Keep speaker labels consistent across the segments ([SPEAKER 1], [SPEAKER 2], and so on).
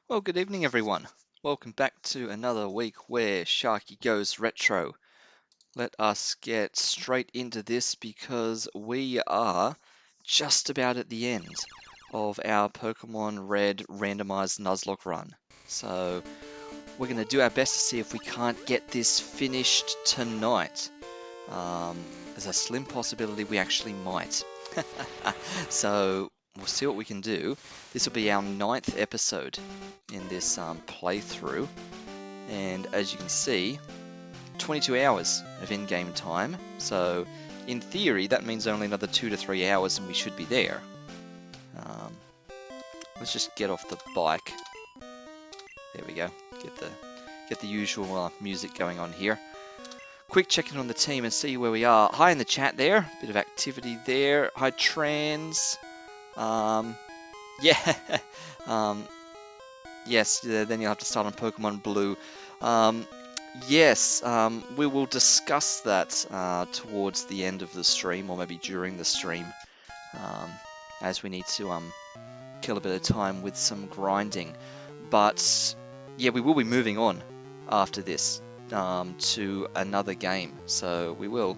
[SPEAKER 1] Well, good evening, everyone. Welcome back to another week where Sharky goes retro. Let us get straight into this because we are just about at the end of our Pokemon Red randomized Nuzlocke run. So we're going to do our best to see if we can't get this finished tonight. There's a slim possibility we actually might. So we'll see what we can do. This will be our 9th episode in this playthrough, and as you can see, 22 hours of in-game time. So in theory, that means only another 2 to 3 hours, and we should be there. Um, let's just get off the bike. There we go. Get the usual music going on here. Quick check-in on the team and see where we are. Hi in the chat there. Bit of activity there. Hi Trans. Yeah. Yes, then you'll have to start on Pokemon Blue. Yes, we will discuss that towards the end of the stream, or maybe during the stream, as we need to kill a bit of time with some grinding. But yeah, we will be moving on after this to another game, so we will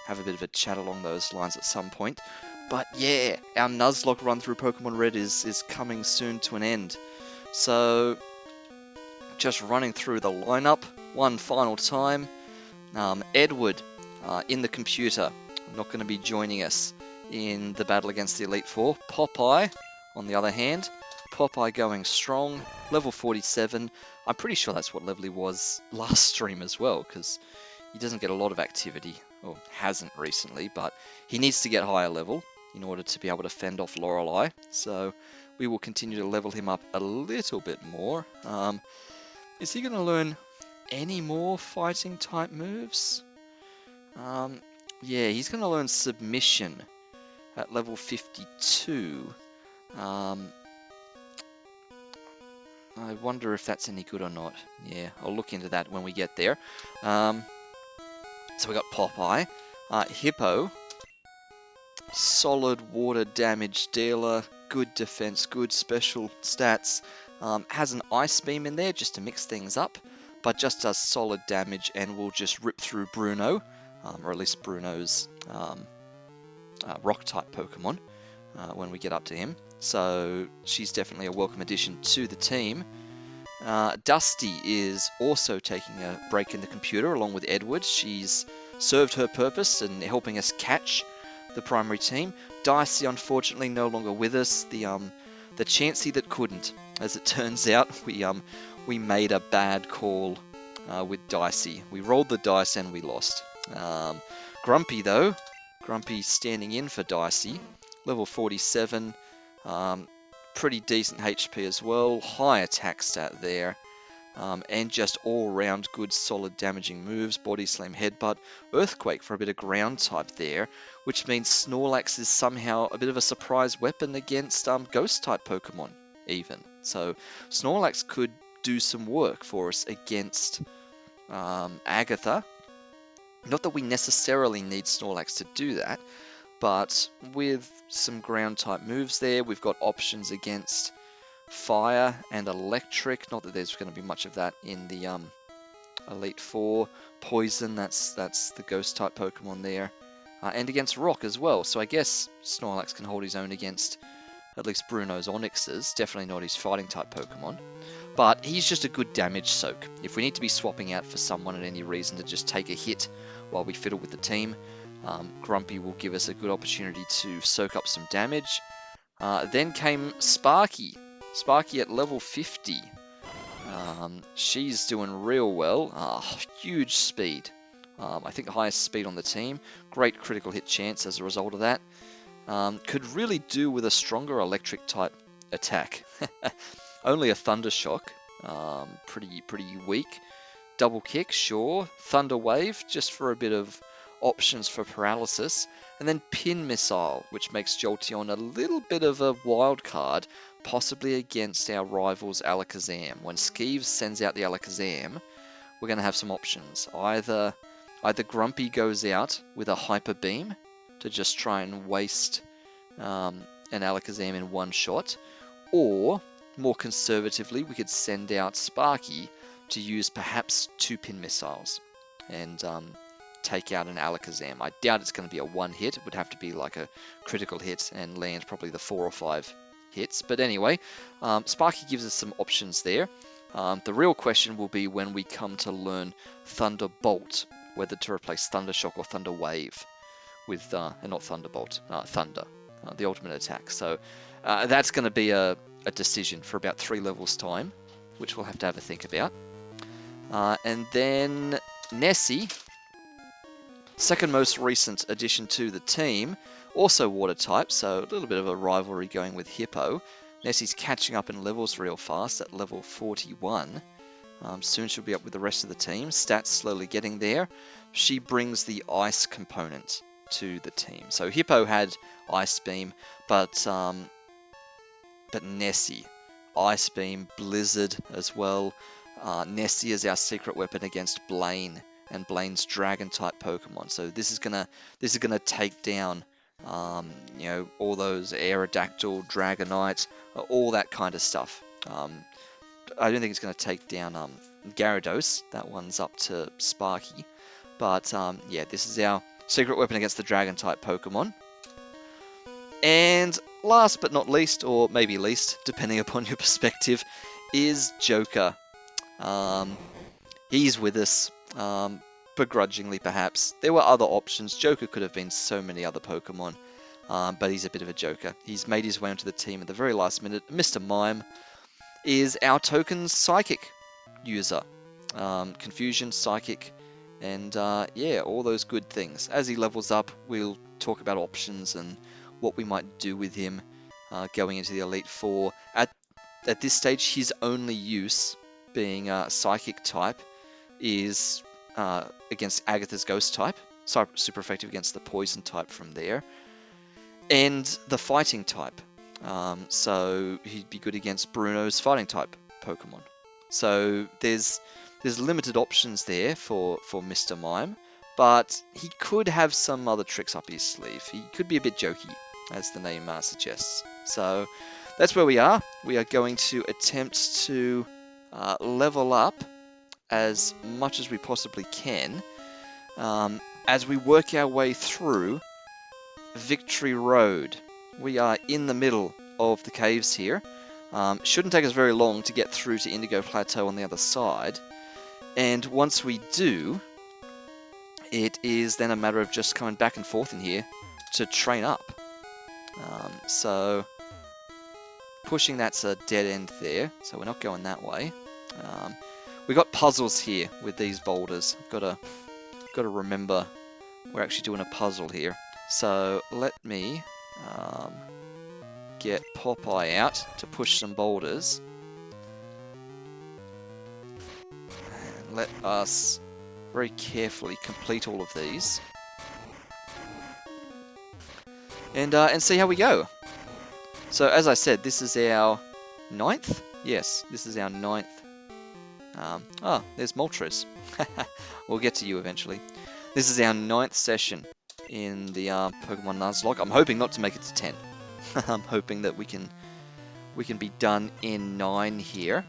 [SPEAKER 1] have a bit of a chat along those lines at some point. But yeah, our Nuzlocke run through Pokemon Red is coming soon to an end. So, just running through the lineup one final time. Edward in the computer, not going to be joining us in the battle against the Elite Four. Popeye, on the other hand, Popeye going strong, level 47. I'm pretty sure that's what level he was last stream as well, because he doesn't get a lot of activity, or hasn't recently, but he needs to get higher level in order to be able to fend off Lorelei. So we will continue to level him up a little bit more. Is he going to learn any more fighting type moves? Yeah, he's going to learn Submission at level 52. I wonder if that's any good or not. Yeah, I'll look into that when we get there. So we got Popeye. Hippo. Solid water damage dealer. Good defense, good special stats. Has an Ice Beam in there just to mix things up, but just does solid damage and will just rip through Bruno, or at least Bruno's Rock-type Pokemon when we get up to him. So she's definitely a welcome addition to the team. Dusty is also taking a break in the computer along with Edward. She's served her purpose in helping us catch the primary team. Dicey, unfortunately, no longer with us. The Chansey that couldn't. As it turns out, we made a bad call with Dicey. We rolled the dice and we lost. Grumpy, though. Grumpy standing in for Dicey. Level 47. Pretty decent HP as well. High attack stat there. And just all-round good solid damaging moves. Body Slam, Headbutt, Earthquake for a bit of ground type there, which means Snorlax is somehow a bit of a surprise weapon against Ghost type Pokemon even. So Snorlax could do some work for us against Agatha. Not that we necessarily need Snorlax to do that, but with some ground type moves there, we've got options against Fire and Electric. Not that there's going to be much of that in the Elite Four. Poison, that's the Ghost type Pokemon there, and against Rock as well. So I guess Snorlax can hold his own against at least Bruno's Onyxes. Definitely not his fighting type Pokemon, but he's just a good damage soak. If we need to be swapping out for someone at any reason to just take a hit while we fiddle with the team, Grumpy will give us a good opportunity to soak up some damage. Then came Sparky. Sparky at level 50. She's doing real well. Huge speed. I think the highest speed on the team. Great critical hit chance as a result of that. Could really do with a stronger electric type attack. Only a Thunder Shock. Pretty weak. Double Kick, sure. Thunder Wave, just for a bit of options for paralysis. And then Pin Missile, which makes Jolteon a little bit of a wild card, possibly against our rivals Alakazam. When Skeeves sends out the Alakazam, we're going to have some options. Either Grumpy goes out with a Hyper Beam to just try and waste an Alakazam in one shot, or more conservatively, we could send out Sparky to use perhaps 2-pin missiles and take out an Alakazam. I doubt it's going to be a 1-hit. It would have to be like a critical hit and land probably the 4 or 5 hits. But anyway, Sparky gives us some options there. The real question will be when we come to learn Thunderbolt, whether to replace Thundershock or Thunder Wave with, and not Thunderbolt, Thunder, the ultimate attack. So that's going to be a decision for about 3 levels time, which we'll have to have a think about. And then Nessie, second most recent addition to the team, also water type, so a little bit of a rivalry going with Hippo. Nessie's catching up in levels real fast at level 41. Soon she'll be up with the rest of the team. Stats slowly getting there. She brings the ice component to the team. So Hippo had Ice Beam, but Nessie, Ice Beam, Blizzard as well. Nessie is our secret weapon against Blaine and Blaine's Dragon-type Pokemon. So this is gonna take down, all those Aerodactyl, Dragonite, all that kind of stuff. I don't think it's gonna take down Gyarados. That one's up to Sparky. But yeah, this is our secret weapon against the Dragon-type Pokemon. And last but not least, or maybe least, depending upon your perspective, is Joker. He's with us, begrudgingly perhaps. There were other options. Joker could have been so many other Pokemon, but he's a bit of a joker. He's made his way onto the team at the very last minute. Mr. Mime is our token's Psychic user. Confusion, Psychic, and yeah, all those good things. As he levels up, we'll talk about options and what we might do with him going into the Elite Four. At this stage, his only use, being Psychic type, is against Agatha's Ghost type, super effective against the Poison type from there, and the Fighting type. So he'd be good against Bruno's Fighting type Pokemon. So there's limited options there for Mr. Mime, but he could have some other tricks up his sleeve. He could be a bit jokey, as the name suggests. So that's where we are. We are going to attempt to level up as much as we possibly can as we work our way through Victory Road. We are in the middle of the caves here. Shouldn't take us very long to get through to Indigo Plateau on the other side. And once we do, it is then a matter of just coming back and forth in here to train up. So pushing, that's a dead end there, so we're not going that way. We got puzzles here with these boulders. I've got to remember we're actually doing a puzzle here. So let me get Popeye out to push some boulders. And let us very carefully complete all of these. And see how we go. So as I said, this is our 9th? Yes, this is our 9th. There's Moltres. We'll get to you eventually. This is our 9th session in the Pokemon Nuzlocke. I'm hoping not to make it to 10. I'm hoping that we can be done in 9 here.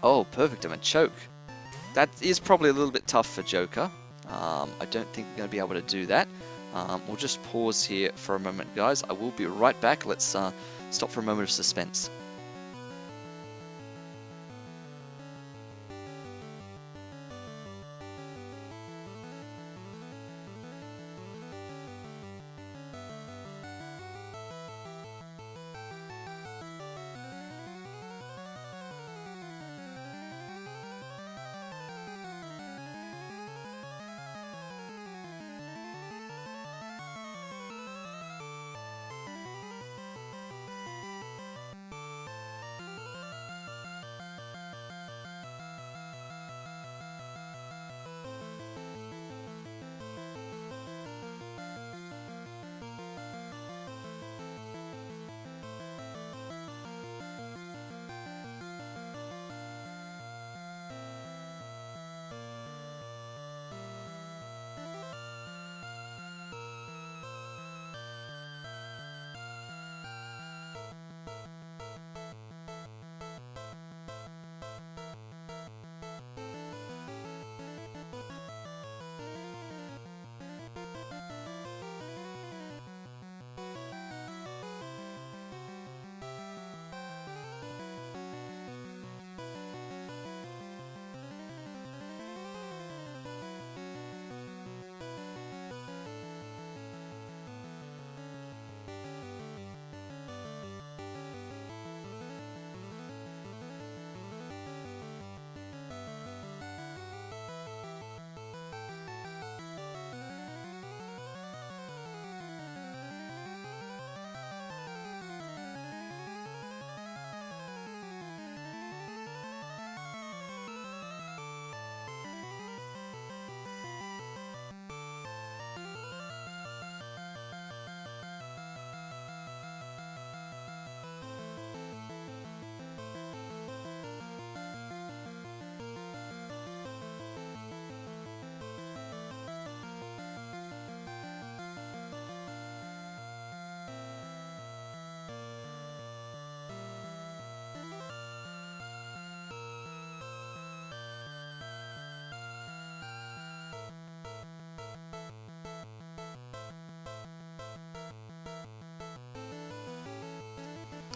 [SPEAKER 1] Oh, perfect, I'm a choke. That is probably a little bit tough for Joker. I don't think we're going to be able to do that. We'll just pause here for a moment, guys. I will be right back. Let's stop for a moment of suspense.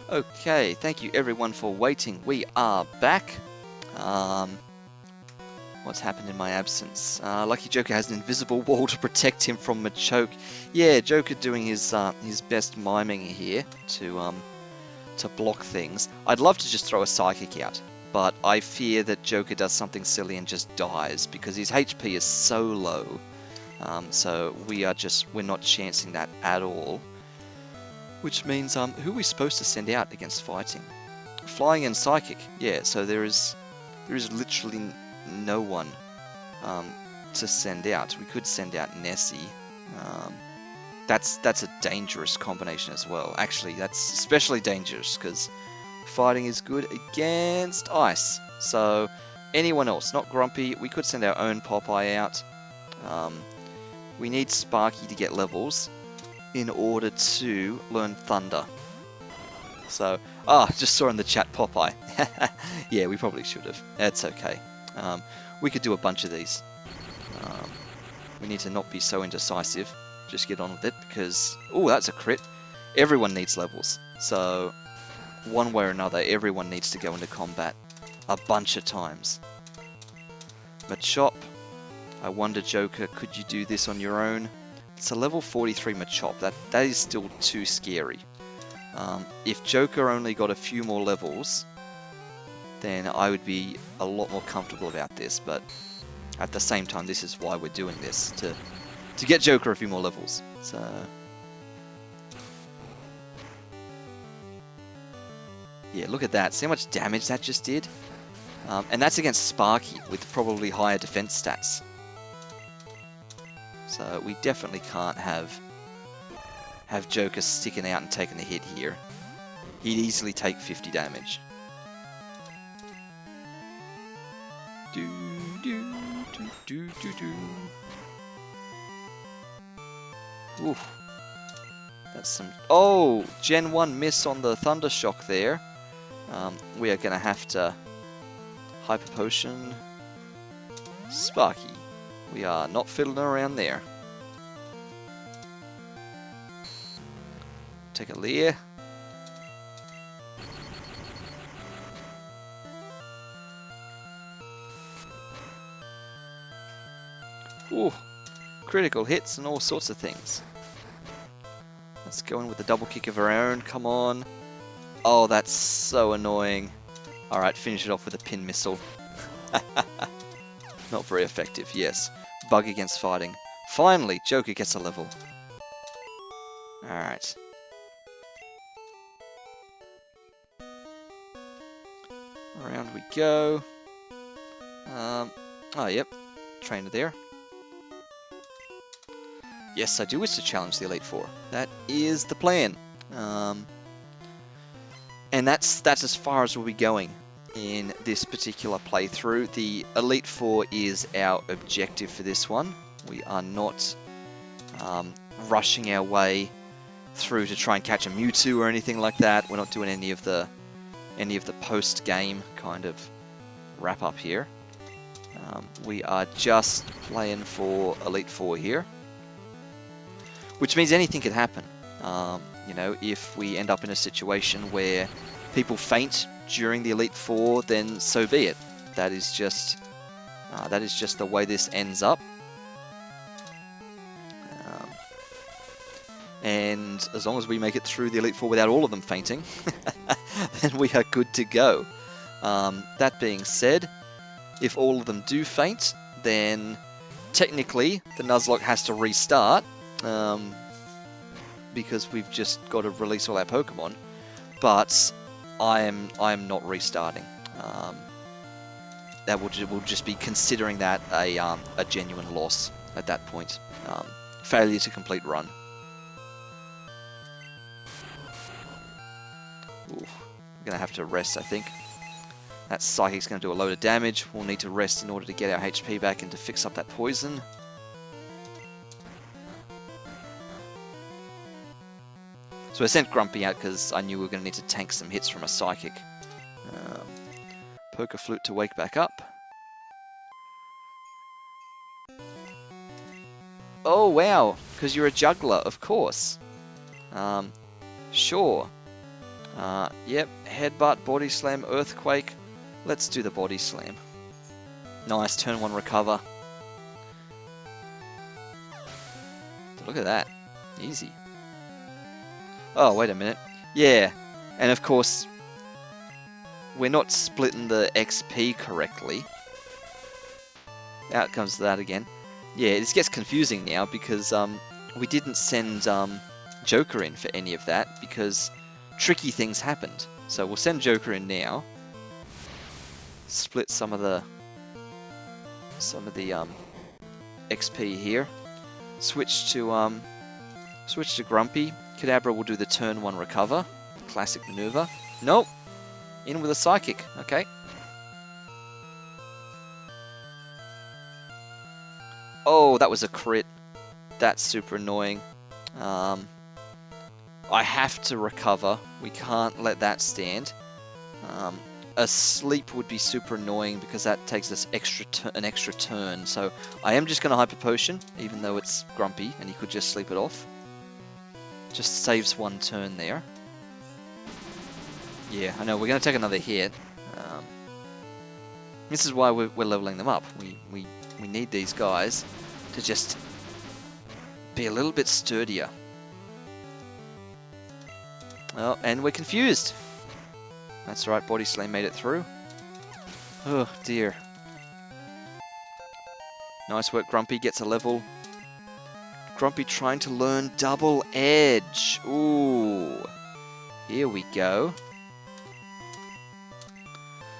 [SPEAKER 1] Okay, thank you everyone for waiting. We are back. What's happened in my absence? Lucky Joker has an invisible wall to protect him from Machoke. Yeah, Joker doing his best miming here to block things. I'd love to just throw a Psychic out, but I fear that Joker does something silly and just dies because his HP is so low. So we're not chancing that at all. Which means who are we supposed to send out against fighting? Flying and Psychic. Yeah, so there is literally no one to send out. We could send out Nessie. That's a dangerous combination as well. Actually, that's especially dangerous because fighting is good against ice. So anyone else, not Grumpy, we could send our own Popeye out. We need Sparky to get levels in order to learn Thunder. So, just saw in the chat Popeye. Yeah, we probably should have. That's okay. We could do a bunch of these. We need to not be so indecisive. Just get on with it because... Oh, that's a crit. Everyone needs levels. So, one way or another, everyone needs to go into combat a bunch of times. Machop. I wonder, Joker, could you do this on your own? It's a level 43 Machop. That is still too scary. If Joker only got a few more levels, then I would be a lot more comfortable about this, but at the same time, this is why we're doing this, to get Joker a few more levels. So... yeah, look at that. See how much damage that just did? And that's against Sparky, with probably higher defense stats. So we definitely can't have Joker sticking out and taking the hit here. He'd easily take 50 damage. Do do do do do do. Oof. That's some... Oh! Gen 1 miss on the Thunder Shock there. We are going to have to Hyper Potion Sparky. We are not fiddling around there. Take a Leer. Ooh, critical hits and all sorts of things. Let's go in with a double kick of our own. Come on. Oh, that's so annoying. Alright, finish it off with a pin missile. Not very effective, yes. Bug against fighting. Finally, Joker gets a level. Alright. Around we go. Oh, yep. Trainer there. Yes, I do wish to challenge the Elite Four. That is the plan. And that's as far as we'll be going in this particular playthrough. The Elite Four is our objective for this one. We are not rushing our way through to try and catch a Mewtwo or anything like that. We're not doing any of the post-game kind of wrap-up here. We are just playing for Elite Four here. Which means anything could happen. You know, if we end up in a situation where people faint during the Elite Four, then so be it. That is just the way this ends up. And as long as we make it through the Elite Four without all of them fainting, then we are good to go. That being said, if all of them do faint, then technically the Nuzlocke has to restart. Because we've just got to release all our Pokemon, but I am not restarting. That will just be considering that a genuine loss at that point. Failure to complete run. Oof. We're gonna have to rest, I think. That Psychic's gonna do a load of damage. We'll need to rest in order to get our HP back and to fix up that poison. So I sent Grumpy out because I knew we were going to need to tank some hits from a Psychic. Poker Flute to wake back up. Oh wow, because you're a juggler, of course. Sure. Yep, headbutt, body slam, earthquake. Let's do the body slam. Nice, turn 1 recover. Look at that. Easy. Oh, wait a minute. Yeah, and of course, we're not splitting the XP correctly. Out comes that again. Yeah, this gets confusing now because we didn't send Joker in for any of that because tricky things happened. So we'll send Joker in now. Split some of the XP here. Switch to Grumpy. Kadabra will do the turn 1 recover. Classic maneuver. Nope. In with a psychic. Okay. Oh, that was a crit. That's super annoying. I have to recover. We can't let that stand. A sleep would be super annoying because that takes us an extra turn. So I am just going to Hyper Potion, even though it's Grumpy and he could just sleep it off. Just saves 1 turn there. Yeah, I know, we're going to take another hit. This is why we're leveling them up. We need these guys to just be a little bit sturdier. Oh, and we're confused. That's right, Body Slam made it through. Oh dear. Nice work, Grumpy gets a level. Grumpy trying to learn Double Edge. Ooh. Here we go.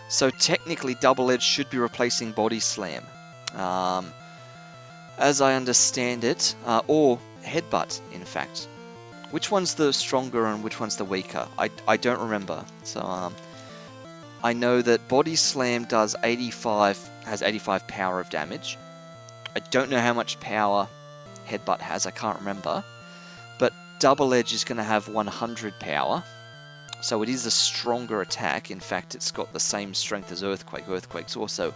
[SPEAKER 1] So technically Double Edge should be replacing Body Slam. As I understand it, or Headbutt, in fact. Which one's the stronger and which one's the weaker? I don't remember. So I know that Body Slam has 85 power of damage. I don't know how much power Headbutt has, I can't remember. But Double Edge is going to have 100 power. So it is a stronger attack. In fact, it's got the same strength as Earthquake. Earthquake's also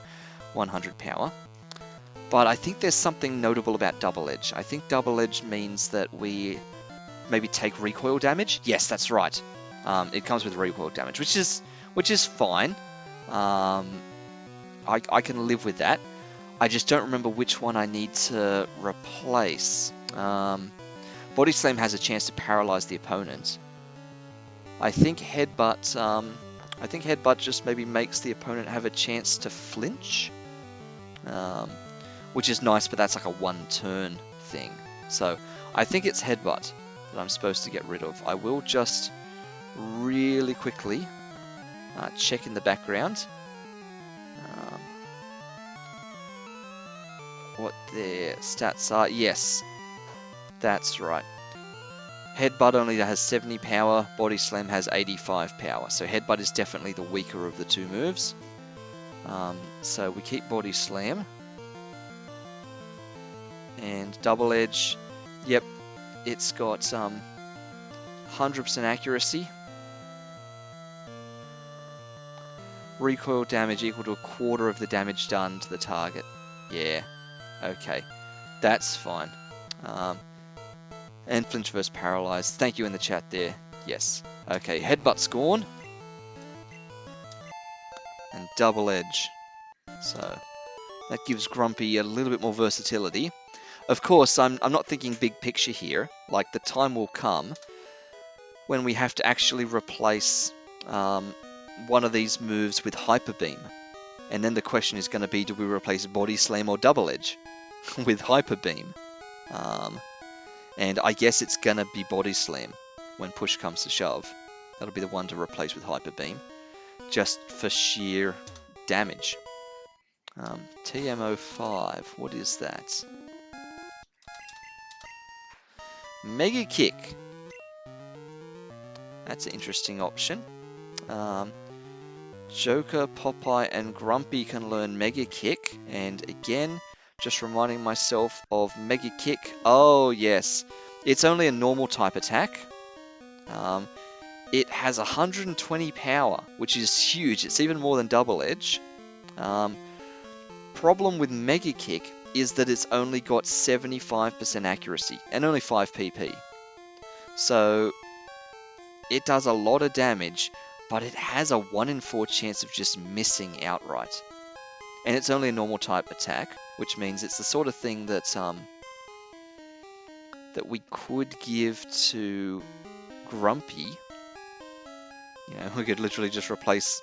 [SPEAKER 1] 100 power. But I think there's something notable about Double Edge. I think Double Edge means that we maybe take recoil damage. Yes, that's right. It comes with recoil damage, which is fine. I can live with that. I just don't remember which one I need to replace. Body Slam has a chance to paralyze the opponent. I think Headbutt just maybe makes the opponent have a chance to flinch, which is nice, but that's like a 1-turn thing. So I think it's Headbutt that I'm supposed to get rid of. I will just really quickly check in the background what their stats are. Yes, that's right. Headbutt only has 70 power, Body Slam has 85 power. So Headbutt is definitely the weaker of the two moves. So we keep Body Slam. And Double Edge, yep, it's got 100% accuracy. Recoil damage equal to 1/4 of the damage done to the target. Yeah, okay, that's fine. And flinch versus paralyzed. Thank you in the chat there. Yes. Okay, Headbutt's gone. And Double Edge. So that gives Grumpy a little bit more versatility. Of course, I'm not thinking big picture here. Like, the time will come when we have to actually replace one of these moves with Hyper Beam. And then the question is going to be, do we replace Body Slam or Double Edge with Hyper Beam? And I guess it's going to be Body Slam when push comes to shove. That'll be the one to replace with Hyper Beam, just for sheer damage. TM05, what is that? Mega Kick. That's an interesting option. Joker, Popeye, and Grumpy can learn Mega Kick. And again, just reminding myself of Mega Kick. Oh, yes. It's only a normal type attack. It has 120 power, which is huge. It's even more than Double Edge. Problem with Mega Kick is that it's only got 75% accuracy and only 5 PP. So it does a lot of damage, but it has a 1 in 4 chance of just missing outright. And it's only a normal type attack, which means it's the sort of thing that that we could give to Grumpy. You know, we could literally just replace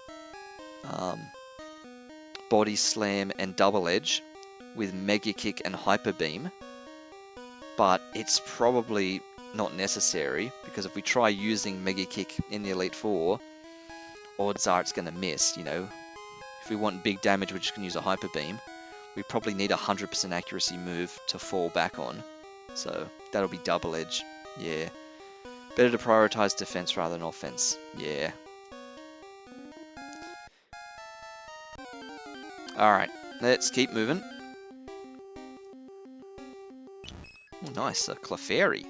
[SPEAKER 1] Body Slam and Double Edge with Mega Kick and Hyper Beam. But it's probably not necessary, because if we try using Mega Kick in the Elite Four, odds are it's going to miss, you know. If we want big damage, we're just going to use a Hyper Beam. We probably need a 100% accuracy move to fall back on. So that'll be Double Edge. Yeah. Better to prioritize defense rather than offense. Yeah. Alright, let's keep moving. Oh, nice, a Clefairy.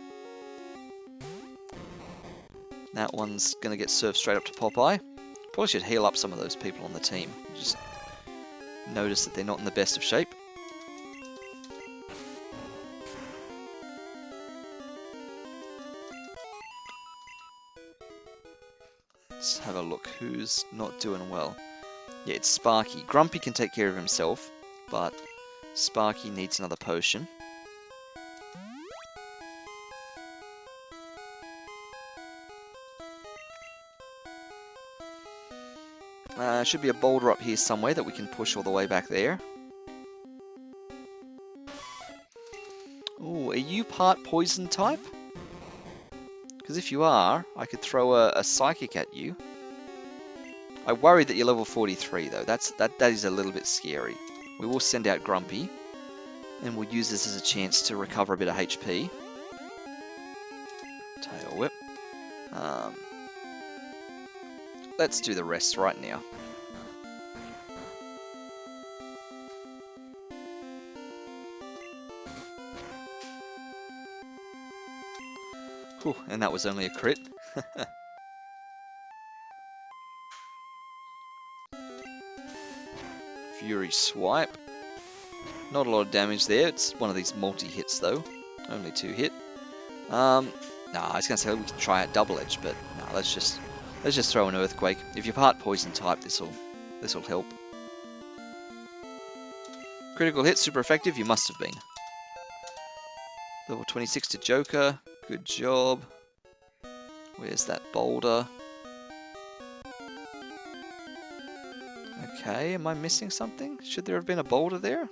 [SPEAKER 1] That one's going to get served straight up to Popeye. Probably should heal up some of those people on the team. Just notice that they're not in the best of shape. Let's have a look who's not doing well. Yeah, it's Sparky. Grumpy can take care of himself, but Sparky needs another potion. Should be a boulder up here somewhere that we can push all the way back there. Ooh, are you part poison type? Because if you are, I could throw a psychic at you. I worry that you're level 43 though. That is a little bit scary. We will send out Grumpy, and we'll use this as a chance to recover a bit of HP. Tail Whip. Let's do the rest right now. Whew, and that was only a crit. Fury Swipe. Not a lot of damage there. It's one of these multi-hits though. Only 2 hit. Nah, I was gonna say we can try out Double Edge, but nah, let's just throw an Earthquake. If you're part poison type, this'll help. Critical hit, super effective. You must have been. Level 26 to Joker. Good job. Where's that boulder? Okay, am I missing something? Should there have been a boulder there?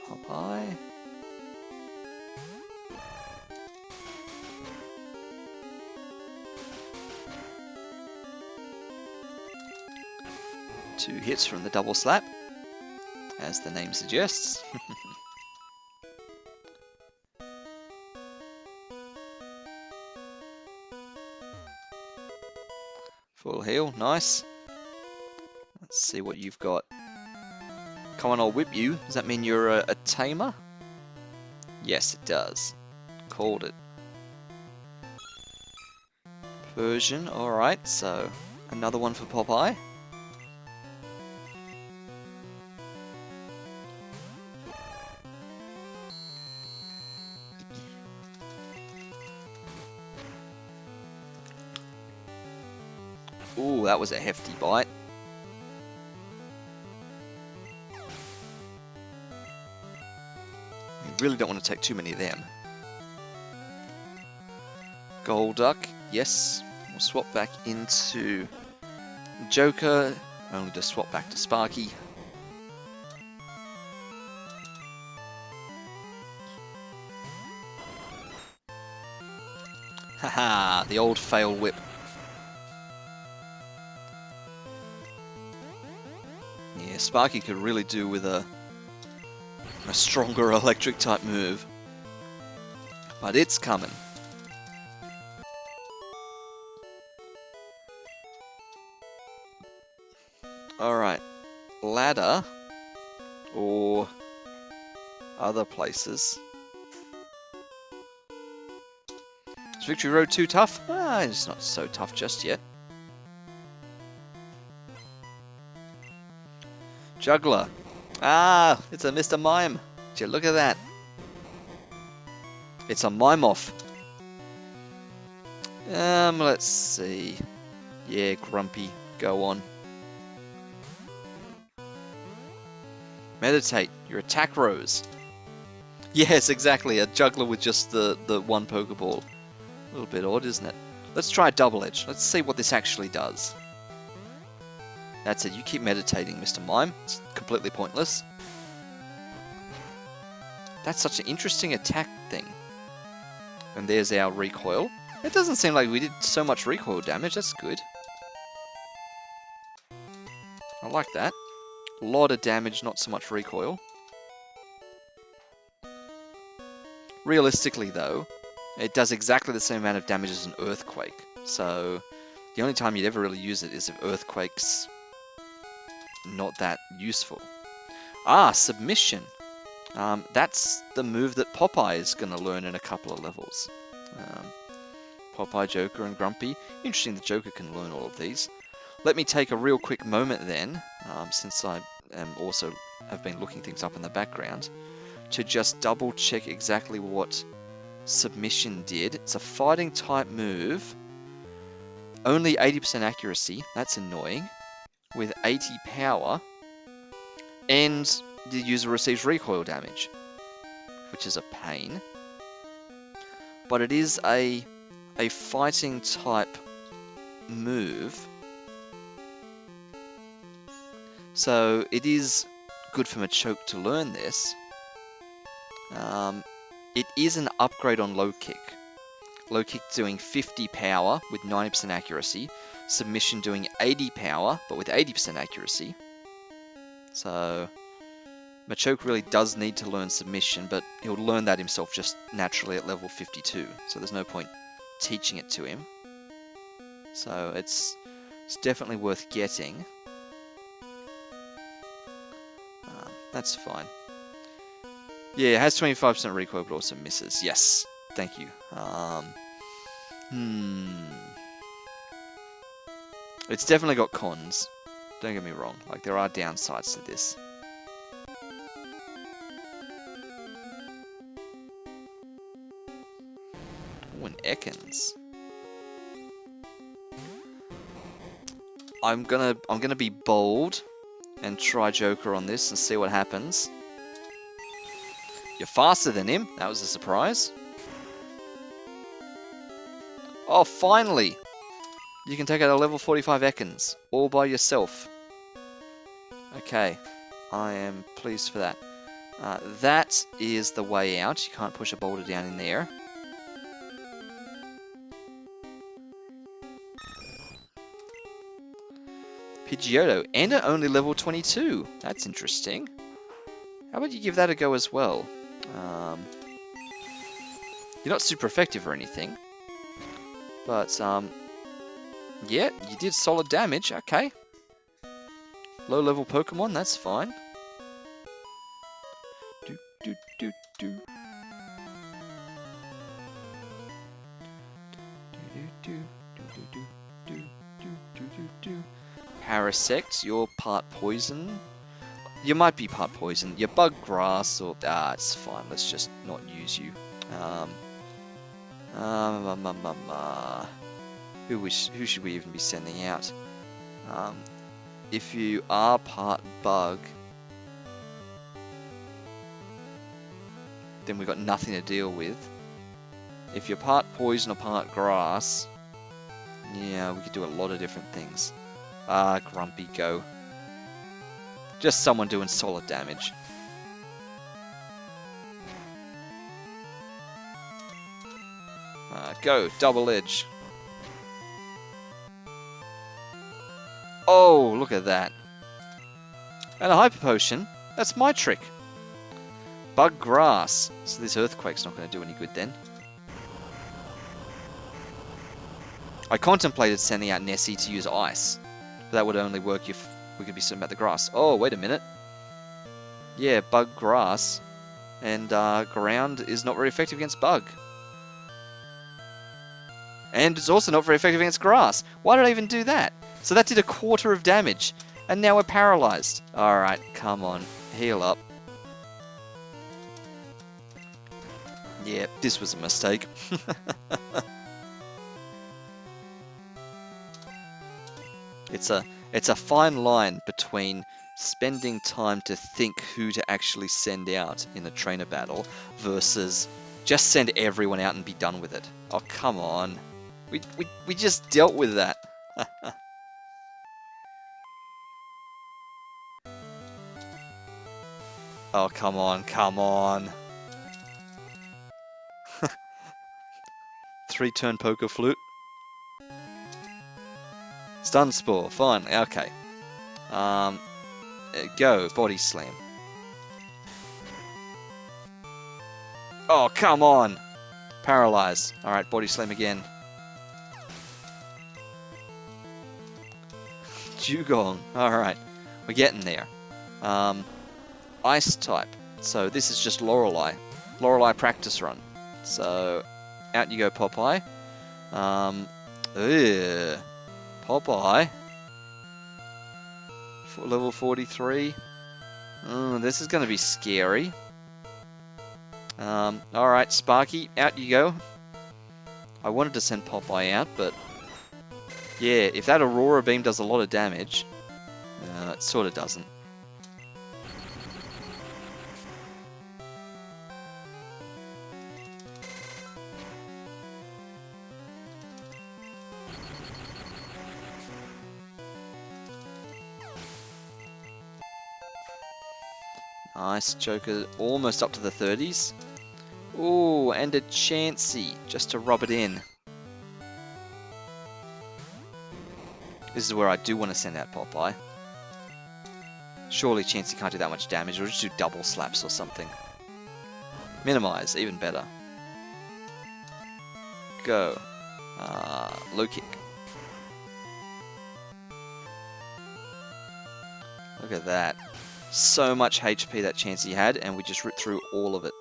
[SPEAKER 1] Popeye. Two hits from the double slap, as the name suggests. Full heal, nice. Let's see what you've got. Come on, I'll whip you. Does that mean you're a tamer? Yes, it does. Called it. Persian, alright, so another one for Popeye. Ooh, that was a hefty bite. You really don't want to take too many of them. Golduck, yes. We'll swap back into Joker, only to swap back to Sparky. Haha, the old fail whip. Yeah, Sparky could really do with a stronger electric type move. But it's coming. Alright, ladder or other places. Is Victory Road too tough? Ah, it's not so tough just yet. Juggler. Ah, it's a Mr. Mime. Would you look at that? It's a Mime-off. Let's see. Yeah, Grumpy, go on. Meditate, your attack rose. Yes, exactly, a juggler with just the one Pokeball. A little bit odd, isn't it? Let's try a double edge. Let's see what this actually does. That's it, you keep meditating, Mr. Mime. It's completely pointless. That's such an interesting attack thing. And there's our recoil. It doesn't seem like we did so much recoil damage, that's good. I like that. A lot of damage, not so much recoil. Realistically though, it does exactly the same amount of damage as an Earthquake. So, the only time you'd ever really use it is if Earthquake's not that useful. Ah, Submission. That's the move that Popeye is going to learn in a couple of levels. Popeye, Joker, and Grumpy. Interesting that Joker can learn all of these. Let me take a real quick moment then, since I also have been looking things up in the background, to just double check exactly what Submission did. It's a fighting type move. Only 80% accuracy. That's annoying. With 80 power. And the user receives recoil damage, which is a pain. But it is a fighting type move. So it is good for Machoke to learn this. It is an upgrade on Low Kick. Low Kick doing 50 power with 90% accuracy. Submission doing 80 power, but with 80% accuracy. So Machoke really does need to learn Submission, but he'll learn that himself just naturally at level 52. So there's no point teaching it to him. So it's definitely worth getting. That's fine. Yeah, it has 25% recoil, but also misses. Yes, thank you. It's definitely got cons. Don't get me wrong. Like, there are downsides to this. Ooh, an Ekans. I'm gonna be bold and try Joker on this and see what happens. You're faster than him. That was a surprise. Oh, finally! You can take out a level 45 Ekans all by yourself. Okay, I am pleased for that. That is the way out. You can't push a boulder down in there. Pidgeotto, and at only level 22. That's interesting. How about you give that a go as well? You're not super effective or anything. But, yeah, you did solid damage. Okay. Low level Pokemon, that's fine. Parasect, you're part poison. You might be part poison. You're bug grass, or it's fine. Let's just not use you. Who should we even be sending out? If you are part bug, then we've got nothing to deal with. If you're part poison or part grass, yeah, we could do a lot of different things. Grumpy, go. Just someone doing solid damage. Go, double edge. Oh, look at that. And a hyper potion. That's my trick. Bug grass. So this earthquake's not going to do any good then. I contemplated sending out Nessie to use ice. But that would only work if we could be certain about the grass. Oh, wait a minute. Yeah, bug grass. And ground is not very effective against bug. And it's also not very effective against grass. Why did I even do that? So that did a quarter of damage. And now we're paralyzed. Alright, come on. Heal up. Yeah, this was a mistake. It's a fine line between spending time to think who to actually send out in a trainer battle versus just send everyone out and be done with it. Oh, come on. We just dealt with that. Oh, come on, come on. 3-turn poker flute. Stun spore, fine, okay. Go, body slam. Oh, come on! Paralyze. Alright, body slam again. Dugong. Alright, we're getting there. Ice type. So this is just Lorelei. Lorelei practice run. So out you go, Popeye. Popeye. Level 43. This is going to be scary. Alright, Sparky, out you go. I wanted to send Popeye out, but yeah, if that Aurora Beam does a lot of damage, it sort of doesn't. Nice, Joker, almost up to the 30s. Ooh, and a Chansey, just to rub it in. This is where I do want to send out Popeye. Surely Chansey can't do that much damage, or just do double slaps or something. Minimize, even better. Go. Low kick. Look at that. So much HP that Chansey had, and we just ripped through all of it.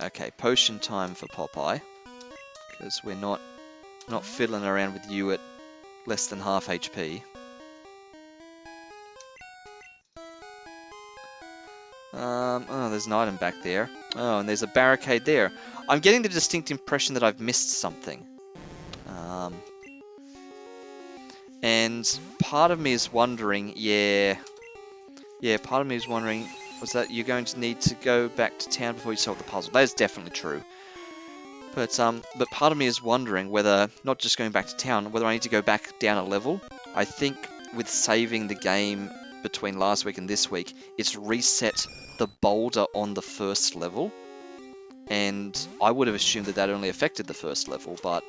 [SPEAKER 1] Okay, potion time for Popeye, because we're not fiddling around with you at less than half HP. Oh, there's an item back there. Oh, and there's a barricade there. I'm getting the distinct impression that I've missed something. And part of me is wondering, part of me is wondering, was that you're going to need to go back to town before you solve the puzzle. That is definitely true. But part of me is wondering whether, not just going back to town, whether I need to go back down a level. I think with saving the game between last week and this week, it's reset the boulder on the first level. And I would have assumed that that only affected the first level, but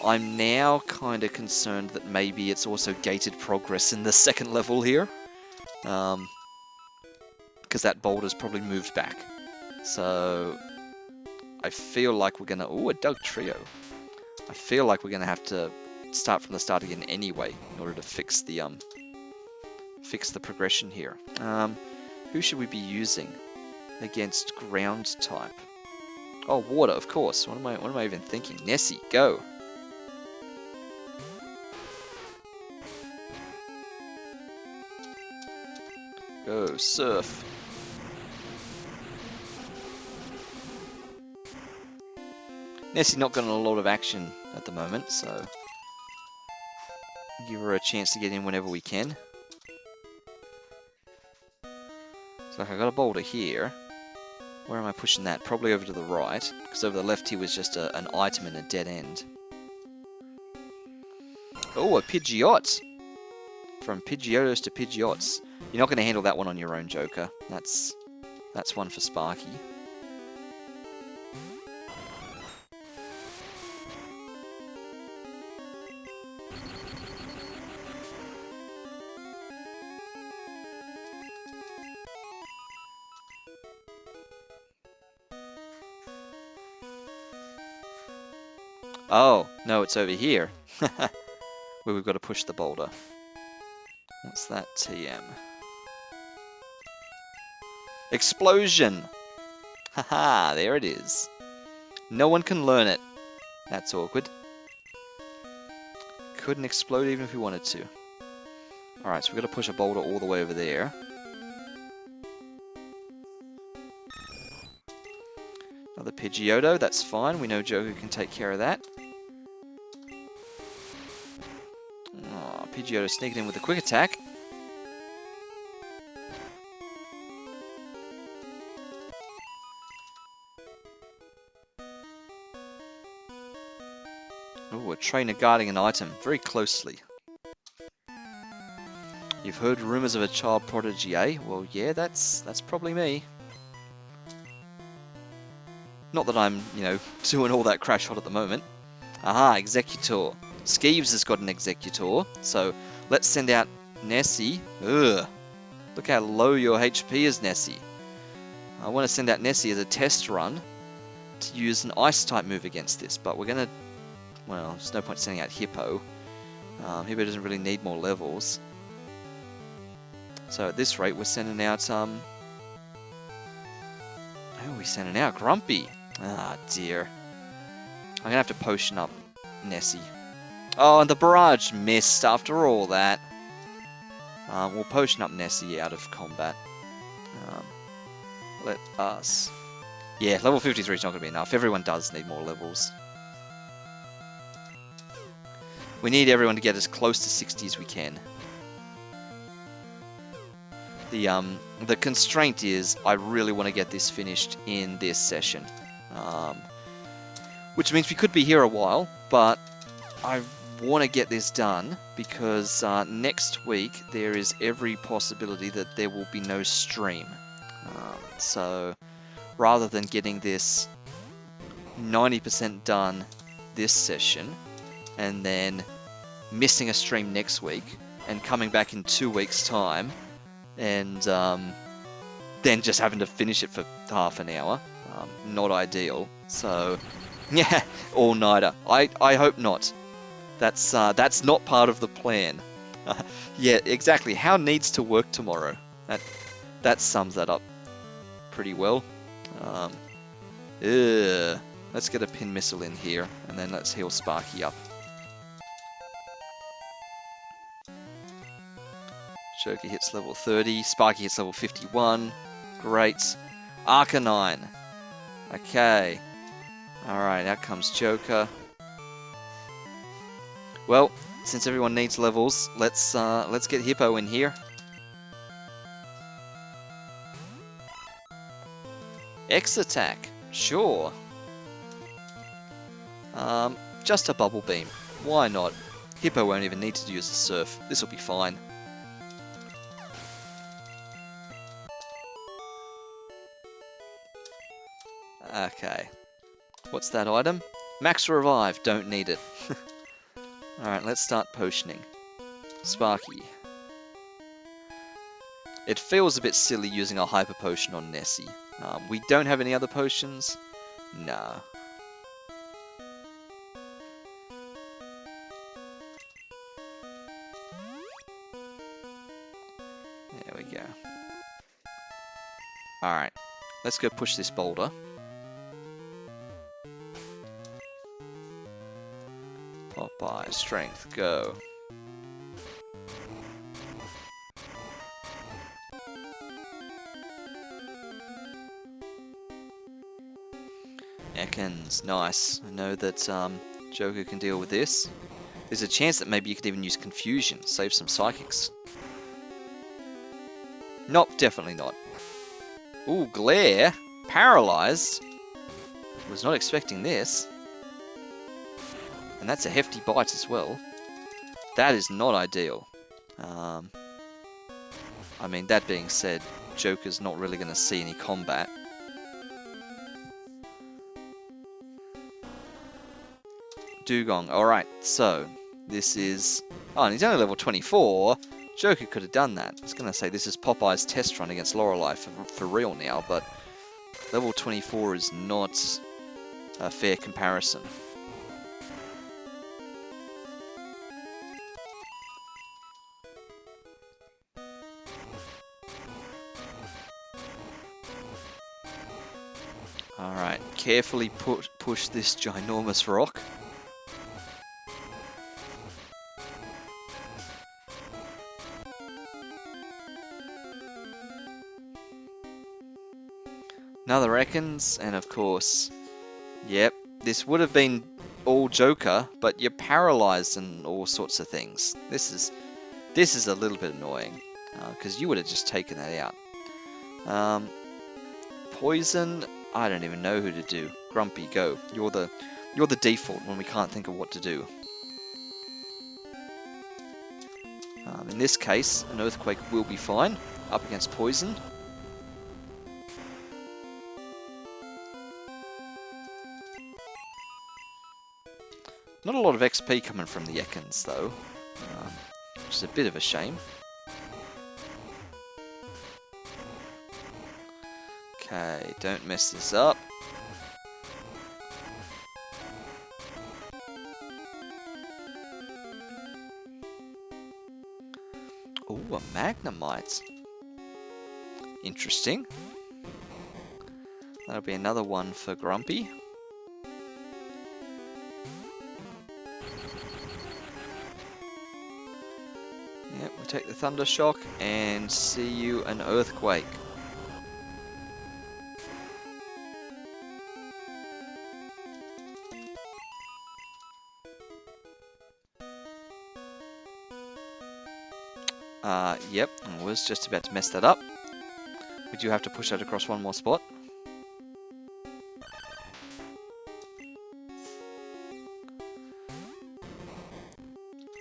[SPEAKER 1] I'm now kind of concerned that maybe it's also gated progress in the second level here. Because that boulder's probably moved back. So I feel like we're gonna... Ooh, a Doug Trio. I feel like we're gonna have to start from the start again anyway in order to fix the progression here. Who should we be using against ground type? Oh, water, of course. What am I even thinking? Nessie, go. Go, surf. Nessie not got a lot of action at the moment, so give her a chance to get in whenever we can. So I got a boulder here. Where am I pushing that? Probably over to the right, because over the left here was just an item and a dead end. Oh, a Pidgeot! From Pidgeotos to Pidgeots. You're not going to handle that one on your own, Joker. That's one for Sparky. Oh, no, it's over here. Where we've got to push the boulder. What's that, TM? Explosion! Haha, there it is. No one can learn it. That's awkward. couldn't explode even if we wanted to. Alright, so we've got to push a boulder all the way over there. Another Pidgeotto, that's fine. We know Joker can take care of that. Oh, Pidgeotto sneaking in with a quick attack. Oh, a trainer guarding an item very closely. You've heard rumors of a child prodigy, eh? Well, yeah, that's probably me. Not that I'm, you know, doing all that crash hot at the moment. Aha, Executor. Skeeves has got an Executor, so let's send out Nessie. Ugh. Look how low your HP is, Nessie. I want to send out Nessie as a test run to use an Ice-type move against this, but we're going to... Well, there's no point sending out Hippo. Hippo doesn't really need more levels. So at this rate, we're sending out... Who are we sending out? Grumpy. Ah, dear. I'm going to have to potion up Nessie. Oh, and the barrage missed after all that. We'll potion up Nessie out of combat. Let us... Yeah, level 53 is not going to be enough. Everyone does need more levels. We need everyone to get as close to 60 as we can. The constraint is I really want to get this finished in this session. Which means we could be here a while, but I want to get this done because next week there is every possibility that there will be no stream. So rather than getting this 90% done this session and then missing a stream next week and coming back in 2 weeks' time and then just having to finish it for half an hour, not ideal. So yeah, all-nighter. I hope not. That's not part of the plan. Yeah, exactly. How needs to work tomorrow? That sums that up pretty well. Let's get a pin missile in here, and then let's heal Sparky up. Sharky hits level 30. Sparky hits level 51. Great. Arcanine. Okay. Alright, out comes Joker. Well, since everyone needs levels, let's get Hippo in here. X attack, sure. Just a bubble beam. Why not? Hippo won't even need to use the surf. This will be fine. Okay. What's that item? Max Revive. Don't need it. Alright, let's start potioning. Sparky. It feels a bit silly using a Hyper Potion on Nessie. We don't have any other potions? Nah. There we go. Alright, let's go push this boulder. Popeye, strength, go. Ekans, nice. I know that Joker can deal with this. There's a chance that maybe you could even use Confusion, save some Psychics. Nope, definitely not. Ooh, Glare. Paralyzed. Was not expecting this. And that's a hefty bite as well. That is not ideal. I mean, that being said, Joker's not really going to see any combat. Dugong. Alright, so this is... Oh, and he's only level 24. Joker could have done that. I was going to say this is Popeye's test run against Lorelei for real now, but level 24 is not a fair comparison. Alright, carefully push this ginormous rock. Another Ekans, and of course, yep, this would have been all Joker, but you're paralyzed and all sorts of things. This is a little bit annoying, because you would have just taken that out. Poison, I don't even know who to do. Grumpy, go. You're the default when we can't think of what to do. In this case, an Earthquake will be fine up against Poison. Not a lot of XP coming from the Ekans though, which is a bit of a shame. Okay, don't mess this up. Ooh, a Magnemite. Interesting. That'll be another one for Grumpy. Yep, we'll take the Thunder Shock and see you an Earthquake. Yep, I was just about to mess that up. We do have to push that across one more spot.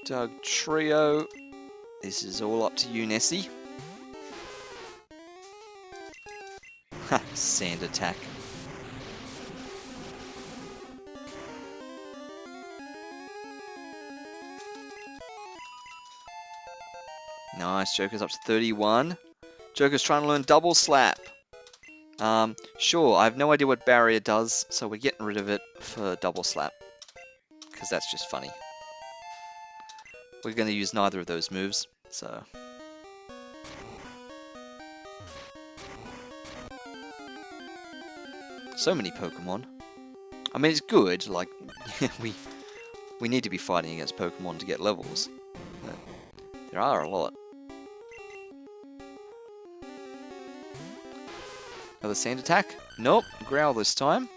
[SPEAKER 1] Doug Trio. This is all up to you, Nessie. Ha, Sand Attack. Nice, Joker's up to 31. Joker's trying to learn Double Slap. Sure, I have no idea what Barrier does, so we're getting rid of it for Double Slap. Because that's just funny. We're going to use neither of those moves, so... So many Pokemon. I mean, it's good, like, we need to be fighting against Pokemon to get levels. But there are a lot. Another Sand Attack? Nope, Growl this time.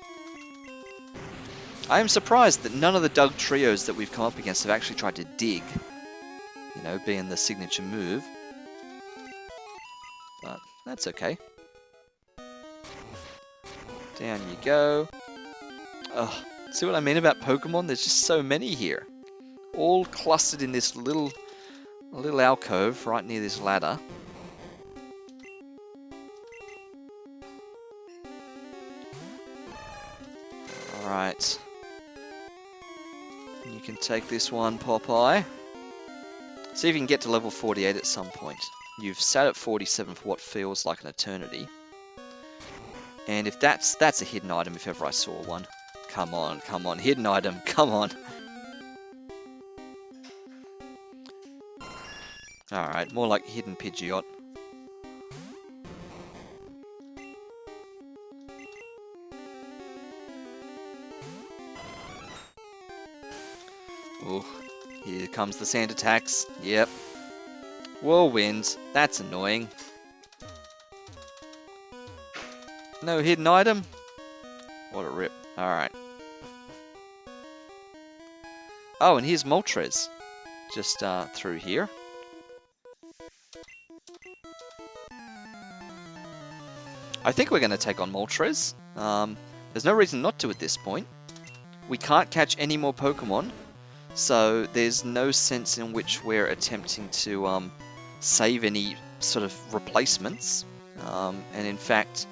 [SPEAKER 1] I am surprised that none of the Doug Trios that we've come up against have actually tried to dig. You know, being the signature move. But that's okay. Down you go. Oh, see what I mean about Pokemon? There's just so many here. All clustered in this little alcove right near this ladder. Alright. You can take this one, Popeye. See if you can get to level 48 at some point. You've sat at 47 for what feels like an eternity. And if that's a hidden item if ever I saw one. Come on, come on, hidden item, come on. Alright, more like hidden Pidgeot. Oh, here comes the Sand Attacks. Yep. Whirlwind. That's annoying. No hidden item? What a rip. Alright. Oh, and here's Moltres. Just through here. I think we're going to take on Moltres. There's no reason not to at this point. We can't catch any more Pokemon. So there's no sense in which we're attempting to save any sort of replacements. And in fact,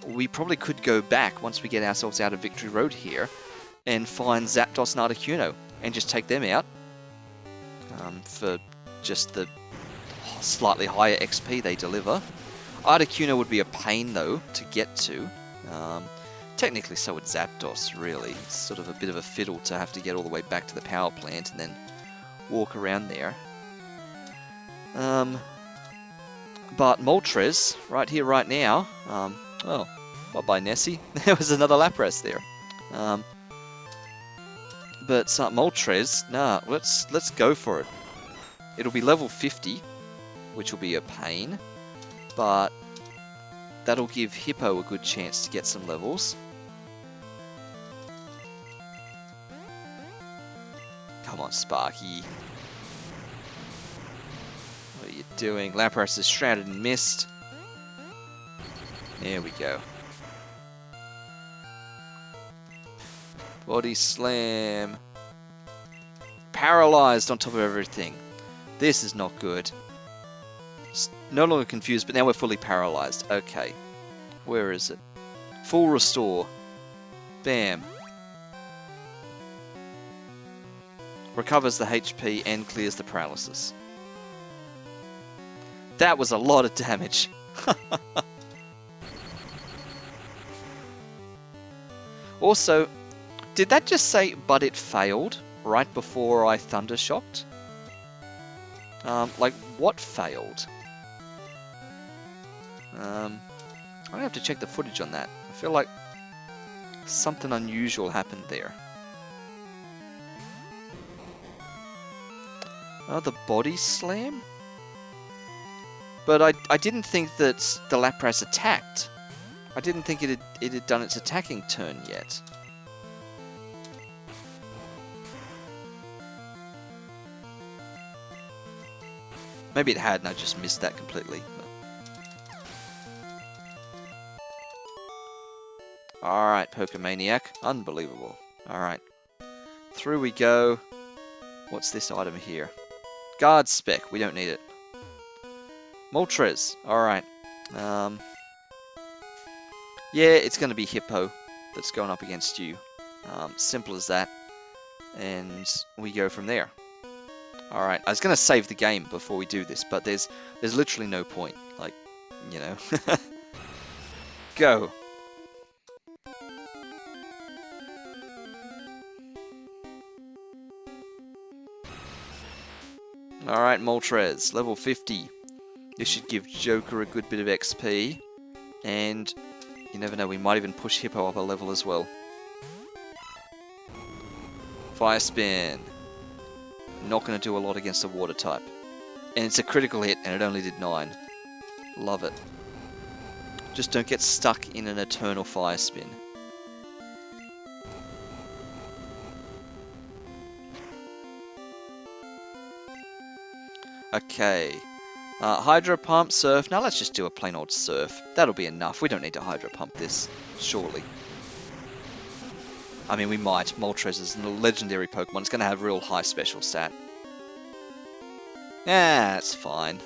[SPEAKER 1] we probably could go back once we get ourselves out of Victory Road here and find Zapdos and Articuno and just take them out for just the slightly higher XP they deliver. Articuno would be a pain though to get to. Technically so would Zapdos, really. It's sort of a bit of a fiddle to have to get all the way back to the power plant and then walk around there. But Moltres, right here, right now... oh, bye-bye Nessie. There was another Lapras there. But Moltres, nah, let's go for it. It'll be level 50, which will be a pain. But That'll give Hippo a good chance to get some levels. Come on, Sparky. What are you doing? Lapras is shrouded in mist. There we go. Body slam. Paralyzed on top of everything. This is not good. No longer confused, but now we're fully paralyzed. Okay. Where is it? Full restore. Bam. Recovers the HP and clears the paralysis. That was a lot of damage. Also, did that just say, but it failed, right before I Thunder Shocked? Like, what failed? I'm gonna have to check the footage on that. I feel like something unusual happened there. Oh, the body slam? But I didn't think that the Lapras attacked. I didn't think it had done its attacking turn yet. Maybe it had and I just missed that completely. Alright, Pokemaniac. Unbelievable. Alright. Through we go. What's this item here? Guard Spec. We don't need it. Moltres. Alright. Yeah, it's going to be Hippo that's going up against you. Simple as that. And we go from there. Alright, I was going to save the game before we do this, but there's literally no point. Like, you know. Go. Alright, Moltres, level 50. This should give Joker a good bit of XP. And you never know, we might even push Hippo up a level as well. Fire Spin. Not going to do a lot against a water type. And it's a critical hit, and it only did 9. Love it. Just don't get stuck in an eternal Fire Spin. Okay. Hydro Pump, Surf. Now let's just do a plain old Surf. That'll be enough. We don't need to Hydro Pump this, surely. I mean, we might. Moltres is a legendary Pokemon. It's going to have real high special stat. Yeah, that's fine.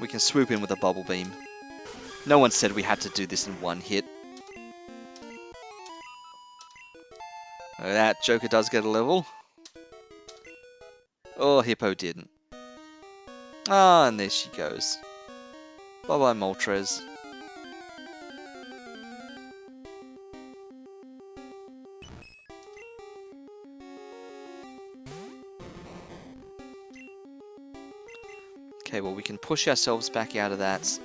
[SPEAKER 1] We can swoop in with a Bubble Beam. No one said we had to do this in one hit. Look at that. Joker does get a level. Oh, Hippo didn't. Ah, and there she goes. Bye-bye, Moltres. Okay, well, we can push ourselves back out of that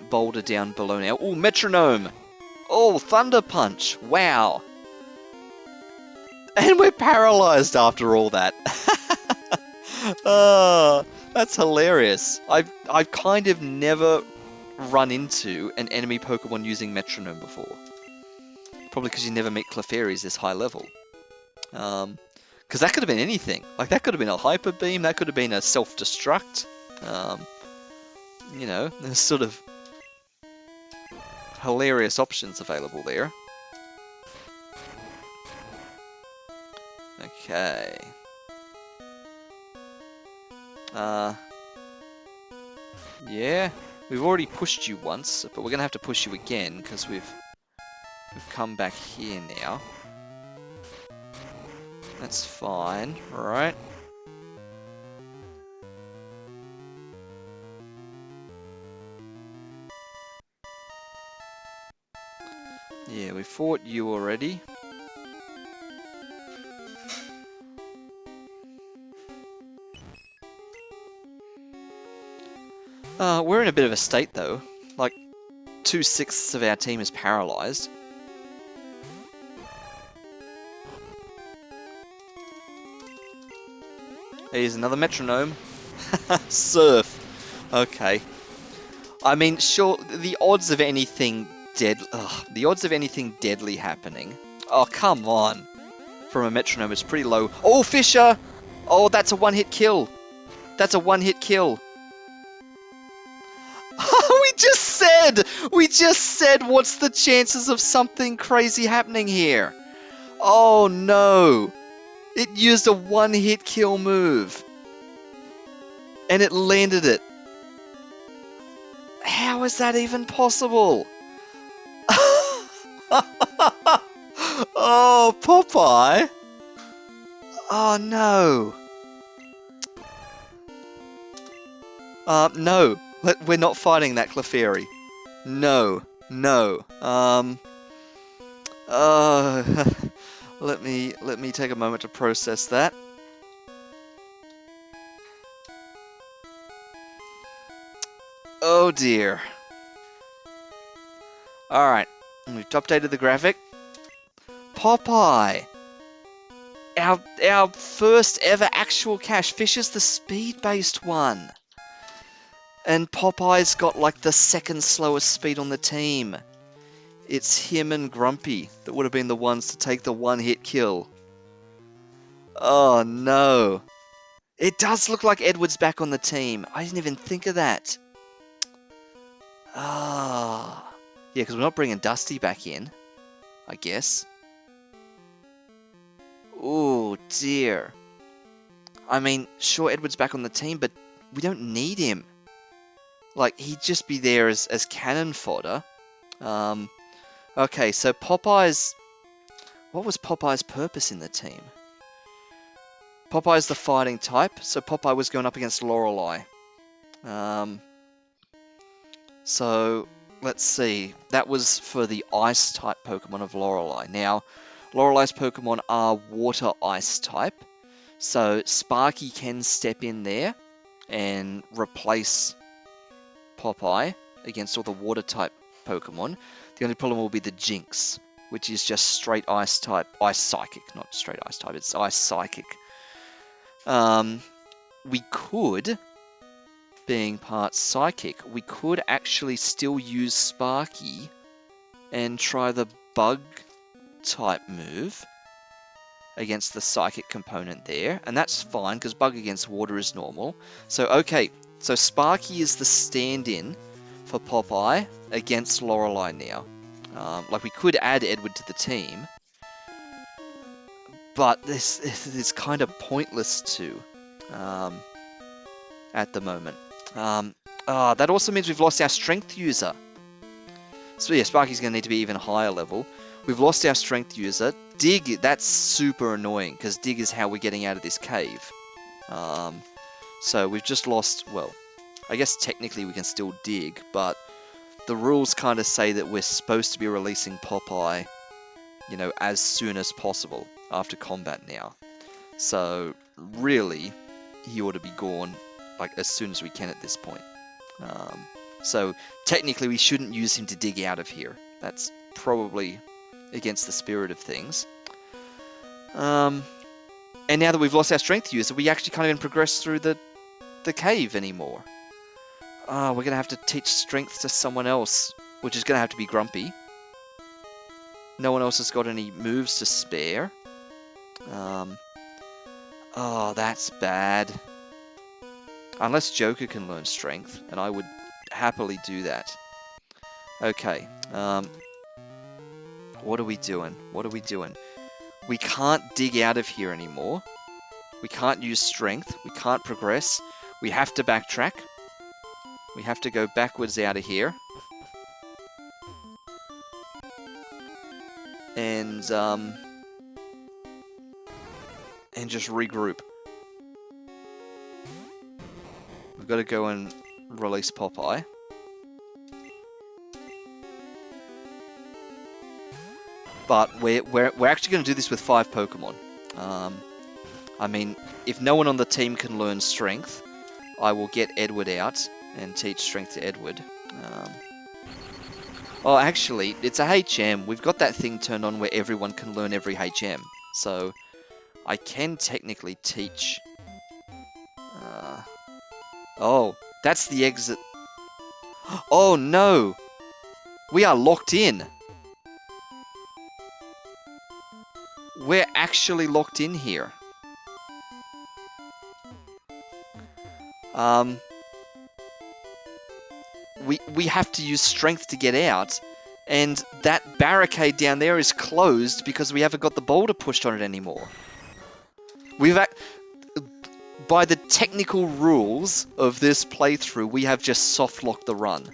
[SPEAKER 1] boulder down below now. Oh, Metronome! Oh, Thunder Punch! Wow! And we're paralyzed after all that. Oh, that's hilarious. I've kind of never run into an enemy Pokemon using Metronome before. Probably because you never meet Clefairies this high level. Because that could have been anything. Like, that could have been a Hyper Beam, that could have been a Self-Destruct. You know, there's sort of hilarious options available there. Okay. Yeah, we've already pushed you once, but we're gonna have to push you again because we've come back here now. That's fine, right? Yeah, we fought you already. We're in a bit of a state though. Like, 2/6 of our team is paralyzed. Here's another Metronome. Surf. Okay. I mean, sure, the odds of anything the odds of anything deadly happening. Oh, come on. From a metronome, it's pretty low. Oh, Fisher! Oh, that's a one-hit kill. That's a one-hit kill. We just said, what's the chances of something crazy happening here? Oh, no. It used a one-hit kill move. And it landed it. How is that even possible? Oh, Popeye. Oh, no. No. We're not fighting that Clefairy. No. No. Let me take a moment to process that. Oh dear. Alright. We've updated the graphic. Popeye. Our first ever actual cache. Fish is the speed-based one. And Popeye's got like the second slowest speed on the team. It's him and Grumpy that would have been the ones to take the one-hit kill. Oh no. It does look like Edward's back on the team. I didn't even think of that. Ah. Yeah, because we're not bringing Dusty back in, I guess. Oh dear. I mean, sure, Edward's back on the team, but we don't need him. Like, he'd just be there as cannon fodder. Okay, so Popeye's... What was Popeye's purpose in the team? Popeye's the fighting type, so Popeye was going up against Lorelei. So, let's see. That was for the ice-type Pokemon of Lorelei. Now, Lorelei's Pokemon are water-ice type, so Sparky can step in there and replace Popeye against all the water-type Pokemon. The only problem will be the Jinx, which is just straight ice type, ice psychic, not straight ice type, it's ice psychic. We could, being part psychic, we could actually still use Sparky and try the bug type move against the psychic component there, and that's fine because bug against water is normal. So okay, so Sparky is the stand-in for Popeye against Lorelei now. Like, we could add Edward to the team, but this is kind of pointless too at the moment. That also means we've lost our strength user. So yeah, Sparky's going to need to be even higher level. We've lost our strength user. Dig, that's super annoying, because Dig is how we're getting out of this cave. So we've just lost, well, I guess technically we can still dig, but the rules kind of say that we're supposed to be releasing Popeye, you know, as soon as possible after combat now. So really, he ought to be gone, like, as soon as we can at this point. So technically we shouldn't use him to dig out of here. That's probably against the spirit of things. And now that we've lost our strength user, we actually can't even progress through the cave anymore. We're going to have to teach strength to someone else, which is going to have to be Grumpy. No one else has got any moves to spare. Oh, that's bad. Unless Joker can learn strength, and I would happily do that. Okay, what are we doing? What are we doing? We can't dig out of here anymore. We can't use strength. We can't progress. We have to backtrack. We have to go backwards out of here. And just regroup. We've got to go and release Popeye. But we're actually going to do this with 5 Pokemon. I mean, if no one on the team can learn Strength, I will get Edward out and teach Strength to Edward. Oh, actually, it's a HM. We've got that thing turned on where everyone can learn every HM. So, I can technically teach... oh, that's the exit... Oh no! We are locked in. We're actually locked in here. We have to use strength to get out, and that barricade down there is closed because we haven't got the boulder pushed on it anymore. By the technical rules of this playthrough, we have just soft locked the run.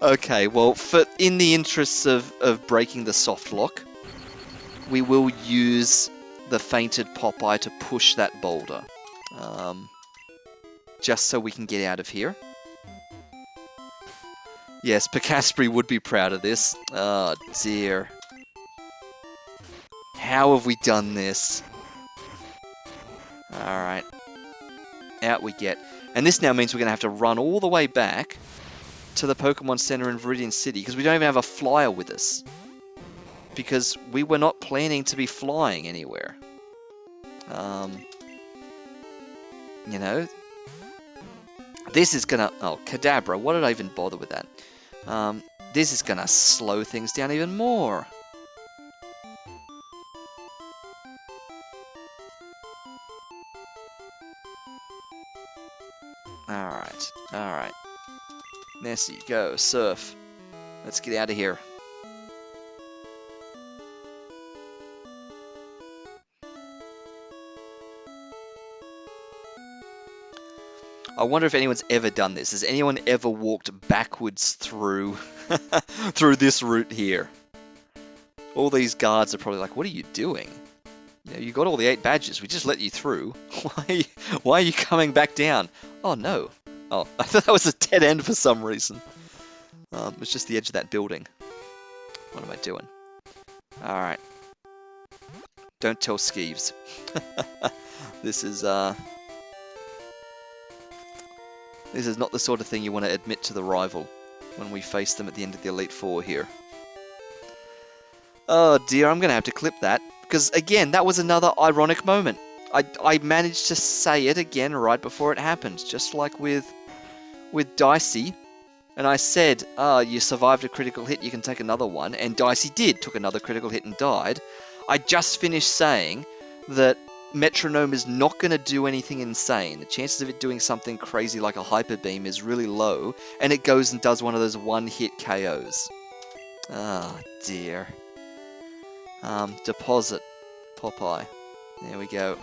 [SPEAKER 1] Okay, well, in the interests of breaking the soft lock, we will use the fainted Popeye to push that boulder. Just so we can get out of here. Yes, Picaspri would be proud of this. Oh dear. How have we done this? Alright. Out we get. And this now means we're going to have to run all the way back to the Pokemon Center in Viridian City, because we don't even have a flyer with us. Because we were not planning to be flying anywhere. You know, this is gonna... Oh, Kadabra, what did I even bother with that? This is gonna slow things down even more. Alright, alright. Nessie, go, surf. Let's get out of here. I wonder if anyone's ever done this. Has anyone ever walked backwards through through this route here? All these guards are probably like, what are you doing? You know, you got all the 8 badges. We just let you through. Why are you coming back down? Oh, no. Oh, I thought that was a dead end for some reason. It's just the edge of that building. What am I doing? Alright. Don't tell Skeeves. This is not the sort of thing you want to admit to the rival when we face them at the end of the Elite Four here. Oh dear, I'm going to have to clip that, because again, that was another ironic moment. I managed to say it again right before it happened, just like with Dicey. And I said, you survived a critical hit, you can take another one. And Dicey did, took another critical hit and died. I just finished saying that Metronome is not going to do anything insane. The chances of it doing something crazy like a Hyper Beam is really low. And it goes and does one of those one-hit KOs. Ah, dear. Deposit. Popeye. There we go.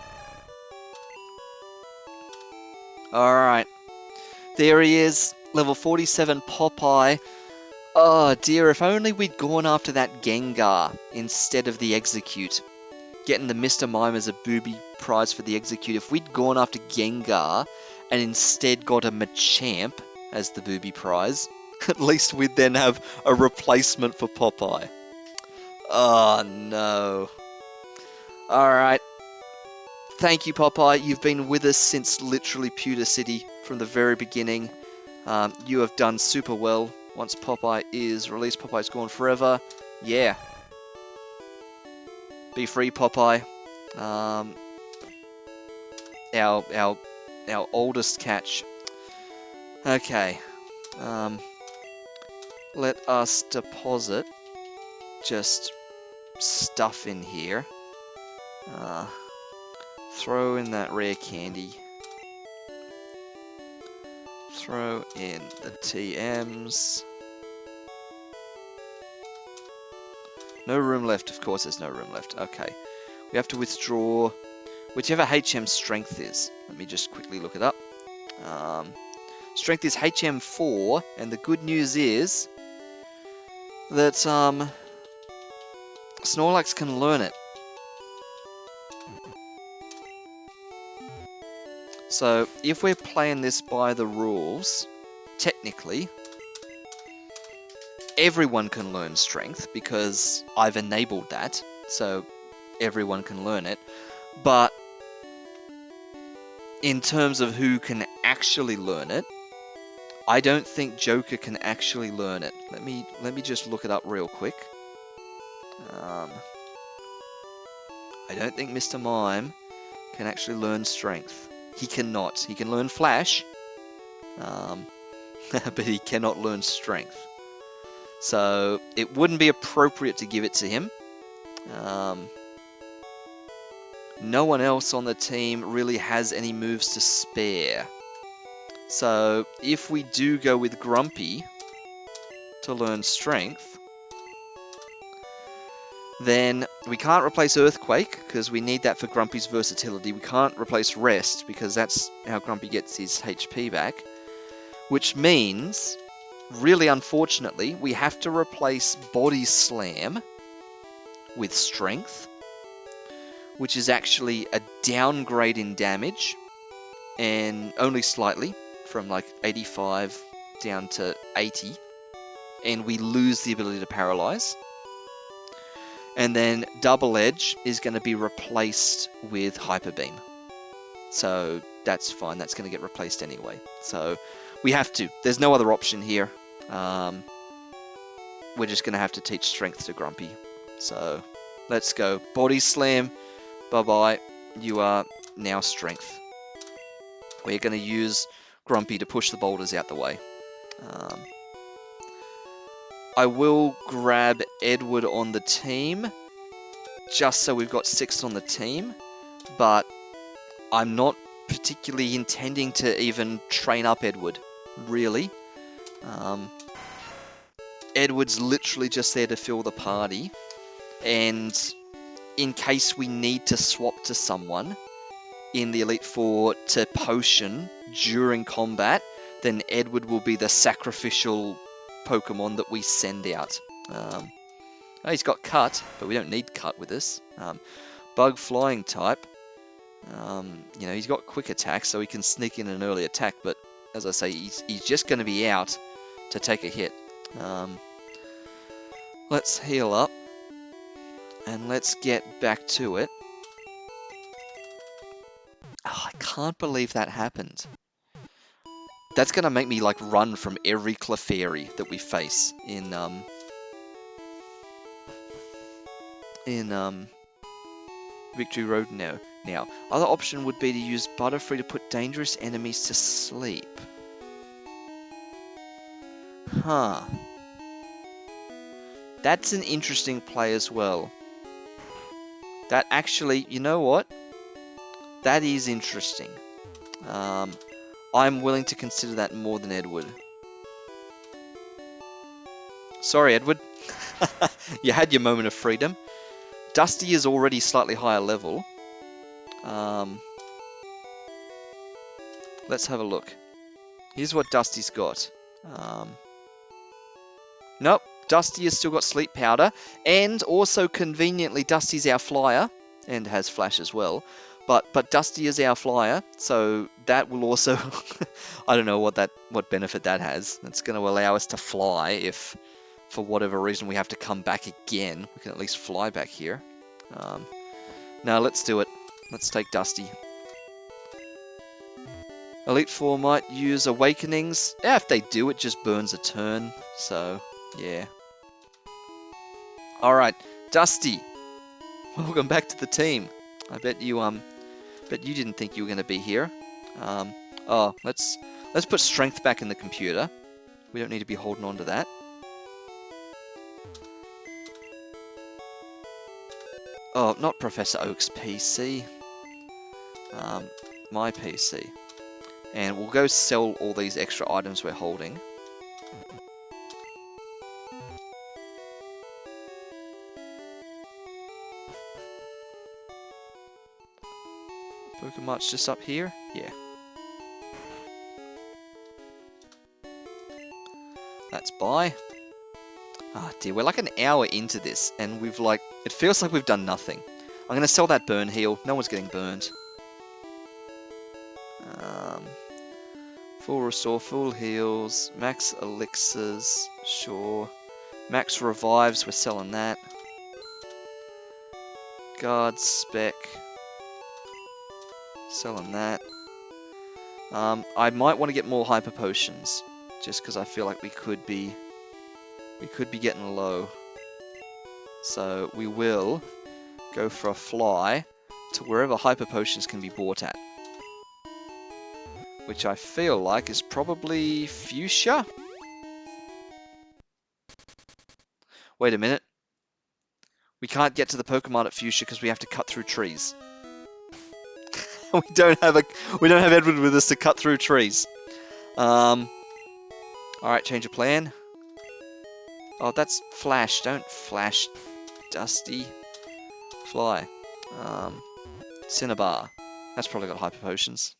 [SPEAKER 1] Alright. There he is. Level 47 Popeye. Oh dear, if only we'd gone after that Gengar instead of the Execute. Getting the Mr. Mime as a booby prize for the Execute. If we'd gone after Gengar and instead got a Machamp as the booby prize, at least we'd then have a replacement for Popeye. Oh no. Alright. Thank you, Popeye. You've been with us since literally Pewter City from the very beginning. You have done super well. Once Popeye is released, Popeye's gone forever. Yeah. Be free, Popeye. Our oldest catch. Okay. Let us deposit just stuff in here. Throw in that rare candy. Throw in the TMs. No room left, of course there's no room left. Okay. We have to withdraw whichever HM strength is. Let me just quickly look it up. Strength is HM4, and the good news is that Snorlax can learn it. So, if we're playing this by the rules, technically, everyone can learn Strength, because I've enabled that, so everyone can learn it. But, in terms of who can actually learn it, I don't think Joker can actually learn it. Let me just look it up real quick. I don't think Mr. Mime can actually learn Strength. he cannot. He can learn Flash, but he cannot learn Strength. So it wouldn't be appropriate to give it to him. No one else on the team really has any moves to spare. So if we do go with Grumpy to learn Strength, then we can't replace Earthquake because we need that for Grumpy's versatility. We can't replace Rest because that's how Grumpy gets his HP back. Which means, really unfortunately, we have to replace Body Slam with Strength, which is actually a downgrade in damage, and only slightly, from like 85 down to 80, and we lose the ability to paralyze. And then Double Edge is going to be replaced with Hyper Beam. So that's fine, that's going to get replaced anyway. So we have to, there's no other option here. We're just going to have to teach Strength to Grumpy. So let's go. Body Slam, bye-bye, you are now Strength. We're going to use Grumpy to push the boulders out the way. I will grab Edward on the team, just so we've got 6 on the team, but I'm not particularly intending to even train up Edward, really. Edward's literally just there to fill the party, and in case we need to swap to someone in the Elite Four to potion during combat, then Edward will be the sacrificial Pokemon that we send out. Oh, he's got Cut, but we don't need Cut with this. Bug Flying type. You know, he's got quick attack, so he can sneak in an early attack, but as I say, he's just going to be out to take a hit. Let's heal up, and let's get back to it. Oh, I can't believe that happened. That's going to make me, like, run from every Clefairy that we face in Victory Road now. Other option would be to use Butterfree to put dangerous enemies to sleep. Huh. That's an interesting play as well. That actually, you know what? That is interesting. I'm willing to consider that more than Edward. Sorry, Edward. You had your moment of freedom. Dusty is already slightly higher level. Let's have a look. Here's what Dusty's got. Nope, Dusty has still got Sleep Powder, and also conveniently Dusty's our flyer, and has Flash as well. But Dusty is our flyer, so that will also I don't know what benefit that has. It's going to allow us to fly if for whatever reason we have to come back again. We can at least fly back here. No, let's do it. Let's take Dusty. Elite Four might use Awakenings. Yeah, if they do, it just burns a turn. So, yeah. Alright, Dusty. Welcome back to the team. I bet you didn't think you were going to be here. Oh, let's put Strength back in the computer. We don't need to be holding on to that. Oh, not Professor Oak's PC. My PC. And we'll go sell all these extra items we're holding. Pokemon's just up here? Yeah. That's buy. Ah, dear, we're like an hour into this, and we've like, it feels like we've done nothing. I'm going to sell that burn heal. No one's getting burned. Full restore, full heals, max elixirs, sure. Max revives, we're selling that. Guard spec, selling that. I might want to get more hyper potions, just because I feel like we could be getting low. So we will go for a fly to wherever hyper potions can be bought at. which I feel like is probably Fuchsia. Wait a minute. We can't get to the Pokemon at Fuchsia because we have to cut through trees. we don't have Edward with us to cut through trees. Alright, change of plan. Oh, that's Flash. Don't flash, Dusty. Fly. Cinnabar. That's probably got Hyper Potions.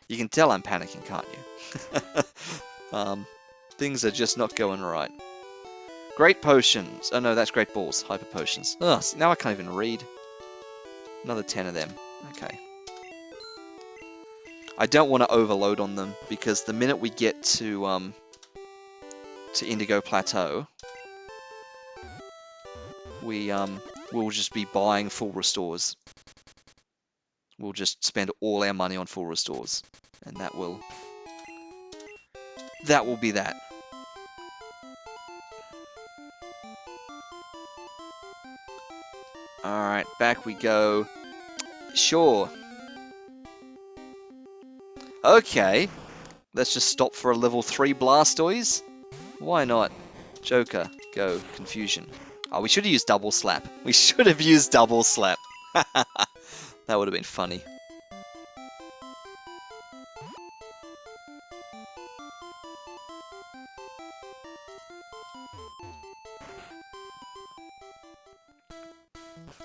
[SPEAKER 1] You can tell I'm panicking, can't you? Things are just not going right. Great Potions. Oh no, that's Great Balls. Hyper Potions. Ugh, now I can't even read. Another 10 of them. Okay. I don't want to overload on them, because the minute we get to Indigo Plateau, we'll just be buying full restores. We'll just spend all our money on full restores, and that will be that. Alright, back we go. Sure. Okay. Let's just stop for a level 3 Blastoise. Why not? Joker, go. Confusion. Oh, we should have used Double Slap. We should have used Double Slap. That would have been funny.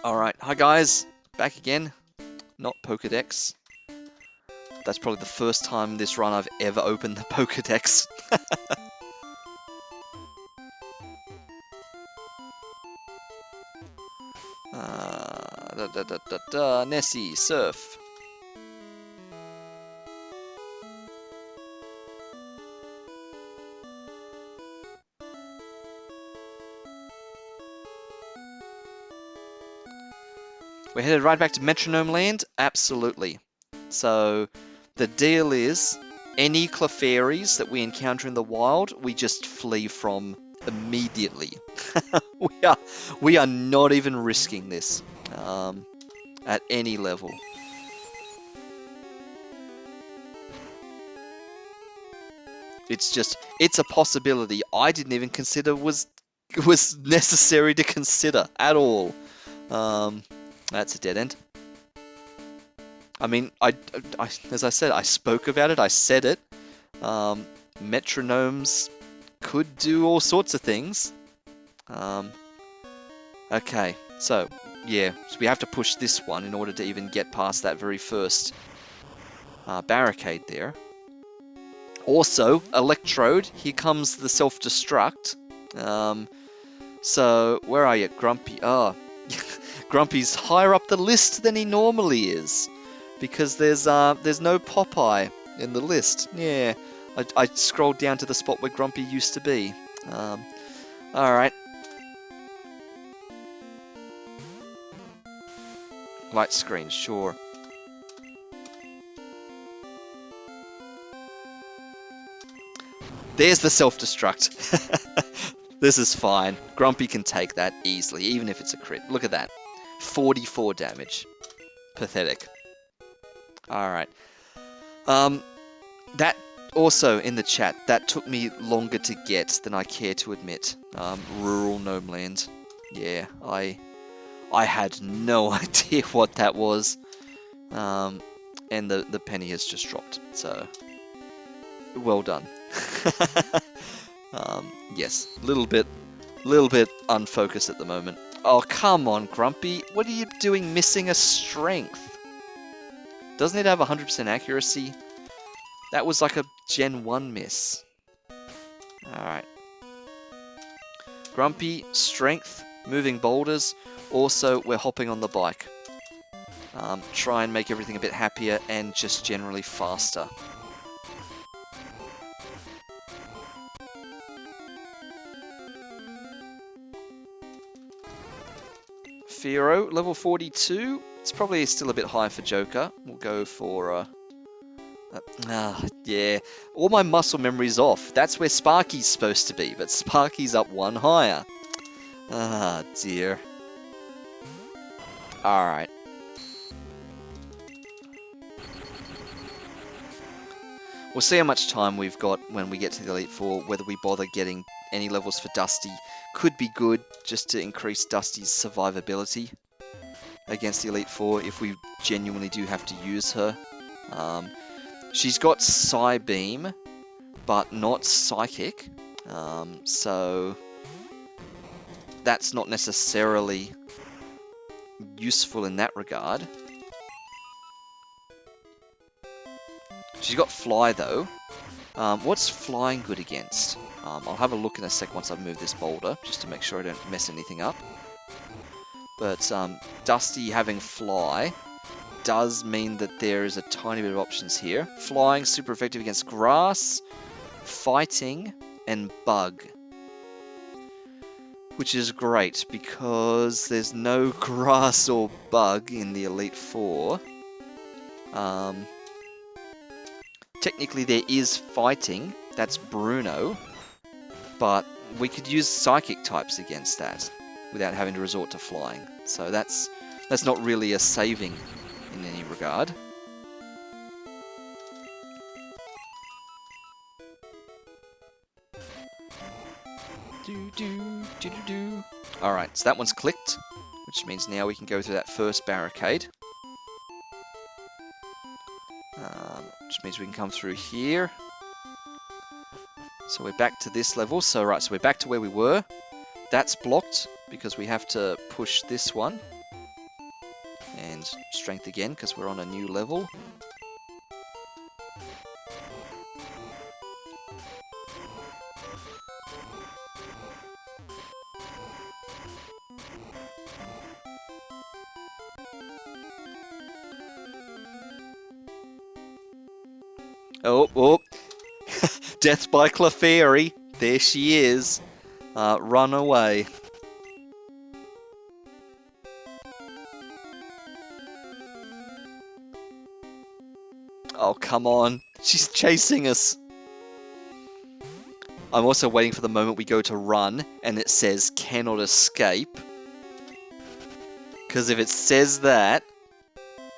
[SPEAKER 1] Alright, hi guys. Back again. Not Pokedex. That's probably the first time this run I've ever opened the Pokedex. Nessie, Surf. We're headed right back to Metronome Land? Absolutely. So, the deal is, any Clefairies that we encounter in the wild, we just flee from immediately. we are not even risking this at any level. It's a possibility I didn't even consider was necessary to consider at all. That's a dead end. I mean, as I said, I spoke about it, I said it. Metronomes could do all sorts of things. Okay, so, yeah, so we have to push this one in order to even get past that very first barricade there. Also, Electrode, here comes the self-destruct. So, where are you, Grumpy? Oh, Grumpy's higher up the list than he normally is. Because there's no Popeye in the list. Yeah, I scrolled down to the spot where Grumpy used to be. Alright. Light screen, sure. There's the self-destruct. This is fine. Grumpy can take that easily, even if it's a crit. Look at that. 44 damage. Pathetic. Alright. That also in the chat, that took me longer to get than I care to admit. Rural Gnome Land. Yeah, I had no idea what that was. And the penny has just dropped, so well done. Yes, little bit unfocused at the moment. Oh, come on, Grumpy. What are you doing missing a strength? Doesn't it have 100% accuracy? That was like a Gen 1 miss. Alright. Grumpy, strength, moving boulders. Also, we're hopping on the bike. Try and make everything a bit happier and just generally faster. Firo, level 42. It's probably still a bit high for Joker. We'll go for... yeah. All my muscle memory's off. That's where Sparky's supposed to be, but Sparky's up one higher. Ah, dear. Alright. We'll see how much time we've got when we get to the Elite Four, whether we bother getting any levels for Dusty. Could be good, just to increase Dusty's survivability against the Elite Four, if we genuinely do have to use her. She's got Psybeam, but not Psychic, so that's not necessarily useful in that regard. She's got Fly, though. What's Flying good against? I'll have a look in a sec once I've moved this boulder, just to make sure I don't mess anything up. But Dusty having Fly does mean that there is a tiny bit of options here. Flying, super effective against Grass, Fighting, and Bug. Which is great, because there's no Grass or Bug in the Elite Four. Technically there is Fighting, that's Bruno, but we could use Psychic types against that without having to resort to Flying. So that's not really a saving in any regard. Alright, so that one's clicked, which means now we can go through that first barricade. Which means we can come through here. So we're back to this level. So right, so we're back to where we were. That's blocked because we have to push this one. And strength again because we're on a new level. Oh. Death by Clefairy. There she is. Run away. Oh, come on. She's chasing us. I'm also waiting for the moment we go to run and it says cannot escape. Because if it says that,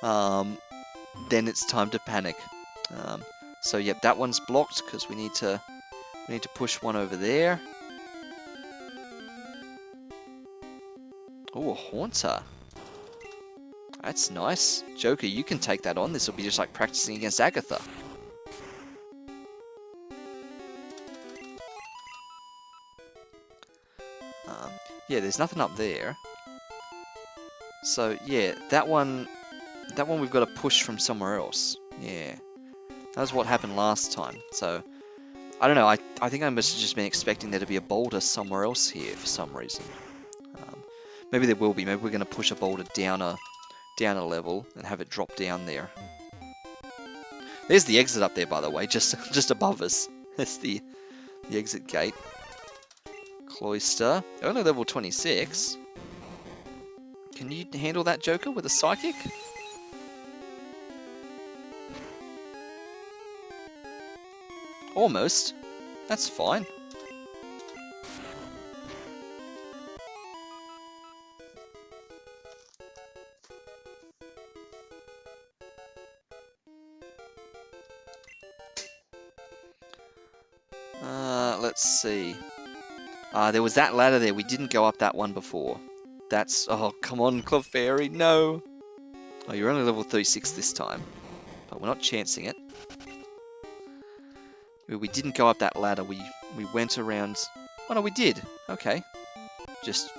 [SPEAKER 1] then it's time to panic. So yep, that one's blocked because we need to push one over there. Oh, a Haunter. That's nice. Joker, you can take that on. This will be just like practicing against Agatha. Yeah, there's nothing up there. So yeah, that one we've got to push from somewhere else. Yeah. That was what happened last time, so I don't know, I think I must have just been expecting there to be a boulder somewhere else here for some reason. Maybe there will be, maybe we're going to push a boulder down a level and have it drop down there. There's the exit up there, by the way, just above us. That's the exit gate. Cloister, only level 26. Can you handle that, Joker, with a Psychic? Almost. That's fine. Let's see. There was that ladder there. We didn't go up that one before. That's... Oh, come on, Clefairy. No. Oh, you're only level 36 this time. But we're not chancing it. We didn't go up that ladder, we went around... Oh no, we did! Okay. Just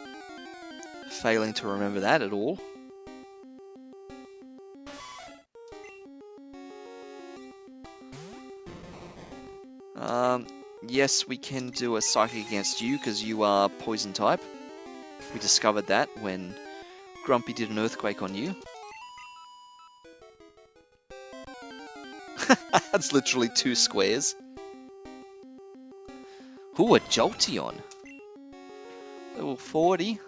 [SPEAKER 1] failing to remember that at all. Yes, we can do a Psychic against you, because you are Poison type. We discovered that when Grumpy did an Earthquake on you. That's literally 2 squares. Ooh, a Jolteon. Level 40.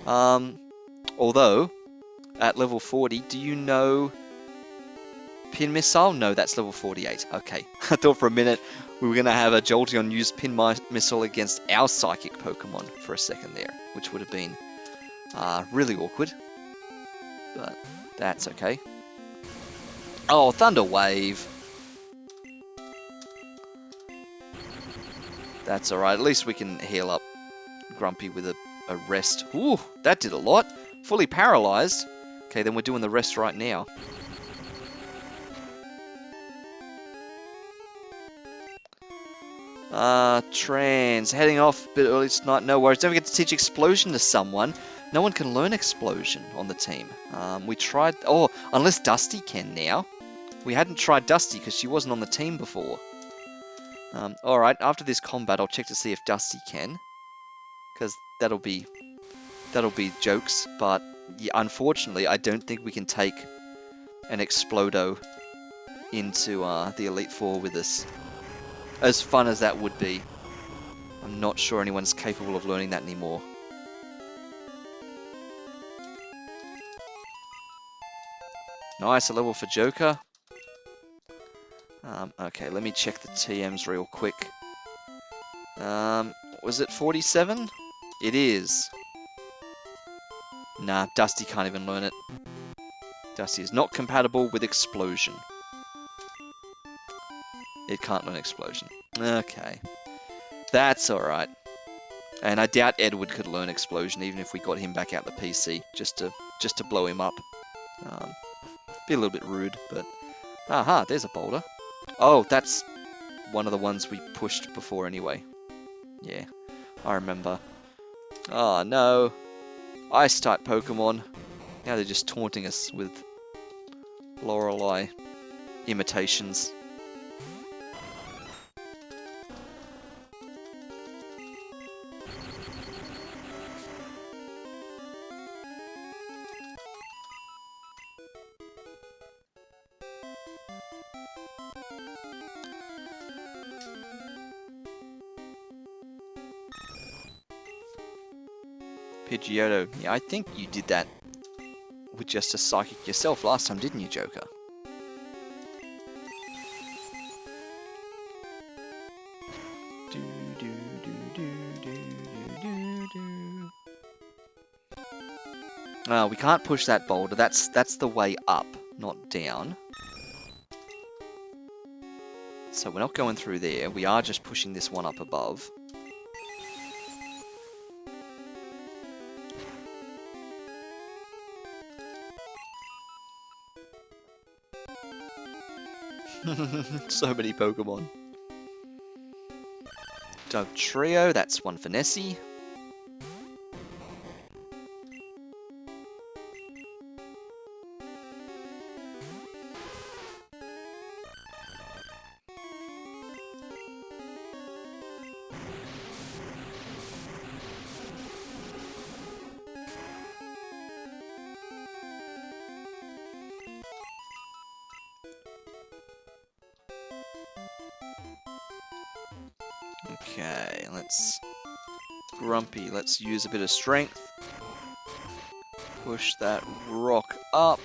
[SPEAKER 1] Although, at level 40, do you know Pin Missile? No, that's level 48. Okay. I thought for a minute we were going to have a Jolteon use Pin Missile against our Psychic Pokemon for a second there, which would have been really awkward. But that's okay. Oh, Thunder Wave. That's alright. At least we can heal up Grumpy with a rest. Ooh, that did a lot. Fully paralyzed. Okay, then we're doing the rest right now. Trans. Heading off a bit early tonight. No worries. Don't forget to teach Explosion to someone. No one can learn Explosion on the team. We tried... Oh, unless Dusty can now. We hadn't tried Dusty because she wasn't on the team before. Alright, after this combat, I'll check to see if Dusty can. Because that'll be jokes. But yeah, unfortunately, I don't think we can take an Explodo into the Elite Four with us. As fun as that would be, I'm not sure anyone's capable of learning that anymore. Nice, a level for Joker. Okay, let me check the TMs real quick. Was it 47? It is. Nah, Dusty can't even learn it. Dusty is not compatible with Explosion. It can't learn Explosion. Okay. That's alright. And I doubt Edward could learn Explosion even if we got him back out the PC just to blow him up. Be a little bit rude, but... Aha, there's a boulder. Oh, that's one of the ones we pushed before anyway. Yeah, I remember. Oh no. Ice-type Pokemon. Now they're just taunting us with Lorelei imitations. Pidgeotto. Yeah, I think you did that with just a Psychic yourself last time, didn't you, Joker? We can't push that boulder. That's the way up, not down. So we're not going through there. We are just pushing this one up above. So many Pokemon. Dugtrio, that's one for Nessie. Okay, let's... Grumpy, let's use a bit of strength. Push that rock up.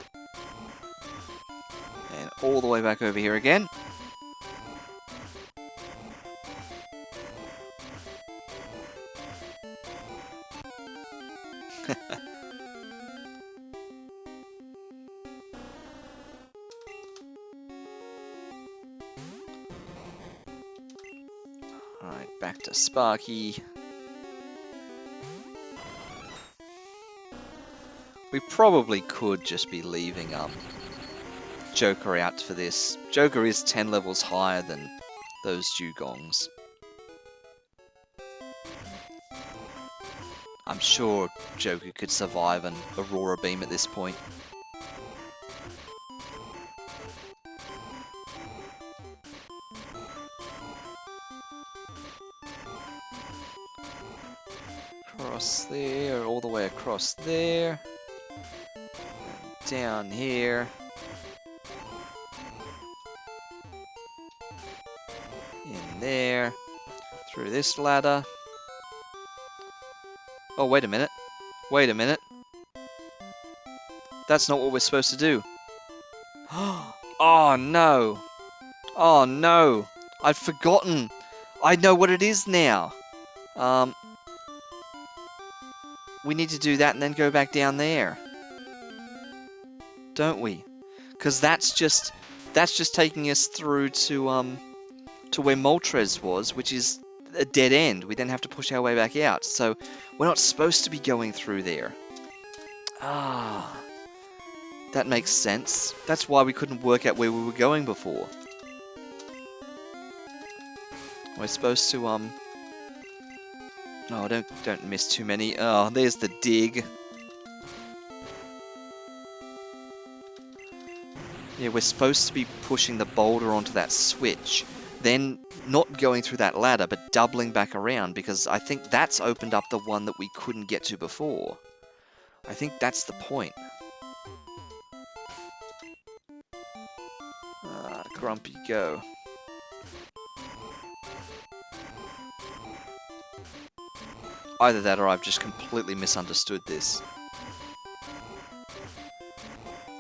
[SPEAKER 1] And all the way back over here again. Alright, back to Sparky. We probably could just be leaving Joker out for this. Joker is 10 levels higher than those dugongs. I'm sure Joker could survive an Aurora Beam at this point. Across there, all the way across there. Down here. In there. Through this ladder. Oh, wait a minute. Wait a minute. That's not what we're supposed to do. Oh, no. Oh, no. I'd forgotten. I know what it is now. We need to do that and then go back down there. Don't we? Because that's just taking us through to where Moltres was, which is a dead end. We then have to push our way back out. So we're not supposed to be going through there. Ah, that makes sense. That's why we couldn't work out where we were going before. We're supposed to, Oh, don't miss too many. Oh, there's the dig. Yeah, we're supposed to be pushing the boulder onto that switch, then not going through that ladder, but doubling back around, because I think that's opened up the one that we couldn't get to before. I think that's the point. Grumpy, go. Either that or I've just completely misunderstood this.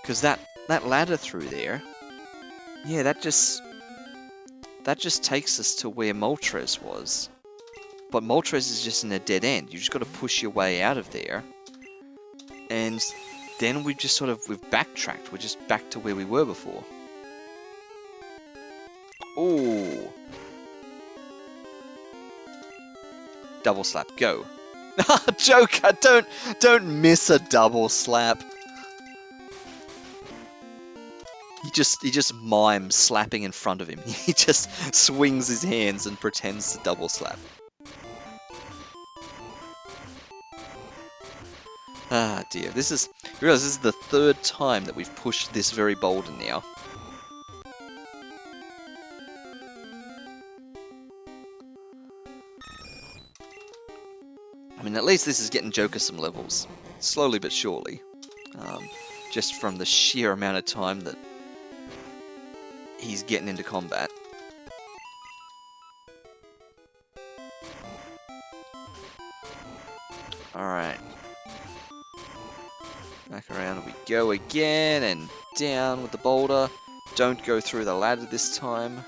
[SPEAKER 1] Because that ladder through there, yeah, that just takes us to where Moltres was. But Moltres is just in a dead end. You just got to push your way out of there. And then we've backtracked. We're just back to where we were before. Ooh. Double slap, go. Joker, don't miss a double slap. He just mimes slapping in front of him. He just swings his hands and pretends to double slap. Ah dear, you realize this is the third time that we've pushed this very boulder now. I mean, at least this is getting Joker some levels. Slowly but surely. Just from the sheer amount of time that he's getting into combat. Alright. Back around we go again, and down with the boulder. Don't go through the ladder this time.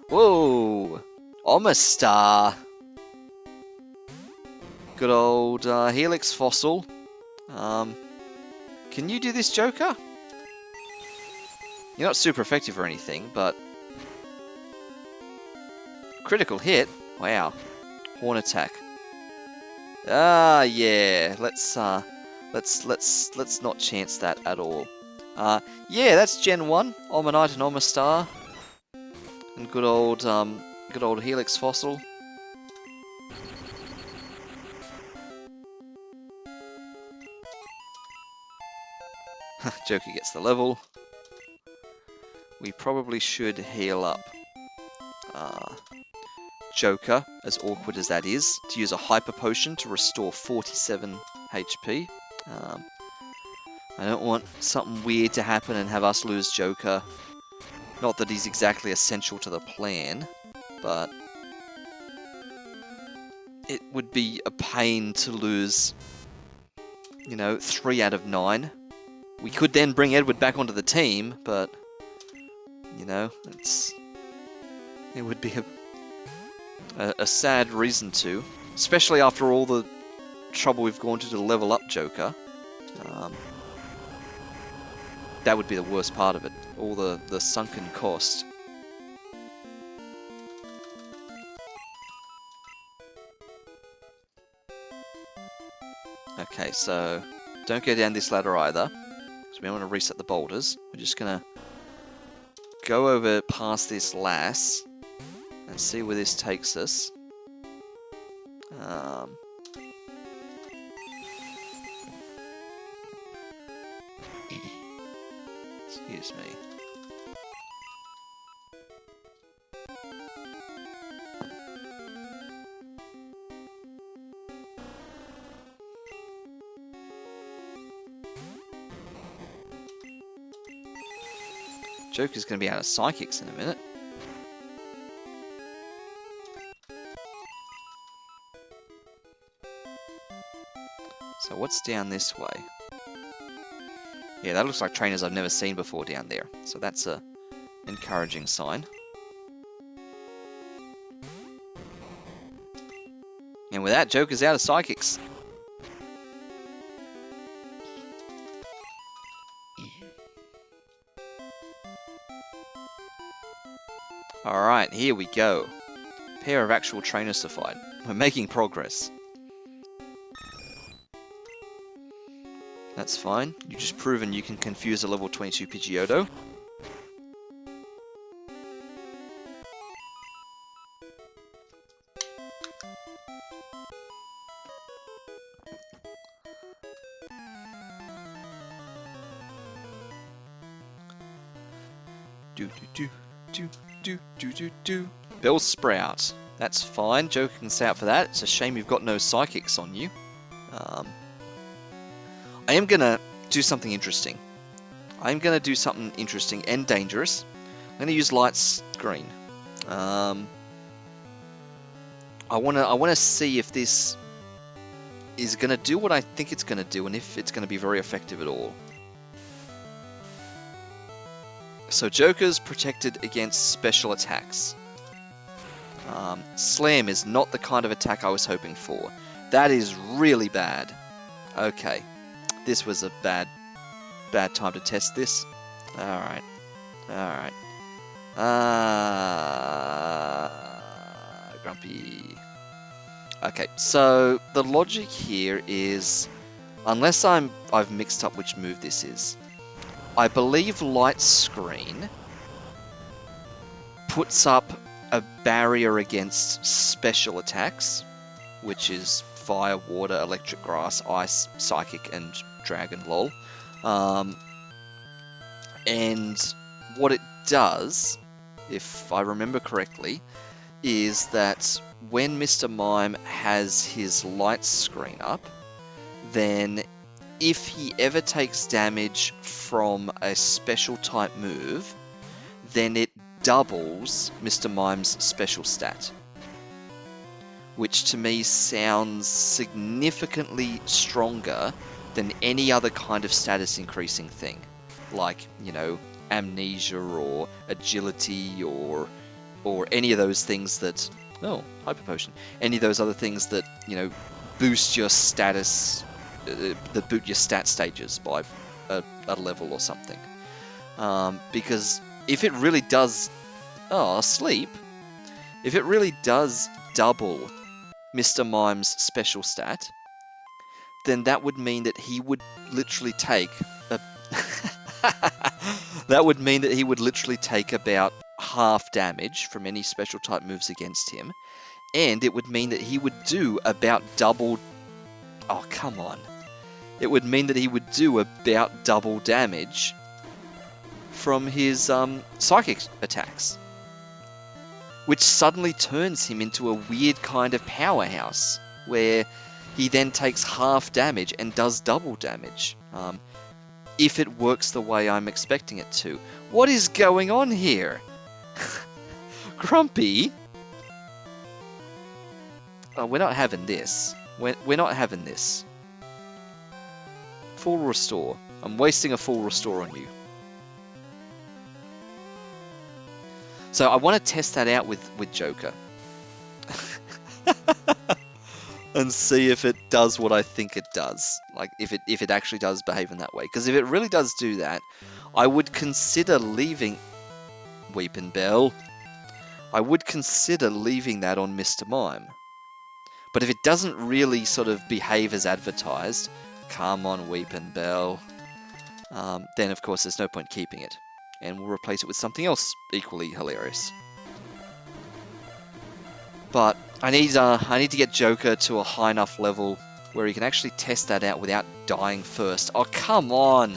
[SPEAKER 1] Whoa! Omastar! Good old Helix Fossil. Can you do this, Joker? You're not super effective or anything, but... Critical hit? Wow. Horn attack. Ah, yeah. Let's not chance that at all. Yeah, that's Gen 1. Omanite and Omastar. And good old Helix Fossil. Joker gets the level. We probably should heal up Joker, as awkward as that is, to use a Hyper Potion to restore 47 HP. I don't want something weird to happen and have us lose Joker. Not that he's exactly essential to the plan, but it would be a pain to lose, 3 out of 9. We could then bring Edward back onto the team, but, it would be a sad reason to, especially after all the trouble we've gone to level up Joker. That would be the worst part of it, all the sunken cost. Okay, so don't go down this ladder either, because we don't want to reset the boulders. We're just going to go over past this lass and see where this takes us. Excuse me. Joker's going to be out of psychics in a minute. So what's down this way? Yeah, that looks like trainers I've never seen before down there. So that's a encouraging sign. And with that, Joker's out of psychics. Alright, here we go. Pair of actual trainers to fight. We're making progress. That's fine. You've just proven you can confuse a level 22 Pidgeotto. Do. Bellsprout. That's fine. Joker can stay out for that. It's a shame you've got no psychics on you. I am gonna do something interesting. I'm gonna do something interesting and dangerous. I'm gonna use Light Screen. I wanna see if this is gonna do what I think it's gonna do, and if it's gonna be very effective at all. So Joker's protected against special attacks. Slam is not the kind of attack I was hoping for. That is really bad. Okay, this was a bad time to test this. Alright. Grumpy. Okay, so the logic here is, unless I've mixed up which move this is, I believe Light Screen puts up a barrier against special attacks, which is Fire, Water, Electric, Grass, Ice, Psychic, and Dragon, lol. And what it does, if I remember correctly, is that when Mr. Mime has his Light Screen up, then if he ever takes damage from a special type move, then it doubles Mr. Mime's special stat. Which to me sounds significantly stronger than any other kind of status increasing thing. Like, you know, amnesia or agility or any of those things that... Oh, Hyper Potion. Any of those other things that, you know, boost your status... that boot your stat stages by a level or something. Because if it really does... Oh, sleep. If it really does double Mr. Mime's special stat, then that would mean that he would literally take a... that would mean that he would literally take about half damage from any special type moves against him, and it would mean that he would do about double... Oh, come on. It would mean that he would do about double damage from his psychic attacks, which suddenly turns him into a weird kind of powerhouse, where he then takes half damage and does double damage, if it works the way I'm expecting it to. What is going on here? Grumpy? Oh, we're not having this. We're not having this. Full restore. I'm wasting a full restore on you. So I want to test that out with Joker. And see if it does what I think it does. Like, if it actually does behave in that way. Because if it really does do that, I would consider leaving... Weepin' Bell. I would consider leaving that on Mr. Mime. But if it doesn't really sort of behave as advertised... Come on, Weepin' Bell. Then, of course, there's no point keeping it. And we'll replace it with something else equally hilarious. But I need to get Joker to a high enough level where he can actually test that out without dying first. Oh, come on!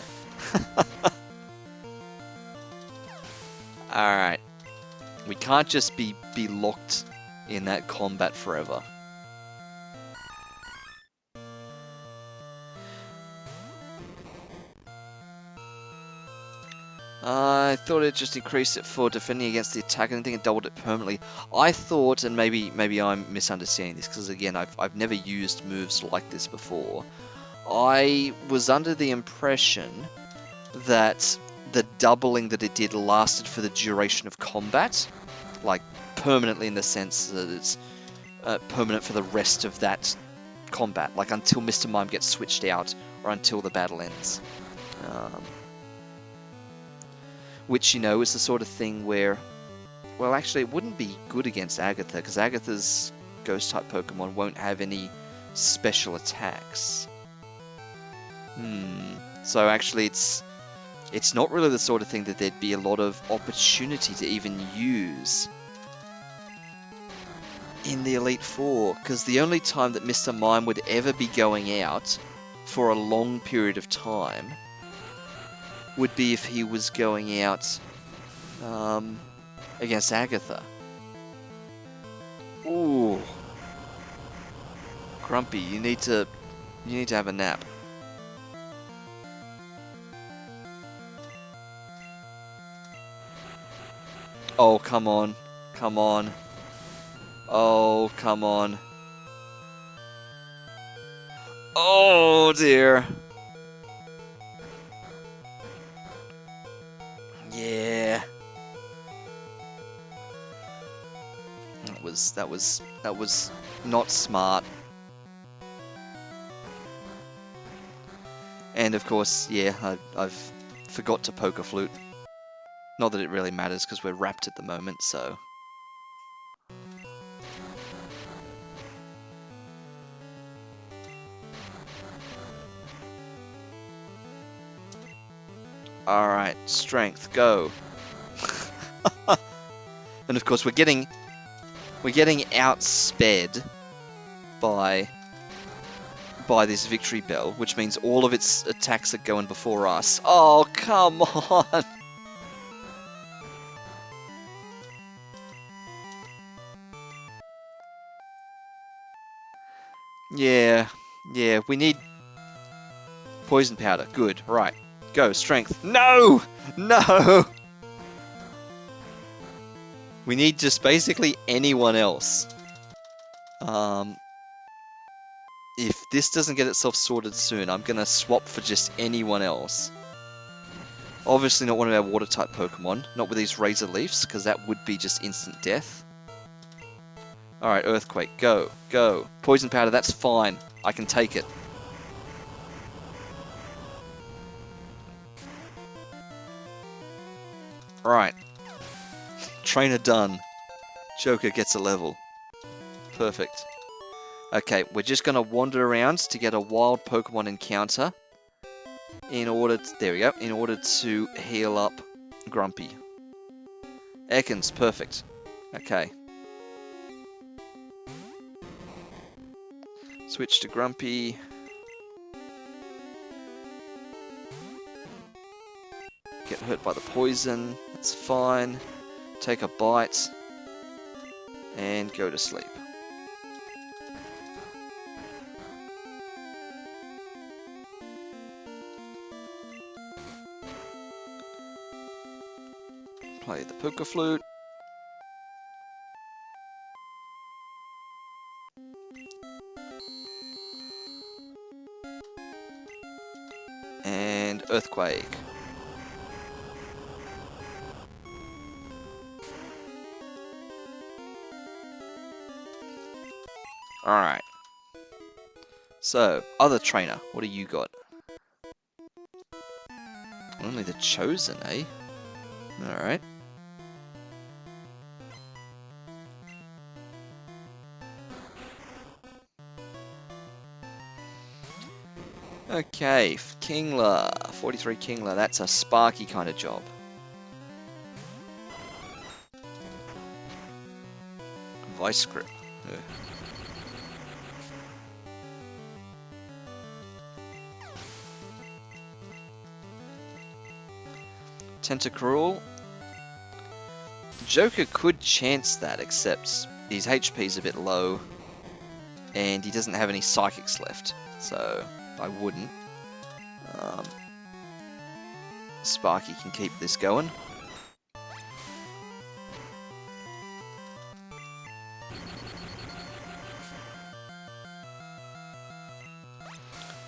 [SPEAKER 1] Alright. We can't just be locked in that combat forever. I thought it just increased it for defending against the attack. I didn't think it doubled it permanently. I thought, and maybe I'm misunderstanding this, because again, I've never used moves like this before. I was under the impression that the doubling that it did lasted for the duration of combat, like permanently in the sense that it's permanent for the rest of that combat, like until Mr. Mime gets switched out or until the battle ends. Which, you know, is the sort of thing where Well, actually, it wouldn't be good against Agatha, because Agatha's Ghost-type Pokemon won't have any special attacks. So actually, it's not really the sort of thing that there'd be a lot of opportunity to even use in the Elite Four, because the only time that Mr. Mime would ever be going out for a long period of time would be if he was going out against Agatha. Ooh, Grumpy, you need to have a nap. Oh, come on. Come on. Oh, come on. Oh, dear. Yeah. That was not smart. And of course, yeah, I've forgot to poke a flute. Not that it really matters, because we're wrapped at the moment, so... Alright, strength, go. And of course we're getting outsped by this victory bell, which means all of its attacks are going before us. Oh, come on! Yeah, we need poison powder. Good, right. Go, strength. No! No! We need just basically anyone else. If this doesn't get itself sorted soon, I'm gonna swap for just anyone else. Obviously not one of our water-type Pokemon, not with these Razor Leafs, because that would be just instant death. Alright, Earthquake, go, go. Poison Powder, that's fine. I can take it. Right. Trainer done. Joker gets a level. Perfect. Okay, we're just going to wander around to get a wild Pokemon encounter in order to heal up Grumpy. Ekans, perfect. Okay. Switch to Grumpy. Get hurt by the poison, that's fine. Take a bite. And go to sleep. Play the Poké Flute. And Earthquake. Alright. So, other trainer, what do you got? Only the Chosen, eh? Alright. Okay, Kingler. 43 Kingler, that's a Sparky kind of job. Vice Grip. Ugh. Tentacruel. Joker could chance that, except his HP's a bit low, and he doesn't have any Psychics left, so I wouldn't. Sparky can keep this going.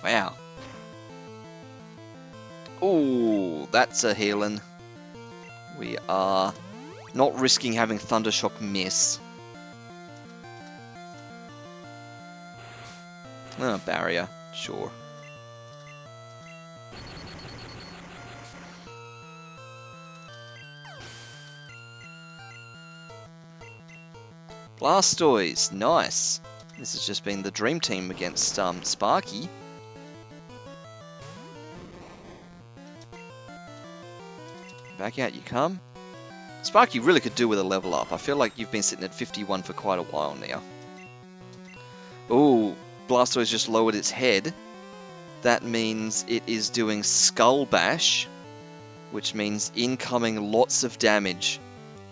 [SPEAKER 1] Wow. Ooh, that's a healing. We are not risking having Thundershock miss. Oh, barrier, sure. Blastoise, nice. This has just been the dream team against Sparky. Back out you come. Sparky really could do with a level up. I feel like you've been sitting at 51 for quite a while now. Ooh, Blastoise just lowered its head. That means it is doing Skull Bash, which means incoming lots of damage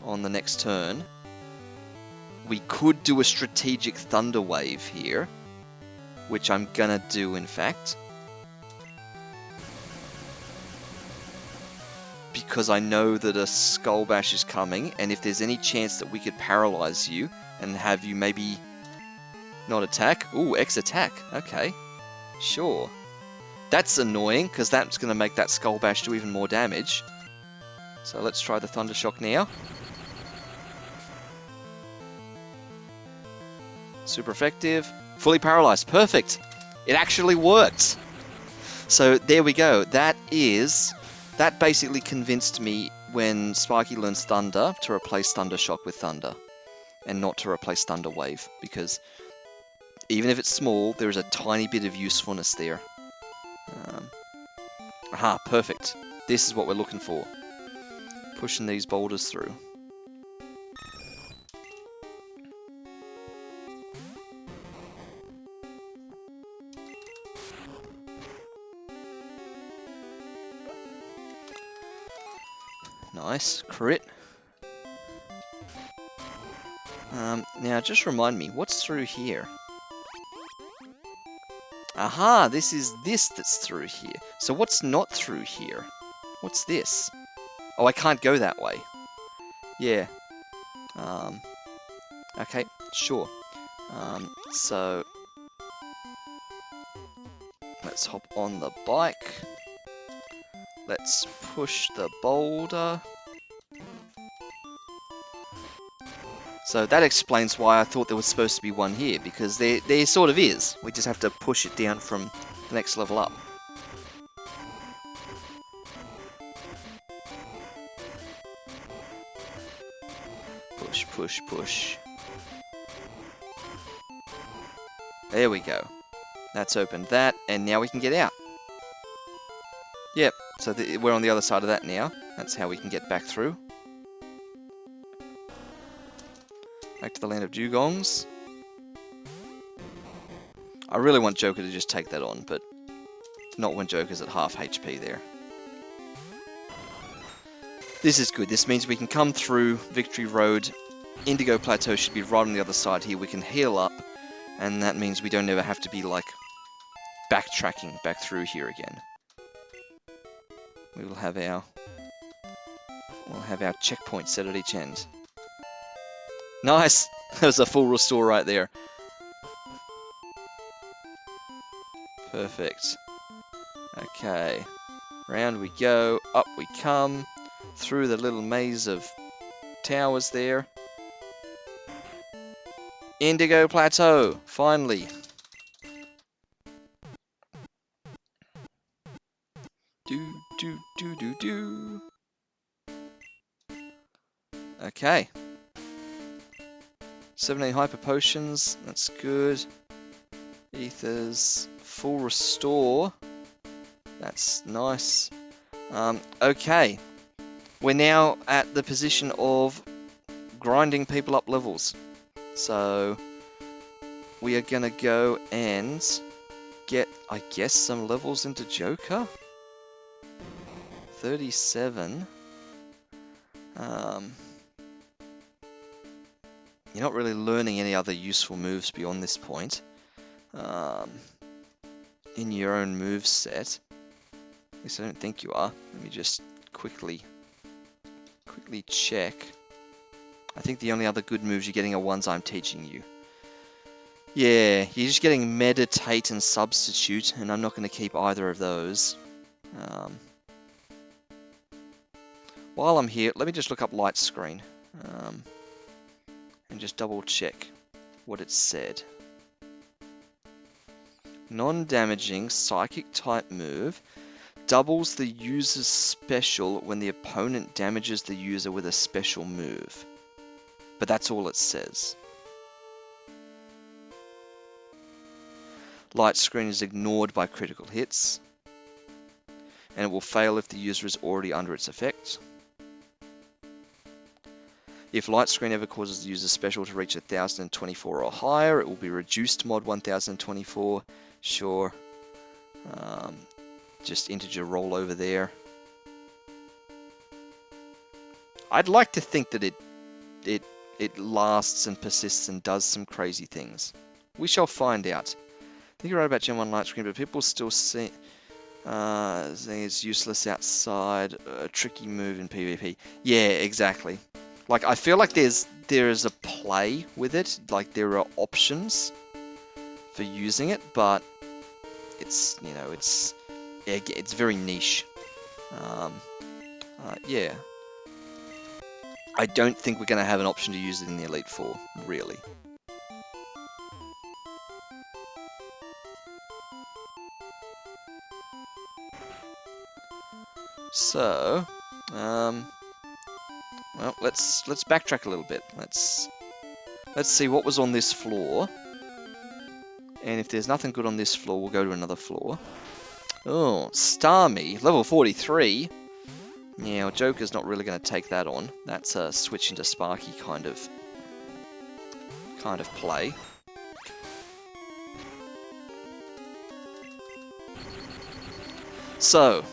[SPEAKER 1] on the next turn. We could do a strategic Thunder Wave here, which I'm gonna do in fact. Because I know that a Skull Bash is coming, and if there's any chance that we could paralyze you and have you maybe not attack. Ooh, X attack. Okay, sure. That's annoying, because that's going to make that Skull Bash do even more damage. So let's try the Thunder Shock now. Super effective. Fully paralyzed. Perfect. It actually worked. So there we go. That basically convinced me when Sparky learns Thunder to replace Thunder Shock with Thunder and not to replace Thunder Wave, because even if it's small, there is a tiny bit of usefulness there. Aha, perfect. This is what we're looking for. Pushing these boulders through. Nice, crit. Now just remind me, what's through here? Aha, this is this that's through here. So what's not through here? What's this? Oh, I can't go that way. Yeah. Okay, sure. So let's hop on the bike. Let's push the boulder. So that explains why I thought there was supposed to be one here, because there sort of is. We just have to push it down from the next level up. Push, push, push. There we go. That's opened that, and now we can get out. Yep, so we're on the other side of that now. That's how we can get back through. Back to the land of dugongs. I really want Joker to just take that on, but not when Joker's at half HP there. This is good. This means we can come through Victory Road. Indigo Plateau should be right on the other side here. We can heal up, and that means we don't ever have to be like backtracking back through here again. We will have our checkpoint set at each end. Nice! That was a full restore right there. Perfect. Okay. Round we go, up we come, through the little maze of towers there. Indigo Plateau, finally. Do. Okay. 17 hyper potions, that's good. Ethers, full restore. That's nice. Okay. We're now at the position of grinding people up levels. So we are gonna go and get, I guess, some levels into Joker. 37. You're not really learning any other useful moves beyond this point. In your own move set. At least I don't think you are. Let me just quickly check. I think the only other good moves you're getting are ones I'm teaching you. Yeah, you're just getting Meditate and Substitute, and I'm not going to keep either of those. While I'm here, let me just look up Light Screen. And just double check what it said. Non-damaging psychic type move doubles the user's special when the opponent damages the user with a special move. But that's all it says. Light screen is ignored by critical hits, and it will fail if the user is already under its effect. If light screen ever causes the user special to reach 1024 or higher, it will be reduced to mod 1024. Sure. Just integer rollover there. I'd like to think that it lasts and persists and does some crazy things. We shall find out. I think you're right about Gen 1 light screen, but people still saying it's useless outside. A tricky move in PvP. Yeah, exactly. Like, I feel like there is a play with it. Like, there are options for using it, but it's, you know, it's very niche. Yeah. I don't think we're going to have an option to use it in the Elite Four, really. So, well, let's backtrack a little bit. Let's see what was on this floor, and if there's nothing good on this floor, we'll go to another floor. Oh, Starmie, level 43. Yeah, well, Joker's not really going to take that on. That's a switch into Sparky kind of play. So,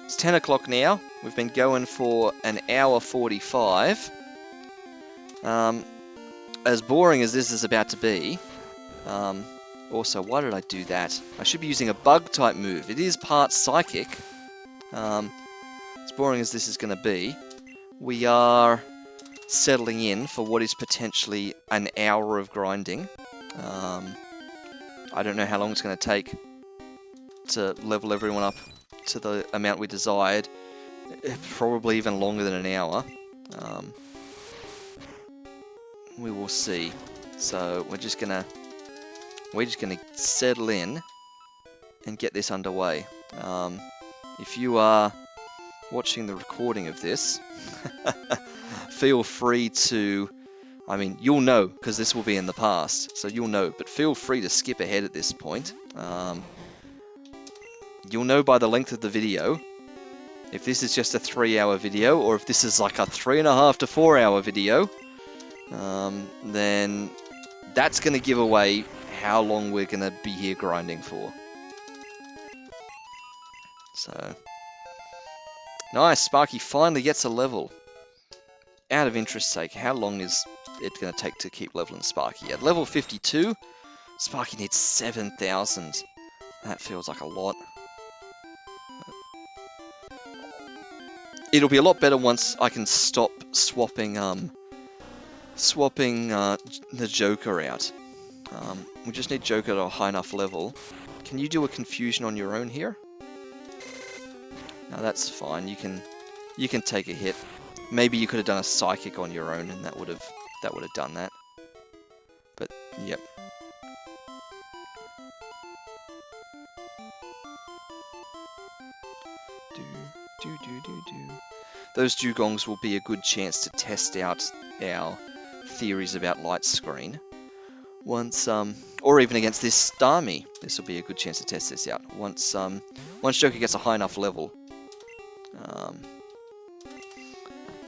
[SPEAKER 1] it's 10 o'clock now. We've been going for an hour 45. As boring as this is about to be. Also, why did I do that? I should be using a bug type move. It is part psychic. As boring as this is going to be, we are settling in for what is potentially an hour of grinding. I don't know how long it's going to take to level everyone up to the amount we desired. Probably even longer than an hour. We will see. So we're just gonna settle in and get this underway. If you are watching the recording of this, feel free to, I mean, you'll know because this will be in the past, so you'll know, but feel free to skip ahead at this point. You'll know by the length of the video if this is just a 3-hour video or if this is like a 3.5 to 4-hour video. Then that's going to give away how long we're going to be here grinding for. So, nice, Sparky finally gets a level. Out of interest's sake, how long is it going to take to keep leveling Sparky? At level 52, Sparky needs 7,000. That feels like a lot. It'll be a lot better once I can stop swapping the Joker out. We just need Joker at a high enough level. Can you do a confusion on your own here? No, that's fine. You can take a hit. Maybe you could have done a psychic on your own, and that would have done that. But yep. Those dugongs will be a good chance to test out our theories about light screen. Once, or even against this Starmie, this will be a good chance to test this out. Once Joker gets a high enough level,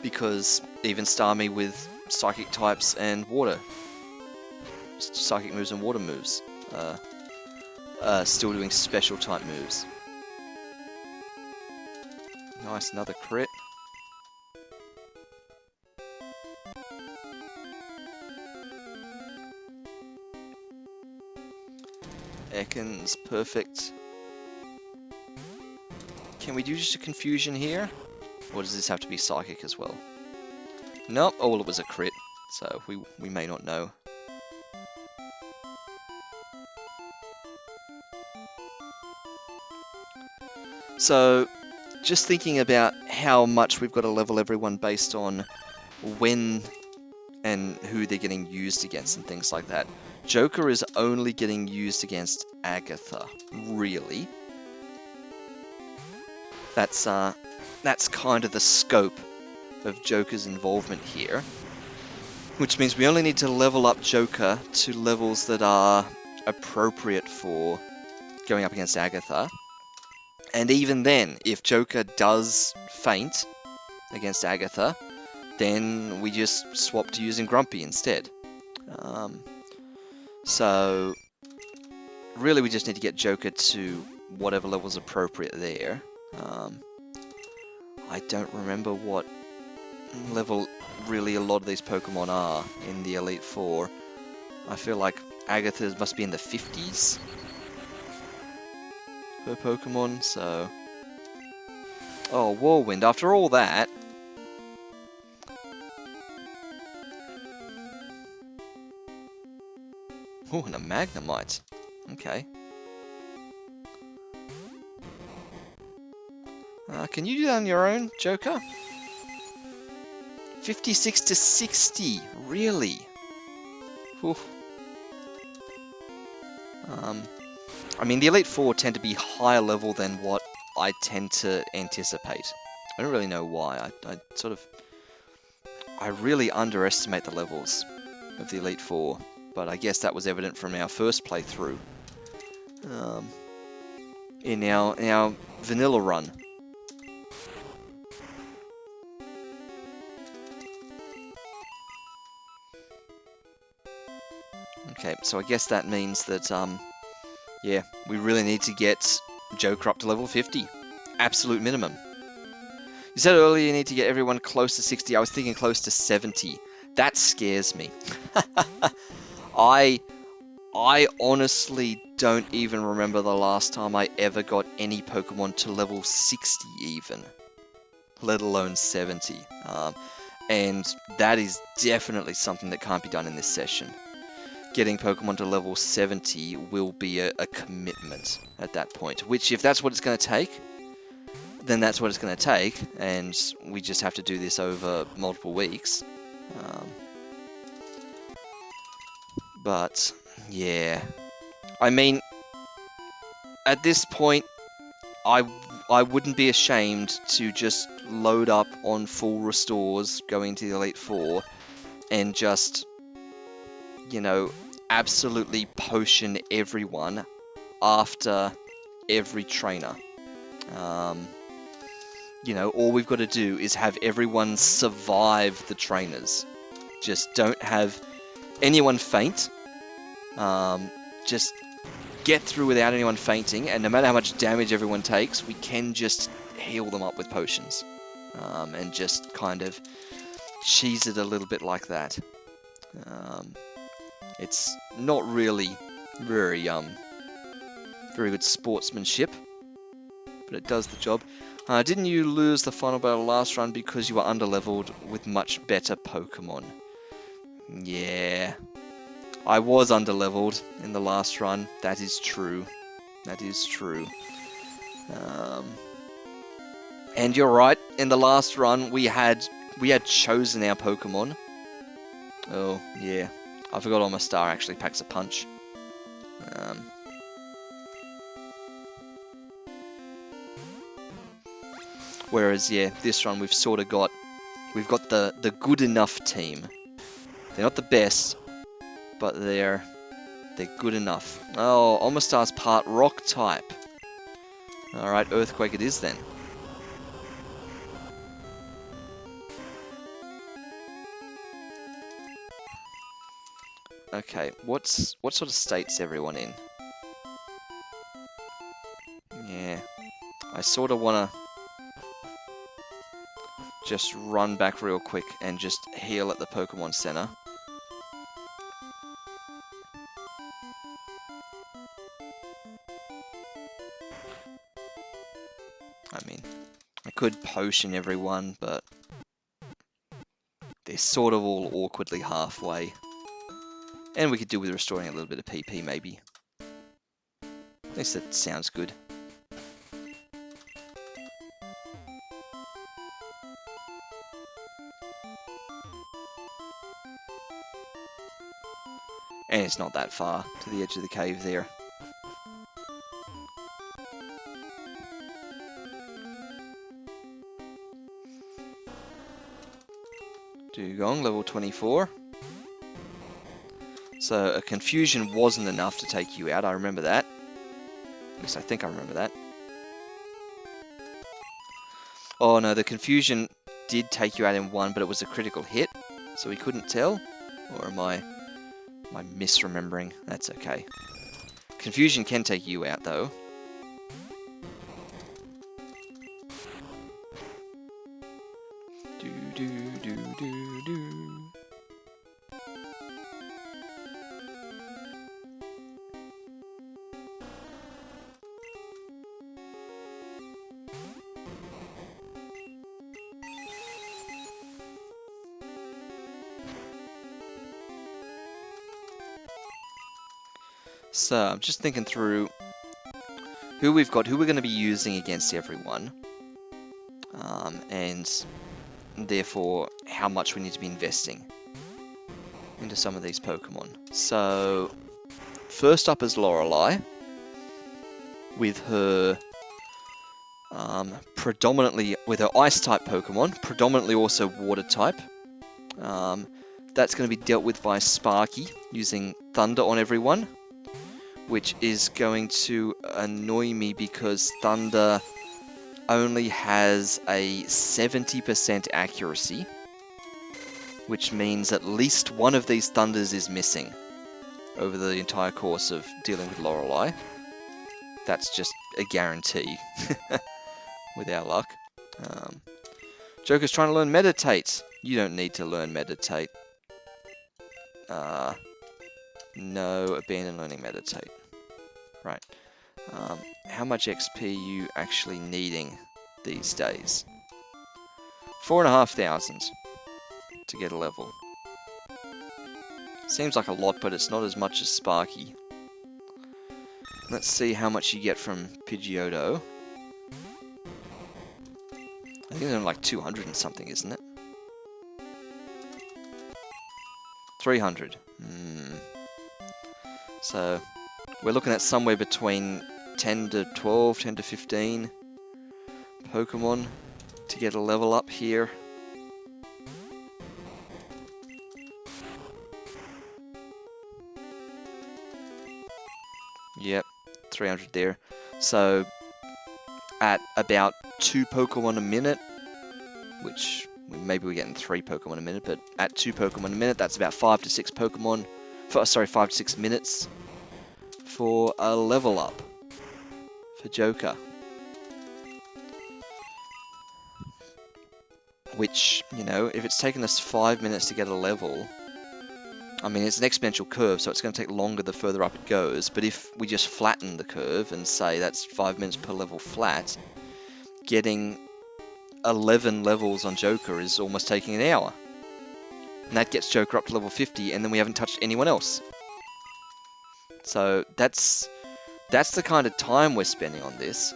[SPEAKER 1] because even Starmie with psychic types and water, psychic moves and water moves, still doing special type moves. Nice, another crit. Ekans, perfect. Can we do just a confusion here? Or does this have to be psychic as well? Nope, oh well, it was a crit, so we may not know. So, just thinking about how much we've got to level everyone based on when and who they're getting used against and things like that. Joker is only getting used against Agatha, really. That's kind of the scope of Joker's involvement here. Which means we only need to level up Joker to levels that are appropriate for going up against Agatha. And even then, if Joker does faint against Agatha, then we just swap to using Grumpy instead. So really we just need to get Joker to whatever level's appropriate there. I don't remember what level really a lot of these Pokemon are in the Elite Four. I feel like Agatha must be in the 50s per Pokemon, so... Oh, Whirlwind, after all that... Oh, and a Magnemite. Okay. Can you do that on your own, Joker? 56 to 60, really? Oof. I mean, the Elite Four tend to be higher level than what I tend to anticipate. I don't really know why. I really underestimate the levels of the Elite Four, but I guess that was evident from our first playthrough. In our vanilla run. Okay, so I guess that means that, yeah, we really need to get Joker up to level 50. Absolute minimum. You said earlier you need to get everyone close to 60. I was thinking close to 70. That scares me. I honestly don't even remember the last time I ever got any Pokemon to level 60 even, let alone 70. And that is definitely something that can't be done in this session. Getting Pokemon to level 70 will be a commitment at that point, which if that's what it's going to take, then that's what it's going to take, and we just have to do this over multiple weeks. But, yeah. I mean, at this point, I wouldn't be ashamed to just load up on full restores going to the Elite Four and just, you know, absolutely potion everyone after every trainer. You know, all we've got to do is have everyone survive the trainers. Just don't have anyone faint. Just get through without anyone fainting, and no matter how much damage everyone takes, we can just heal them up with potions. And just kind of cheese it a little bit like that. It's not really very good sportsmanship, but it does the job. Didn't you lose the final battle last run because you were underleveled with much better Pokemon? Yeah, I was underleveled in the last run. That is true. That is true. And you're right. In the last run, we had chosen our Pokemon. Oh yeah, I forgot Omastar actually packs a punch. Whereas, yeah, this run we've got the good enough team. They're not the best, but they're good enough. Oh, Omastar's part rock type. Alright, Earthquake it is then. Okay, what sort of state's everyone in? Yeah, I sort of want to just run back real quick and just heal at the Pokemon Center. I mean, I could potion everyone, but they're sort of all awkwardly halfway. And we could do with restoring a little bit of PP, maybe. At least that sounds good. And it's not that far to the edge of the cave there. Dugong, level 24. So a confusion wasn't enough to take you out, I remember that. At least I think I remember that. Oh no, the confusion did take you out in one, but it was a critical hit, so we couldn't tell. Or am I misremembering? That's okay. Confusion can take you out though. Do do do do do. So I'm just thinking through who we've got, who we're going to be using against everyone, and therefore how much we need to be investing into some of these Pokemon. So first up is Lorelei, with her predominantly with her Ice-type Pokemon, predominantly also Water-type. That's going to be dealt with by Sparky using Thunder on everyone, which is going to annoy me because Thunder only has a 70% accuracy, which means at least one of these Thunders is missing over the entire course of dealing with Lorelei. That's just a guarantee with our luck. Joker's trying to learn Meditate. You don't need to learn Meditate. No, abandon learning Meditate. Right. How much XP are you actually needing these days? 4,500 to get a level. Seems like a lot, but it's not as much as Sparky. Let's see how much you get from Pidgeotto. I think they're like 200 and something, isn't it? 300. So we're looking at somewhere between 10 to 12, 10 to 15 Pokemon to get a level up here. Yep, 300 there. So at about 2 Pokemon a minute, which maybe we're getting 3 Pokemon a minute, but at 2 Pokemon a minute, that's about 5 to 6 Pokemon. 5 to 6 minutes for a level up for Joker. Which, you know, if it's taken us 5 minutes to get a level, I mean, it's an exponential curve, so it's going to take longer the further up it goes, but if we just flatten the curve and say that's 5 minutes per level flat, getting 11 levels on Joker is almost taking an hour. And that gets Joker up to level 50, and then we haven't touched anyone else. So that's the kind of time we're spending on this.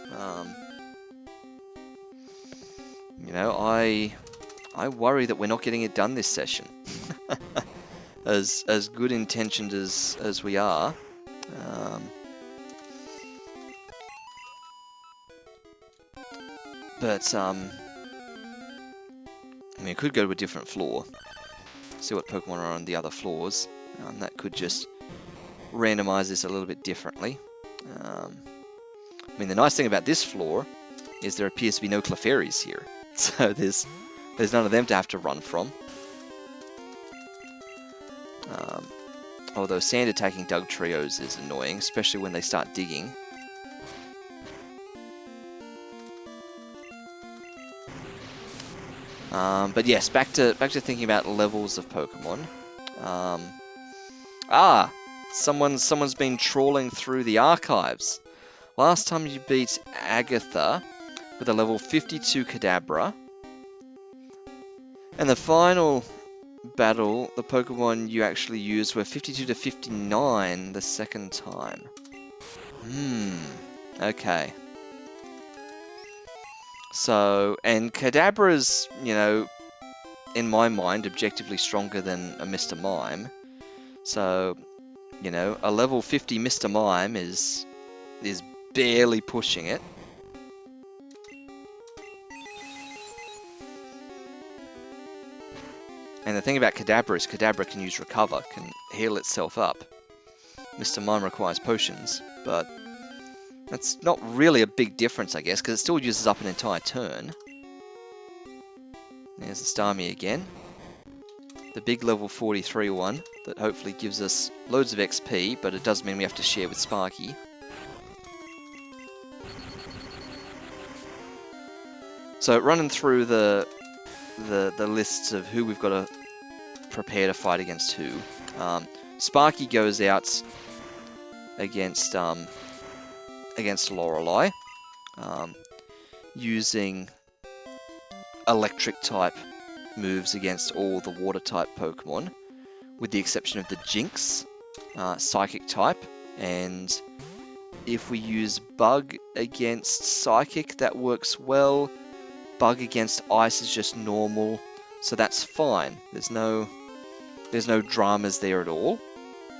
[SPEAKER 1] You know, I worry that we're not getting it done this session. as good intentioned as we are. But I mean, it could go to a different floor. See what Pokemon are on the other floors. That could just randomize this a little bit differently. I mean, the nice thing about this floor is there appears to be no Clefairies here. So there's none of them to have to run from. Although sand attacking Dugtrios is annoying, especially when they start digging. But yes, back to thinking about levels of Pokemon. Someone's been trawling through the archives. Last time you beat Agatha with a level 52 Kadabra. And the final battle, the Pokemon you actually used were 52 to 59 the second time. Okay. So, and Kadabra's, you know, in my mind, objectively stronger than a Mr. Mime. So, you know, a level 50 Mr. Mime is barely pushing it. And the thing about Kadabra is Kadabra can use Recover, can heal itself up. Mr. Mime requires potions, but that's not really a big difference, I guess, because it still uses up an entire turn. There's the Starmie again. The big level 43 one that hopefully gives us loads of XP, but it does mean we have to share with Sparky. So running through the lists of who we've got to prepare to fight against who. Sparky goes out against Lorelei, using electric type moves against all the water type Pokemon, with the exception of the Jinx, Psychic type, and if we use Bug against Psychic, that works well. Bug against Ice is just normal, so that's fine. There's no dramas there at all.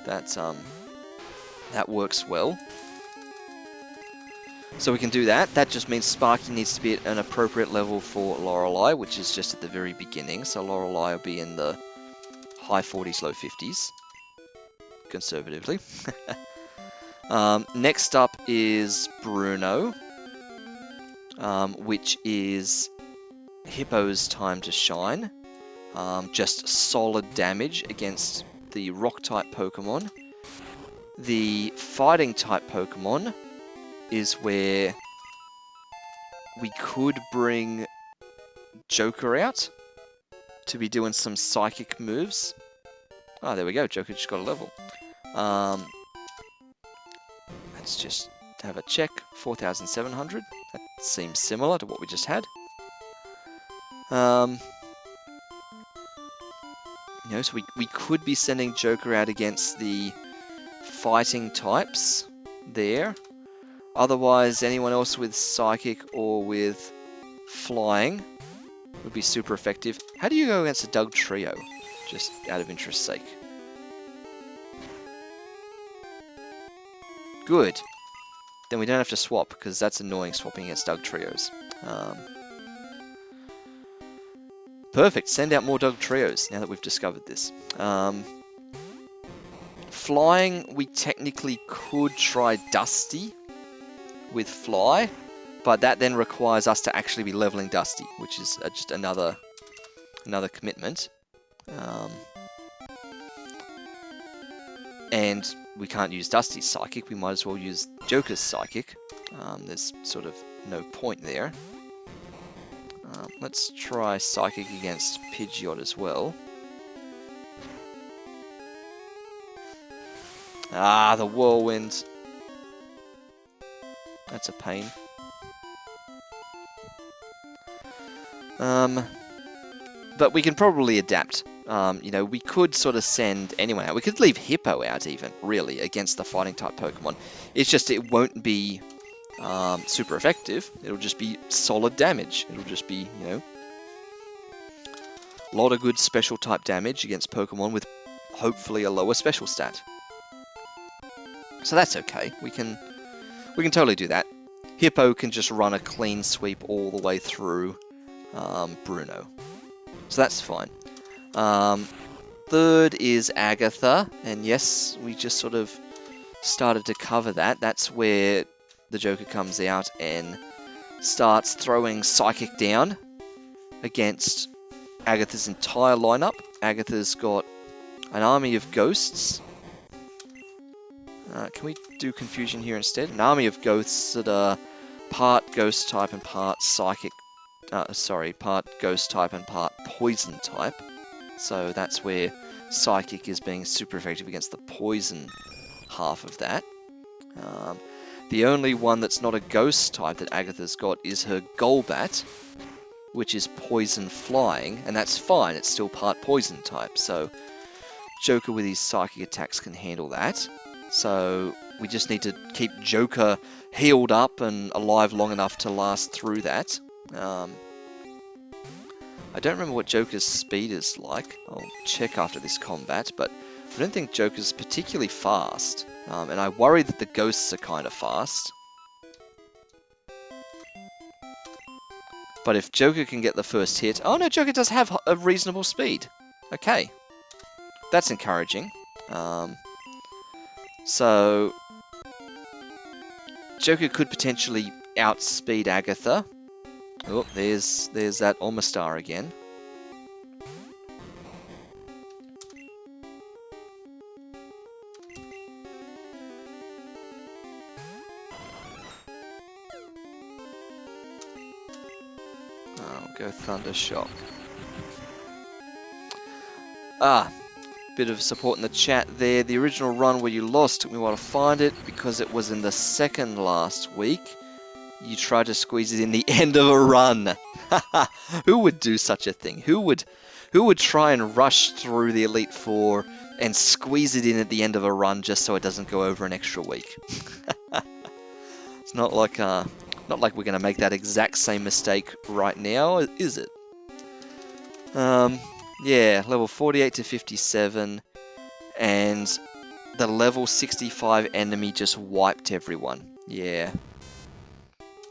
[SPEAKER 1] That works well. So we can do that. That just means Sparky needs to be at an appropriate level for Lorelei, which is just at the very beginning. So Lorelei will be in the high 40s, low 50s, conservatively. Next up is Bruno, which is Hippo's time to shine. Just solid damage against the rock-type Pokemon. The fighting-type Pokemon is where we could bring Joker out to be doing some psychic moves. Oh, there we go. Joker just got a level. Let's just have a check. 4,700. That seems similar to what we just had. So we could be sending Joker out against the fighting types there. Otherwise, anyone else with Psychic or with Flying would be super effective. How do you go against a Doug Trio? Just out of interest's sake. Good. Then we don't have to swap, because that's annoying swapping against Doug Trios. Perfect. Send out more Doug Trios, now that we've discovered this. Flying, we technically could try Dusty with Fly, but that then requires us to actually be leveling Dusty, which is just another commitment. And we can't use Dusty's Psychic, we might as well use Joker's Psychic. There's sort of no point there. Let's try Psychic against Pidgeot as well. Ah, the Whirlwind. That's a pain. But we can probably adapt. We could sort of send anyone out. We could leave Hippo out even, really, against the fighting type Pokemon. It's just it won't be super effective. It'll just be solid damage. It'll just be, a lot of good special type damage against Pokemon with hopefully a lower special stat. So that's okay. We can totally do that. Hippo can just run a clean sweep all the way through Bruno. So that's fine. Third is Agatha, and yes, we just sort of started to cover that. That's where the Joker comes out and starts throwing Psychic down against Agatha's entire lineup. Agatha's got an army of ghosts. Can we do Confusion here instead? An army of ghosts that are part ghost type and part psychic. Part ghost type and part poison type. So that's where Psychic is being super effective against the poison half of that. The only one that's not a ghost type that Agatha's got is her Golbat, which is poison flying, and that's fine, it's still part poison type, so Joker with his psychic attacks can handle that. So we just need to keep Joker healed up and alive long enough to last through that. I don't remember what Joker's speed is like. I'll check after this combat, but I don't think Joker's particularly fast. And I worry that the ghosts are kind of fast. But if Joker can get the first hit... Oh no, Joker does have a reasonable speed. Okay, that's encouraging. So Joker could potentially outspeed Agatha. Oh, there's that Omastar again. I'll go Thunder Shock. Bit of support in the chat there. The original run where you lost took me a while to find it because it was in the second last week. You tried to squeeze it in the end of a run. Who would do such a thing? Who would try and rush through the Elite Four and squeeze it in at the end of a run just so it doesn't go over an extra week? It's not like we're going to make that exact same mistake right now, is it? Yeah, level 48 to 57, and the level 65 enemy just wiped everyone. Yeah.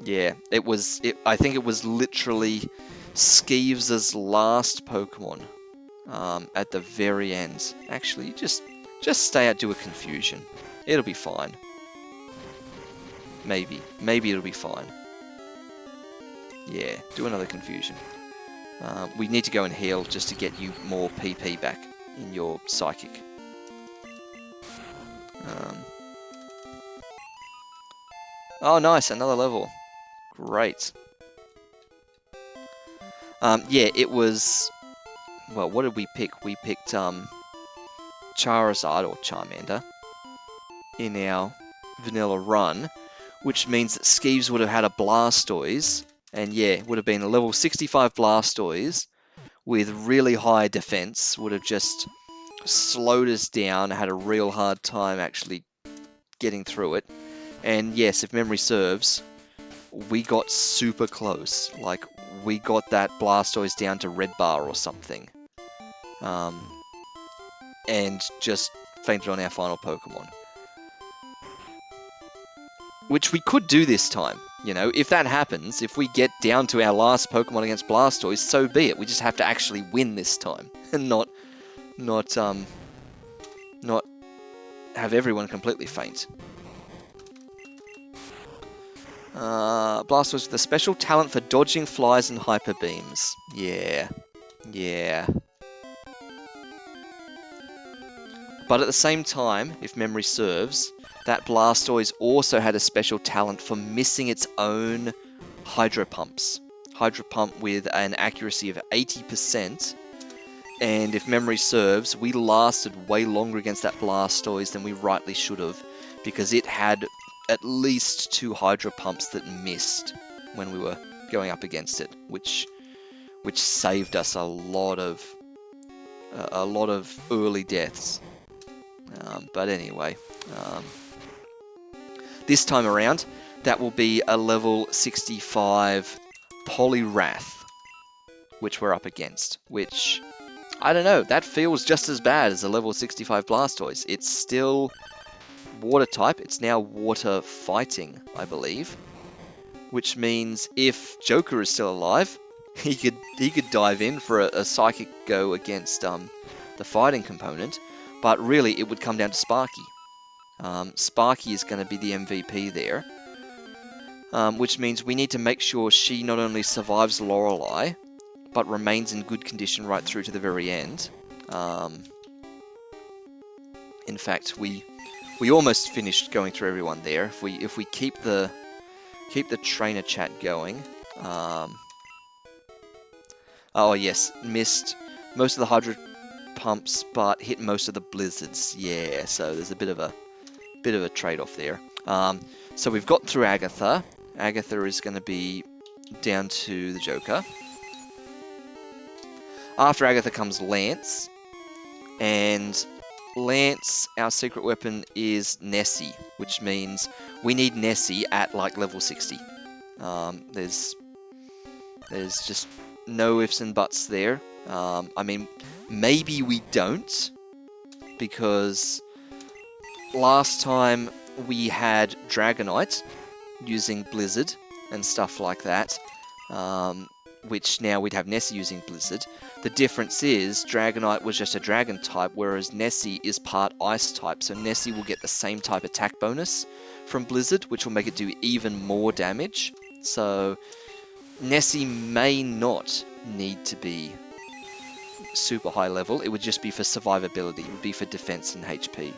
[SPEAKER 1] Yeah, I think it was literally Skeeves' last Pokemon at the very end. Actually, just stay out, do a confusion. It'll be fine. Maybe it'll be fine. Yeah, do another confusion. We need to go and heal just to get you more PP back in your Psychic. Oh, nice, another level. Great. Yeah, it was... Well, what did we pick? We picked Charizard, or Charmander, in our vanilla run, which means that Skeeves would have had a Blastoise, and yeah, it would have been a level 65 Blastoise with really high defense, would have just slowed us down, had a real hard time actually getting through it. And yes, if memory serves, we got super close. Like, we got that Blastoise down to red bar or something. And just fainted on our final Pokemon. Which we could do this time. You know, if that happens, if we get down to our last Pokemon against Blastoise, so be it. We just have to actually win this time. And not have everyone completely faint. Blastoise with a special talent for dodging flies and hyper beams. Yeah. But at the same time, if memory serves, that Blastoise also had a special talent for missing its own Hydro Pumps. Hydro Pump with an accuracy of 80%. And if memory serves, we lasted way longer against that Blastoise than we rightly should have, because it had at least 2 Hydro Pumps that missed when we were going up against it, which saved us a lot of early deaths. But anyway, this time around, that will be a level 65 Poliwrath, which we're up against, which, I don't know, that feels just as bad as a level 65 Blastoise. It's still water type, it's now water fighting, I believe, which means if Joker is still alive, he could dive in for a Psychic go against the fighting component, but really it would come down to Sparky. Sparky is going to be the MVP there, which means we need to make sure she not only survives Lorelei, but remains in good condition right through to the very end. In fact, we almost finished going through everyone there. If we keep the trainer chat going. Oh yes, missed most of the Hydro Pumps, but hit most of the Blizzards. Yeah, so there's a bit of a trade-off there. So we've got through Agatha. Agatha is going to be down to the Joker. After Agatha comes Lance, and Lance, our secret weapon is Nessie, which means we need Nessie at like level 60. There's just no ifs and buts there. I mean, maybe we don't, because last time we had Dragonite using Blizzard and stuff like that. which now we'd have Nessie using Blizzard. The difference is Dragonite was just a Dragon type, whereas Nessie is part Ice type. So Nessie will get the same type attack bonus from Blizzard, which will make it do even more damage. So Nessie may not need to be super high level. It would just be for survivability. It would be for defense and HP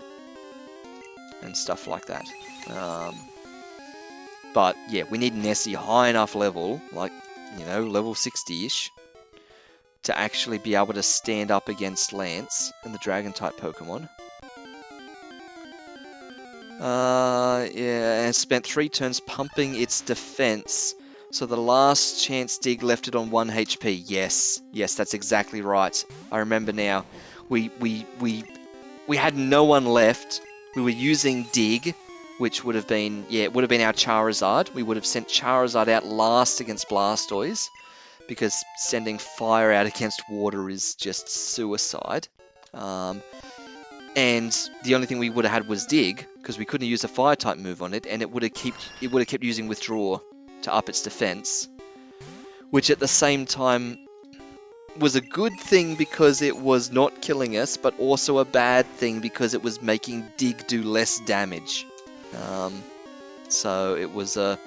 [SPEAKER 1] and stuff like that. But yeah, we need Nessie high enough level, like, you know, level 60-ish, to actually be able to stand up against Lance and the Dragon-type Pokemon. Yeah, and spent 3 turns pumping its defense. So the last chance dig left it on 1 HP. Yes, that's exactly right. I remember now. We had no one left. We were using dig, which would have been, yeah, it would have been our Charizard. We would have sent Charizard out last against Blastoise, because sending fire out against water is just suicide. And the only thing we would have had was dig, because we couldn't use a fire type move on it, and it would have kept using withdraw to up its defense, which at the same time was a good thing because it was not killing us, but also a bad thing because it was making dig do less damage. So it was an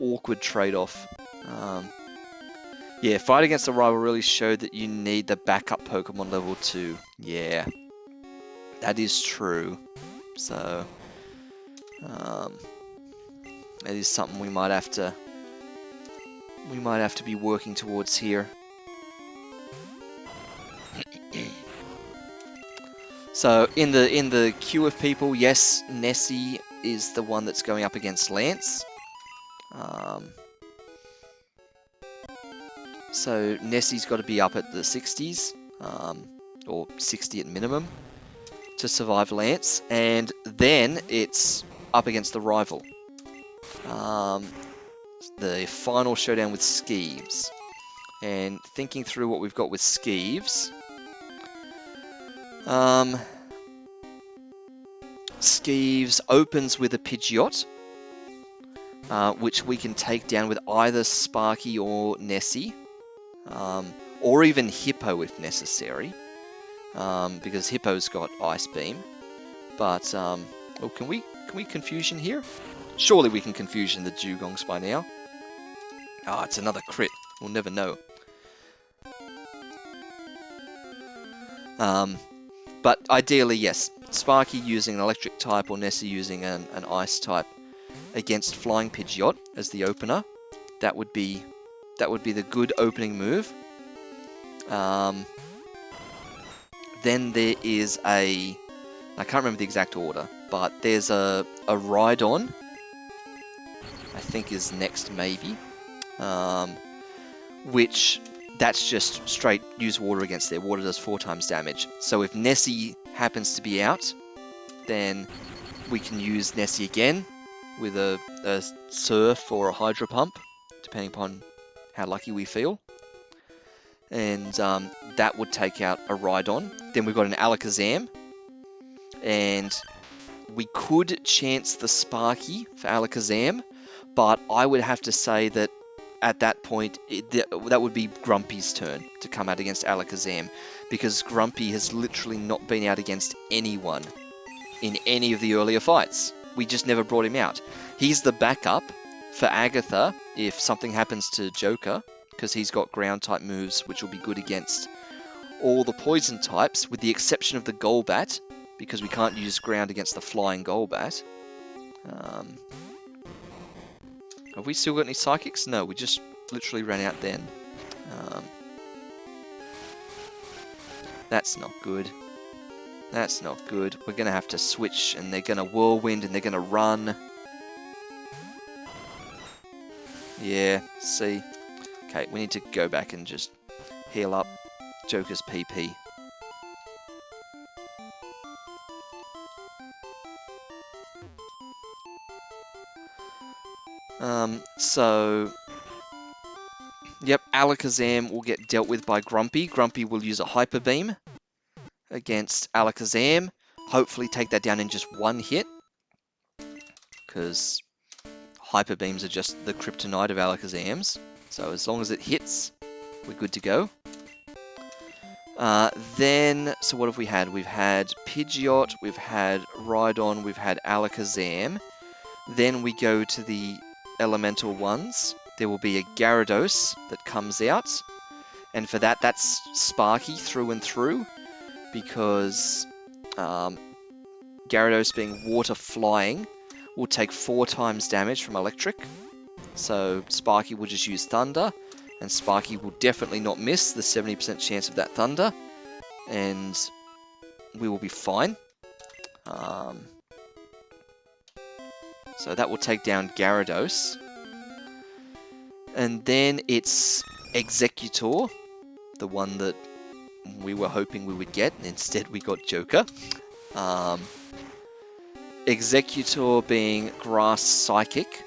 [SPEAKER 1] awkward trade-off. Yeah, fight against a rival really showed that you need the backup Pokemon level 2. Yeah, that is true. So it is something we might have to be working towards here. So in the queue of people, yes, Nessie is the one that's going up against Lance. So Nessie's got to be up at the 60s, or 60 at minimum, to survive Lance, and then it's up against the rival. The final showdown with Skeeves. And thinking through what we've got with Skeeves, Skeeves opens with a Pidgeot, which we can take down with either Sparky or Nessie, or even Hippo if necessary, because Hippo's got Ice Beam. But oh, can we Confusion here? Surely we can Confusion the Dugongs by now. Ah, it's another crit. We'll never know. But ideally, yes, Sparky using an electric type or Nessie using an ice type against Flying Pidgeot as the opener. That would be the good opening move. Then there is I can't remember the exact order, but there's a Rhydon, I think is next maybe, which that's just straight use water against there. Water does 4 times damage. So if Nessie happens to be out, then we can use Nessie again with a Surf or a Hydro Pump, depending upon how lucky we feel. And that would take out a Rhydon. Then we've got an Alakazam. And we could chance the Sparky for Alakazam, but I would have to say that at that point, that would be Grumpy's turn to come out against Alakazam, because Grumpy has literally not been out against anyone in any of the earlier fights. We just never brought him out. He's the backup for Agatha if something happens to Joker, because he's got ground-type moves which will be good against all the poison types, with the exception of the Golbat, because we can't use ground against the flying Golbat. Have we still got any Psychics? No, we just literally ran out then. That's not good. That's not good. We're going to have to switch, and they're going to Whirlwind, and they're going to run. Yeah, see. Okay, we need to go back and just heal up Joker's PP. So, yep, Alakazam will get dealt with by Grumpy. Grumpy will use a Hyper Beam against Alakazam. Hopefully take that down in just 1 hit, because Hyper Beams are just the kryptonite of Alakazams. So as long as it hits, we're good to go. So what have we had? We've had Pidgeot, we've had Rhydon, we've had Alakazam. Then we go to the elemental ones. There will be a Gyarados that comes out. And for that, that's Sparky through and through. Because Gyarados being water flying will take 4 times damage from electric. So Sparky will just use Thunder. And Sparky will definitely not miss the 70% chance of that Thunder. And we will be fine. So that will take down Gyarados. And then it's Executor, the one that we were hoping we would get, and instead we got Joker. Executor being Grass Psychic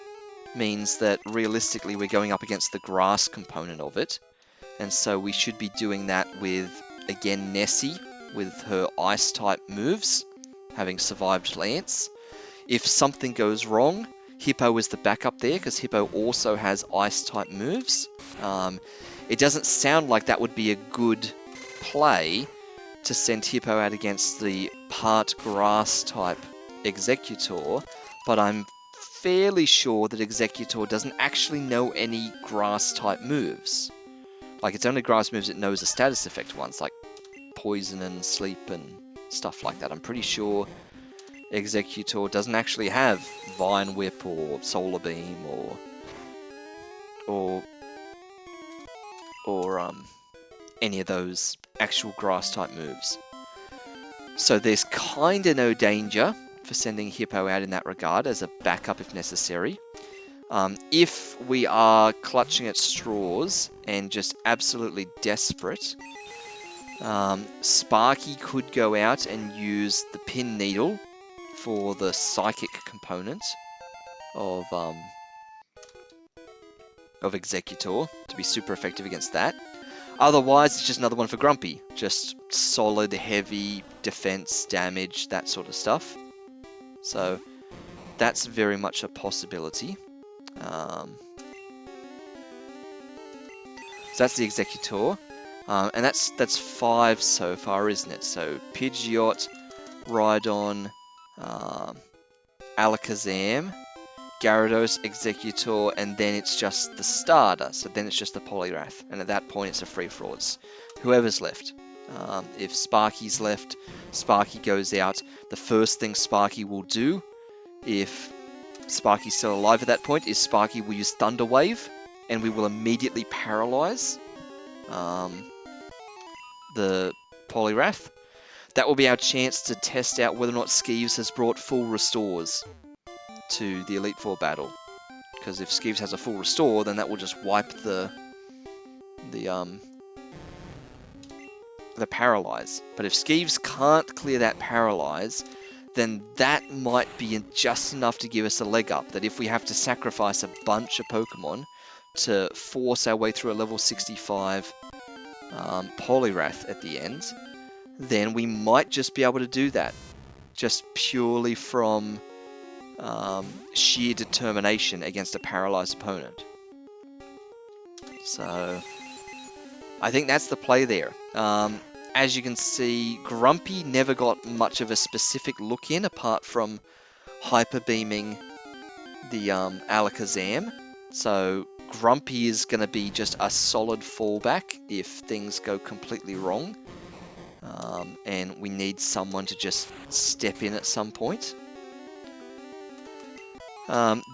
[SPEAKER 1] means that realistically we're going up against the grass component of it. And so we should be doing that with, again, Nessie, with her Ice-type moves, having survived Lance. If something goes wrong, Hippo is the backup there, because Hippo also has Ice-type moves. It doesn't sound like that would be a good play to send Hippo out against the part Grass-type Executor, but I'm fairly sure that Executor doesn't actually know any Grass-type moves. Like, it's only Grass moves it knows the status effect ones, like Poison and Sleep and stuff like that. I'm pretty sure Executor doesn't actually have Vine Whip or Solar Beam or any of those actual Grass-type moves. So there's kinda no danger for sending Hippo out in that regard as a backup if necessary. If we are clutching at straws and just absolutely desperate, Sparky could go out and use the Pin Needle for the Psychic component of Executor to be super effective against that. Otherwise, it's just another one for Grumpy. Just solid, heavy defense, damage, that sort of stuff. So that's very much a possibility. So that's the Executor. And that's 5 so far, isn't it? So Pidgeot, Rhydon, Alakazam, Gyarados, Executor, and then it's just the starter. So then it's just the Poliwrath. And at that point, it's a free-for-all. It's whoever's left. If Sparky's left, Sparky goes out. The first thing Sparky will do, if Sparky's still alive at that point, is Sparky will use Thunder Wave, and we will immediately paralyze the Poliwrath. That will be our chance to test out whether or not Skeeves has brought full restores to the Elite Four battle. Because if Skeeves has a full restore, then that will just wipe the paralyze. But if Skeeves can't clear that paralyze, then that might be just enough to give us a leg up. That if we have to sacrifice a bunch of Pokemon to force our way through a level 65 Poliwrath at the end, then we might just be able to do that. Just purely from sheer determination against a paralyzed opponent. So I think that's the play there. As you can see, Grumpy never got much of a specific look in apart from hyper beaming the Alakazam. So Grumpy is going to be just a solid fallback if things go completely wrong. And we need someone to just step in at some point.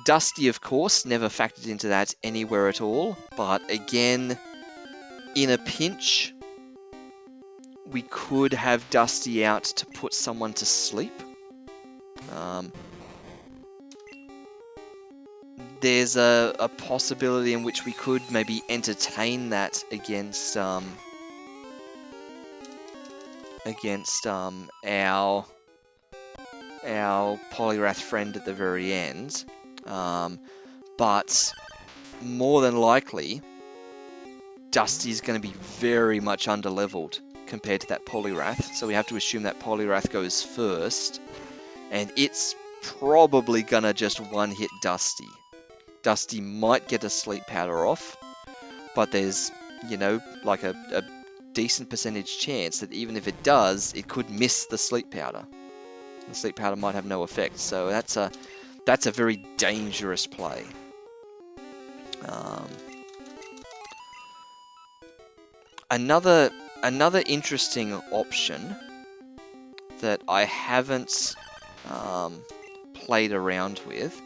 [SPEAKER 1] Dusty, of course, never factored into that anywhere at all. But again, in a pinch, we could have Dusty out to put someone to sleep. There's a possibility in which we could maybe entertain that against our Poliwrath friend at the very end. But more than likely, Dusty's going to be very much underleveled compared to that Poliwrath, so we have to assume that Poliwrath goes first, and it's probably gonna just one-hit Dusty. Dusty might get a sleep powder off, but there's, you know, like a decent percentage chance that even if it does, it could miss the sleep powder. The sleep powder might have no effect, so that's a very dangerous play. Another interesting option that I haven't played around with,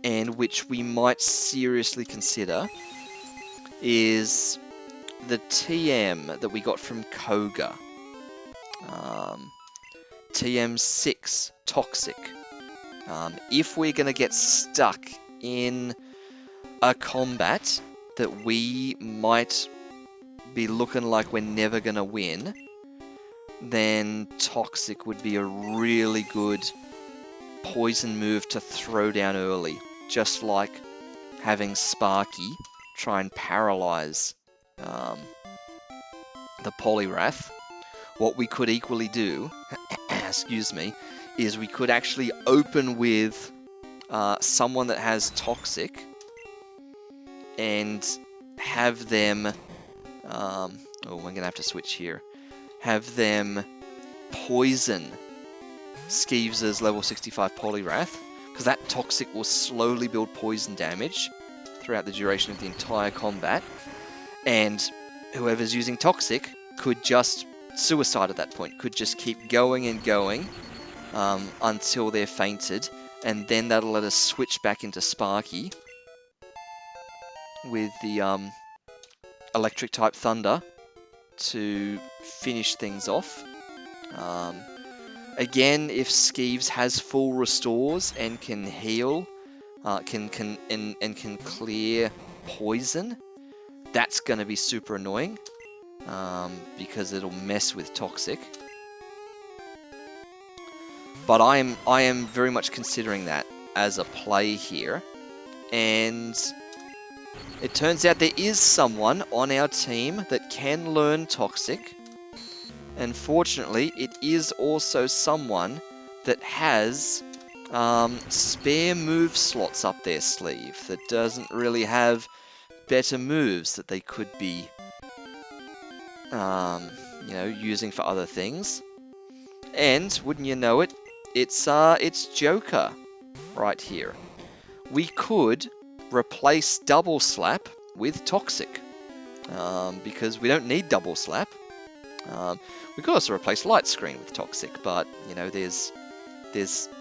[SPEAKER 1] and which we might seriously consider, is the TM that we got from Koga. TM6, Toxic. If we're going to get stuck in a combat that we might be looking like we're never going to win, then Toxic would be a really good poison move to throw down early, just like having Sparky try and paralyze the Poliwrath. What we could equally do, excuse me, is we could actually open with someone that has Toxic and have them, oh, we're going to have to switch here, have them poison Skeeves' level 65 Poliwrath, because that Toxic will slowly build poison damage throughout the duration of the entire combat, and whoever's using Toxic could just suicide at that point, could just keep going and going until they're fainted, and then that'll let us switch back into Sparky with the electric type Thunder to finish things off. Again, if Skeeves has full restores and can heal, can clear poison, that's going to be super annoying because it'll mess with Toxic. But I am very much considering that as a play here, and it turns out there is someone on our team that can learn Toxic, and fortunately it is also someone that has spare move slots up their sleeve, that doesn't really have better moves that they could be you know, using for other things. And wouldn't you know it, it's Joker right here. We could replace Double Slap with Toxic because we don't need Double Slap. We could also replace Light Screen with Toxic, but you know, there's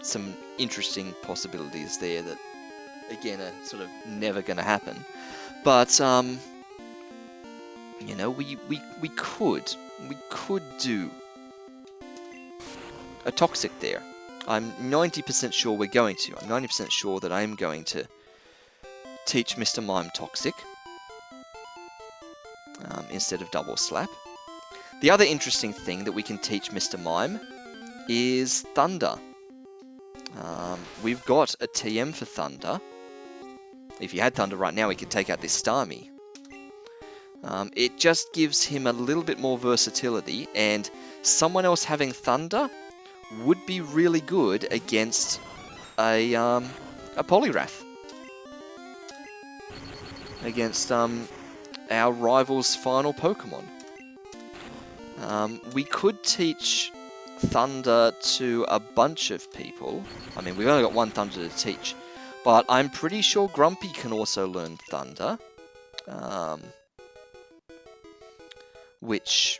[SPEAKER 1] some interesting possibilities there that again are sort of never going to happen. But you know, we could do a Toxic there. I'm 90% sure we're going to. I'm 90% sure that I'm going to teach Mr. Mime Toxic instead of Double Slap. The other interesting thing that we can teach Mr. Mime is Thunder. We've got a TM for Thunder. If you had Thunder right now, we could take out this Starmie. It just gives him a little bit more versatility, and someone else having Thunder would be really good against a Poliwrath. Against our rival's final Pokemon. We could teach Thunder to a bunch of people. I mean, we've only got one Thunder to teach, but I'm pretty sure Grumpy can also learn Thunder. Which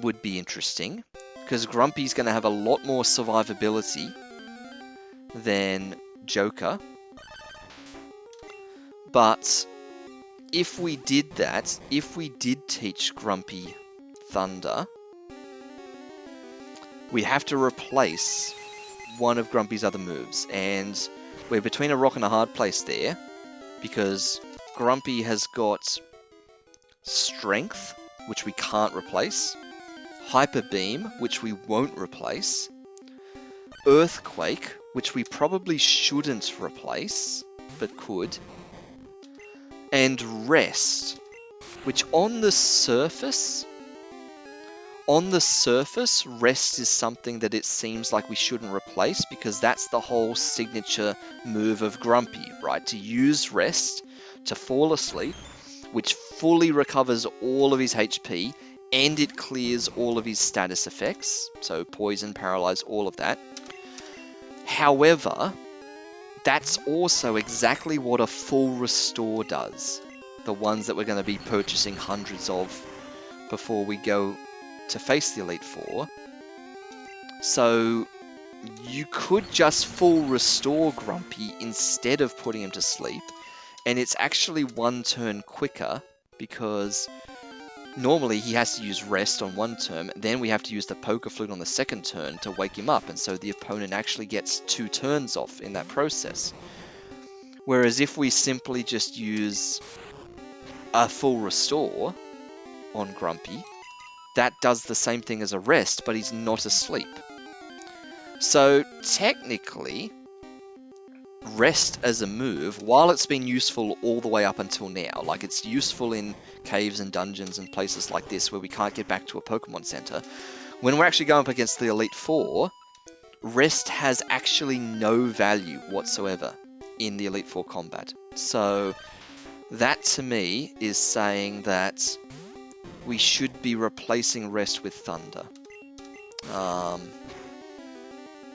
[SPEAKER 1] would be interesting, because Grumpy's going to have a lot more survivability than Joker. But if we did that, if we did teach Grumpy Thunder, we'd have to replace one of Grumpy's other moves, and we're between a rock and a hard place there, because Grumpy has got Strength, which we can't replace, Hyper Beam, which we won't replace, Earthquake, which we probably shouldn't replace, but could, and Rest, which on the surface, Rest is something that it seems like we shouldn't replace, because that's the whole signature move of Grumpy, right? To use Rest to fall asleep, which fully recovers all of his HP, and it clears all of his status effects, so poison, paralyze, all of that. However, that's also exactly what a full restore does. The ones that we're going to be purchasing hundreds of before we go to face the Elite Four. So you could just full restore Grumpy instead of putting him to sleep, and it's actually one turn quicker, because normally he has to use rest on one turn, then we have to use the Poker Flute on the second turn to wake him up, and so the opponent actually gets 2 turns off in that process. Whereas if we simply just use a full restore on Grumpy, that does the same thing as a rest, but he's not asleep. So technically, rest as a move, while it's been useful all the way up until now, like it's useful in caves and dungeons and places like this where we can't get back to a Pokemon Center, when we're actually going up against the Elite Four, rest has actually no value whatsoever in the Elite Four combat. So that to me is saying that we should be replacing rest with Thunder.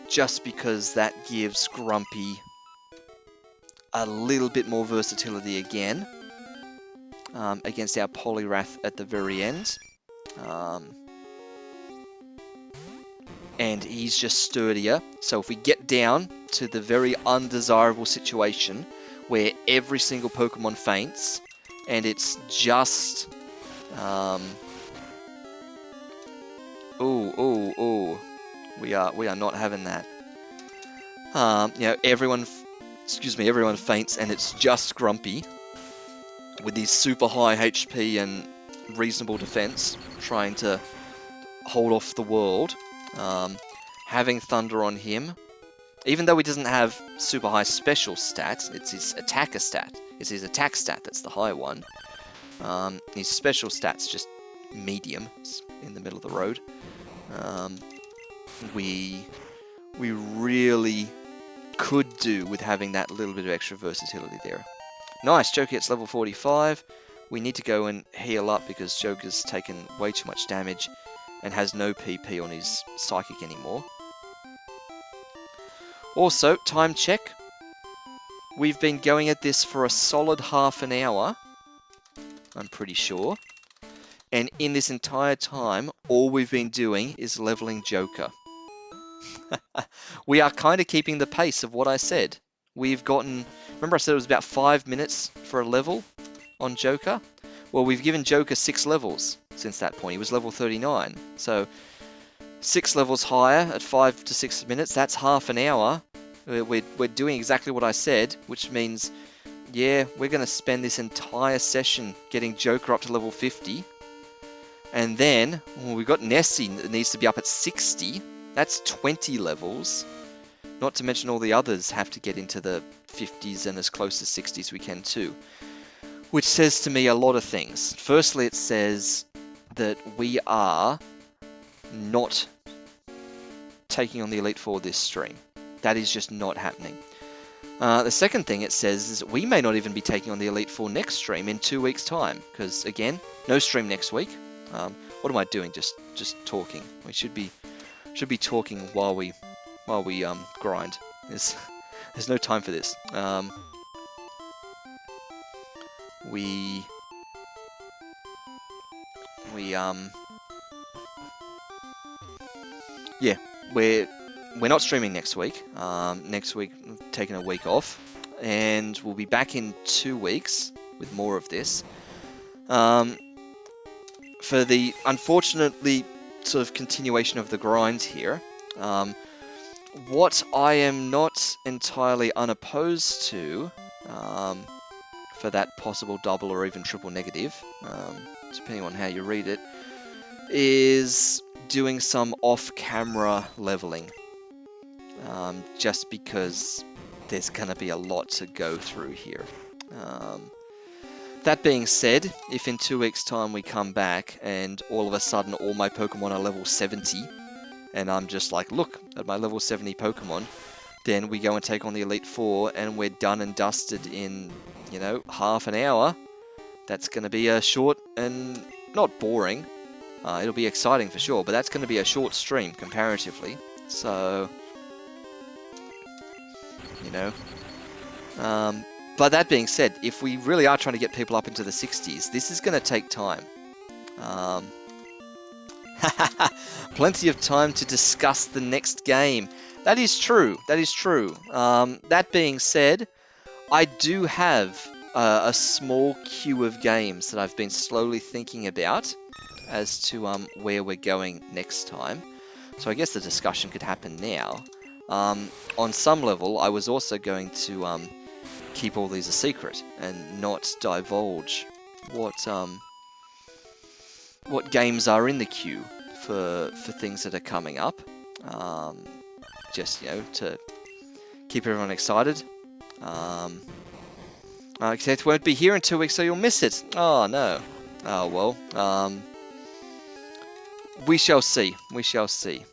[SPEAKER 1] Just because that gives Grumpy a little bit more versatility again against our Poliwrath at the very end. And he's just sturdier. So if we get down to the very undesirable situation where every single Pokemon faints and it's just... We are not having that. You know, everyone faints and it's just Grumpy with his super high HP and reasonable defense trying to hold off the world. Having Thunder on him, even though he doesn't have super high special stats, it's his attacker stat. It's his attack stat that's the high one. His special stat's just medium. It's in the middle of the road. We really could do with having that little bit of extra versatility there. Nice, Joker gets level 45. We need to go and heal up because Joker's taken way too much damage and has no PP on his Psychic anymore. Also, time check. We've been going at this for a solid half an hour, I'm pretty sure. And in this entire time, all we've been doing is leveling Joker. We are kind of keeping the pace of what I said. We've gotten... Remember I said it was about 5 minutes for a level on Joker? Well, we've given Joker 6 levels since that point. He was level 39. So, 6 levels higher at 5 to 6 minutes. That's half an hour. We're doing exactly what I said, which means, yeah, we're going to spend this entire session getting Joker up to level 50. And then, well, we've got Nessie that needs to be up at 60. That's 20 levels. Not to mention all the others have to get into the 50s and as close as 60s we can too. Which says to me a lot of things. Firstly, it says that we are not taking on the Elite Four this stream. That is just not happening. The second thing it says is that we may not even be taking on the Elite Four next stream in 2 weeks' time. Because, again, no stream next week. What am I doing? Just talking. We should be talking while we grind. There's no time for this. Yeah, we're not streaming next week. Next week, taking a week off, and we'll be back in 2 weeks with more of this. For the unfortunately sort of continuation of the grind here, what I am not entirely unopposed to, for that possible double or even triple negative, depending on how you read it, is doing some off-camera leveling. Just because there's going to be a lot to go through here. That being said, if in 2 weeks' time we come back and all of a sudden all my Pokemon are level 70, and I'm just like, look at my level 70 Pokemon, then we go and take on the Elite Four, and we're done and dusted in, you know, half an hour. That's going to be a short and not boring. It'll be exciting for sure, but that's going to be a short stream comparatively. So, you know. But that being said, if we really are trying to get people up into the 60s, this is going to take time. Plenty of time to discuss the next game. That is true. That is true. That being said, I do have a small queue of games that I've been slowly thinking about as to where we're going next time. So I guess the discussion could happen now. On some level, I was also going to keep all these a secret and not divulge what games are in the queue for things that are coming up. Just, you know, to keep everyone excited. Except won't be here in 2 weeks, so you'll miss it. Oh no. Oh well. We shall see. We shall see.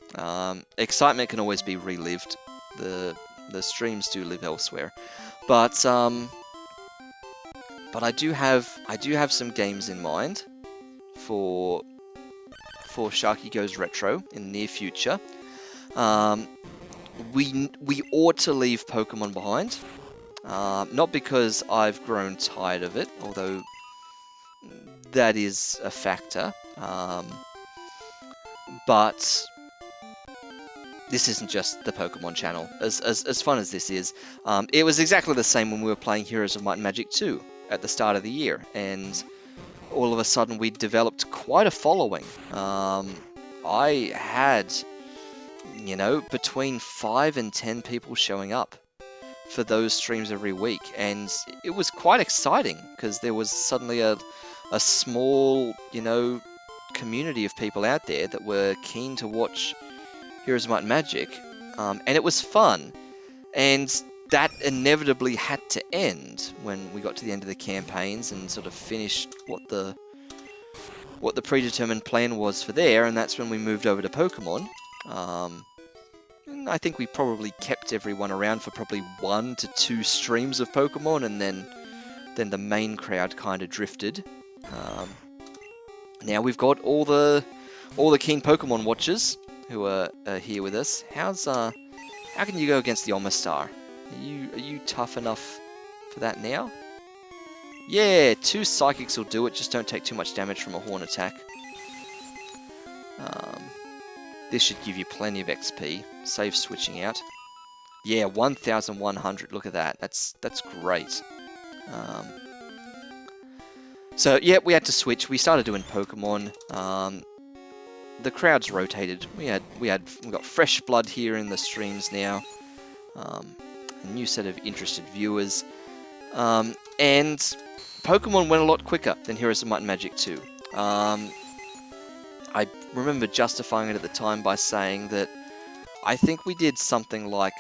[SPEAKER 1] Excitement can always be relived. The streams do live elsewhere, but I do have some games in mind for Sharky Goes Retro in the near future. We ought to leave Pokemon behind. Not because I've grown tired of it, although that is a factor. But this isn't just the Pokemon channel. As fun as this is, it was exactly the same when we were playing Heroes of Might and Magic 2 at the start of the year, and all of a sudden we developed quite a following. I had, you know, between 5 and 10 people showing up for those streams every week, and it was quite exciting because there was suddenly a small, you know, community of people out there that were keen to watch Heroes of Might and Magic, and it was fun, and that inevitably had to end when we got to the end of the campaigns and sort of finished what the predetermined plan was for there, and that's when we moved over to Pokemon. And I think we probably kept everyone around for probably 1 to 2 streams of Pokemon, and then the main crowd kind of drifted. Now we've got all the keen Pokemon watchers who are here with us. How can you go against the Omastar? Are you tough enough for that now? Yeah, 2 Psychics will do it. Just don't take too much damage from a Horn attack. This should give you plenty of XP. Save switching out. Yeah, 1,100. Look at that. That's great. So yeah, we had to switch. We started doing Pokemon. The crowds rotated. We got fresh blood here in the streams now. A new set of interested viewers. And Pokemon went a lot quicker than Heroes of Might and Magic 2. I remember justifying it at the time by saying that I think we did something like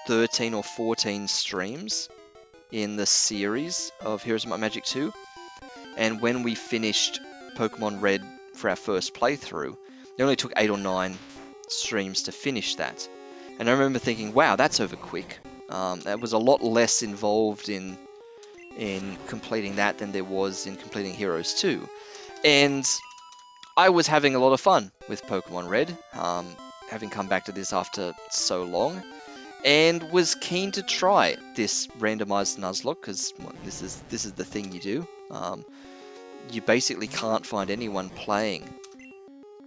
[SPEAKER 1] 13 or 14 streams in the series of Heroes of Might and Magic 2. And when we finished Pokemon Red for our first playthrough, it only took 8 or 9 streams to finish that. And I remember thinking, wow, that's over quick. That was a lot less involved in completing that than there was in completing Heroes 2. And I was having a lot of fun with Pokemon Red, having come back to this after so long, and was keen to try this randomized Nuzlocke, because this is the thing you do. You basically can't find anyone playing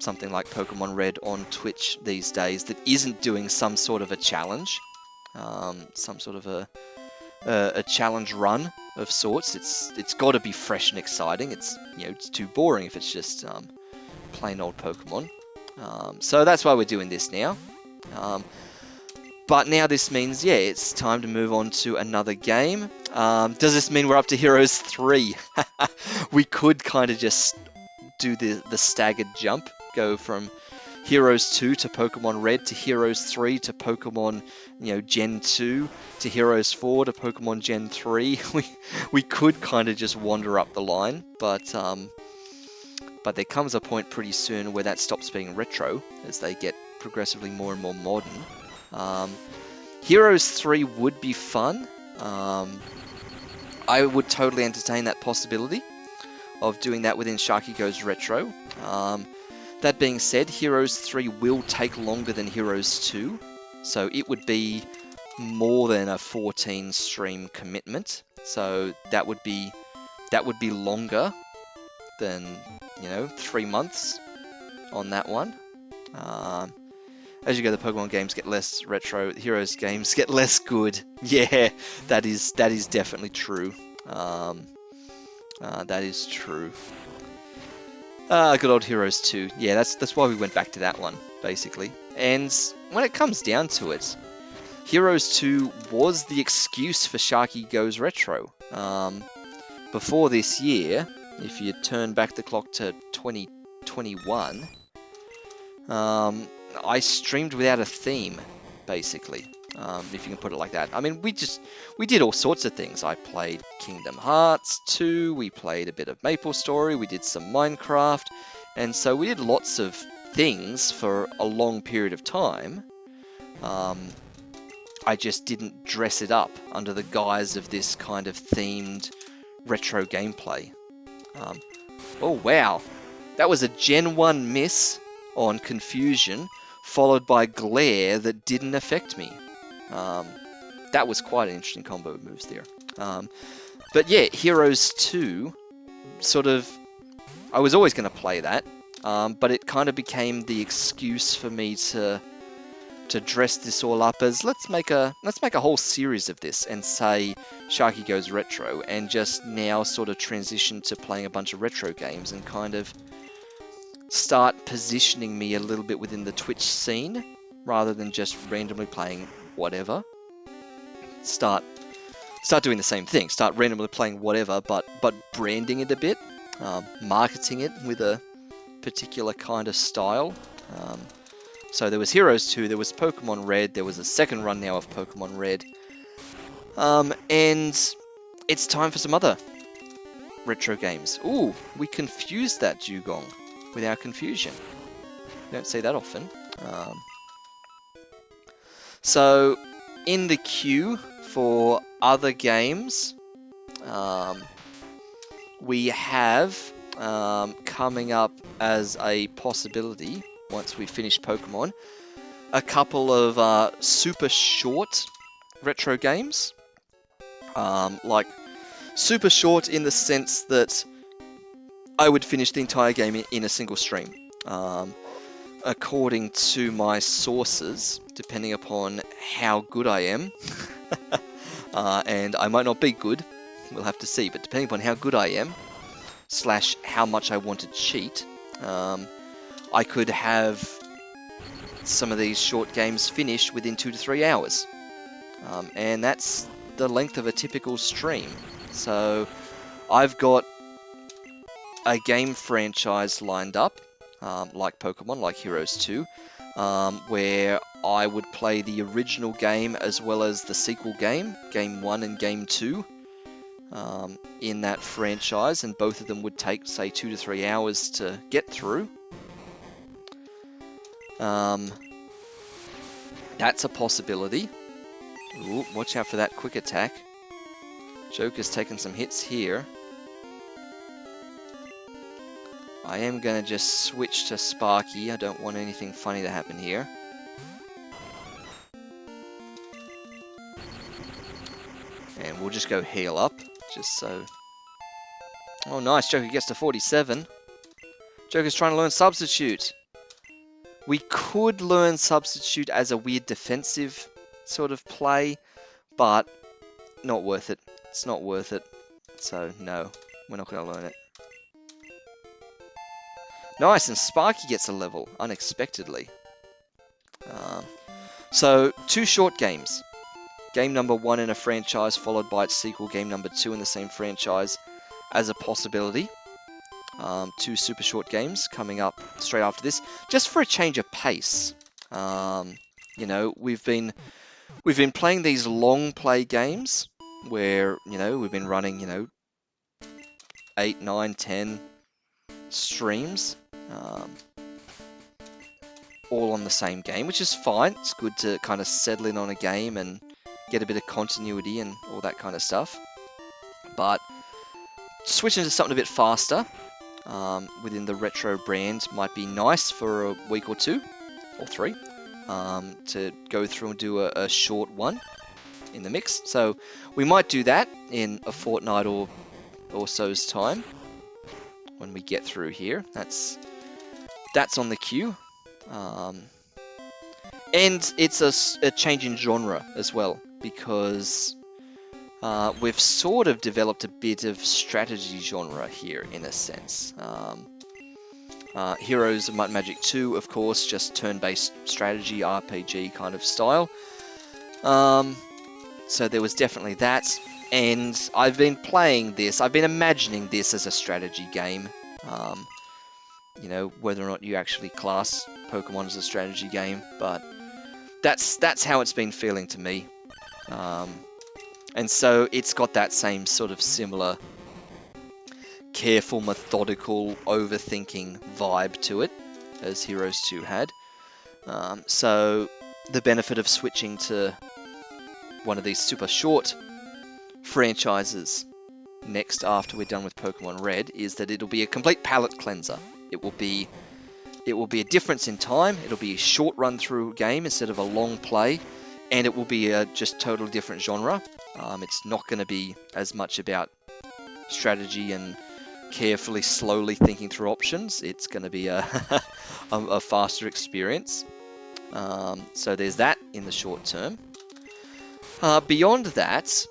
[SPEAKER 1] something like Pokemon Red on Twitch these days that isn't doing some sort of a challenge, some sort of a challenge run of sorts. It's got to be fresh and exciting. It's too boring if it's just plain old Pokemon. So that's why we're doing this now. But now this means, yeah, it's time to move on to another game. Does this mean we're up to Heroes 3? We could kind of just do the staggered jump, go from Heroes 2 to Pokemon Red to Heroes 3 to Pokemon, Gen 2 to Heroes 4 to Pokemon Gen 3. We could kind of just wander up the line, but there comes a point pretty soon where that stops being retro as they get progressively more and more modern. Heroes 3 would be fun. I would totally entertain that possibility of doing that within Sharky Goes Retro. That being said, Heroes 3 will take longer than Heroes 2, so it would be more than a 14 stream commitment. So that would be longer than 3 months on that one. As you go, the Pokemon games get less retro, the Heroes games get less good. Yeah, that is definitely true. That is true. Good old Heroes 2. Yeah, that's why we went back to that one, basically. And when it comes down to it, Heroes 2 was the excuse for Sharky Goes Retro. Before this year, if you turn back the clock to 2021, I streamed without a theme, basically, if you can put it like that. I mean, we did all sorts of things. I played Kingdom Hearts 2, we played a bit of MapleStory, we did some Minecraft, and so we did lots of things for a long period of time. I just didn't dress it up under the guise of this kind of themed retro gameplay. Oh wow, that was a Gen 1 miss on Confusion, followed by Glare that didn't affect me. That was quite an interesting combo of moves there. But yeah, Heroes 2, sort of, I was always going to play that, but it kind of became the excuse for me to dress this all up as let's make a whole series of this and say Sharky Goes Retro, and just now sort of transition to playing a bunch of retro games and kind of start positioning me a little bit within the Twitch scene rather than just randomly playing whatever. Start doing the same thing. Start randomly playing whatever, but branding it a bit, marketing it with a particular kind of style. So there was Heroes 2, there was Pokemon Red, there was a second run now of Pokemon Red, and it's time for some other retro games. Ooh, we confused that Dugong with our Confusion. You don't see that often. So in the queue for other games, we have coming up as a possibility, once we finish Pokemon, a couple of super short retro games. Like super short in the sense that I would finish the entire game in a single stream. According to my sources, depending upon how good I am, and I might not be good, we'll have to see, but depending upon how good I am, / how much I want to cheat, I could have some of these short games finished within 2 to 3 hours. And that's the length of a typical stream. So I've got a game franchise lined up, like Pokemon, like Heroes 2, where I would play the original game as well as the sequel game, Game 1 and Game 2, in that franchise, and both of them would take, say, 2 to 3 hours to get through. That's a possibility. Ooh, watch out for that quick attack. Joker's taking some hits here. I am going to just switch to Sparky. I don't want anything funny to happen here. And we'll just go heal up, just so... Oh nice, Joker gets to 47. Joker's trying to learn Substitute. We could learn Substitute as a weird defensive sort of play, but not worth it. It's not worth it. So no, we're not going to learn it. Nice, and Sparky gets a level, unexpectedly. So, 2 short games. Game number 1 in a franchise, followed by its sequel, game number 2 in the same franchise, as a possibility. 2 super short games coming up straight after this, just for a change of pace. You know, we've been playing these long play games where, you know, we've been running, you know, 8, 9, 10 streams. all on the same game, which is fine. It's good to kind of settle in on a game and get a bit of continuity and all that kind of stuff. But switching to something a bit faster within the retro brand might be nice for a week or two or three to go through and do a short one in the mix. So we might do that in a fortnight or so's time when we get through here. That's on the queue. And it's a change in genre as well, because we've sort of developed a bit of strategy genre here in a sense. Heroes of Might and Magic 2, of course, just turn-based strategy, RPG kind of style. So there was definitely that. And I've been playing this, I've been imagining this as a strategy game. You know, whether or not you actually class Pokemon as a strategy game, but that's how it's been feeling to me. And so it's got that same sort of similar careful, methodical, overthinking vibe to it as Heroes 2 had. So the benefit of switching to one of these super short franchises next after we're done with Pokemon Red is that it'll be a complete palate cleanser. It will be a difference in time. It'll be a short run through game instead of a long play, and it will be a just totally different genre. It's not going to be as much about strategy and carefully, slowly thinking through options. It's going to be a faster experience. So there's that in the short term. Beyond that,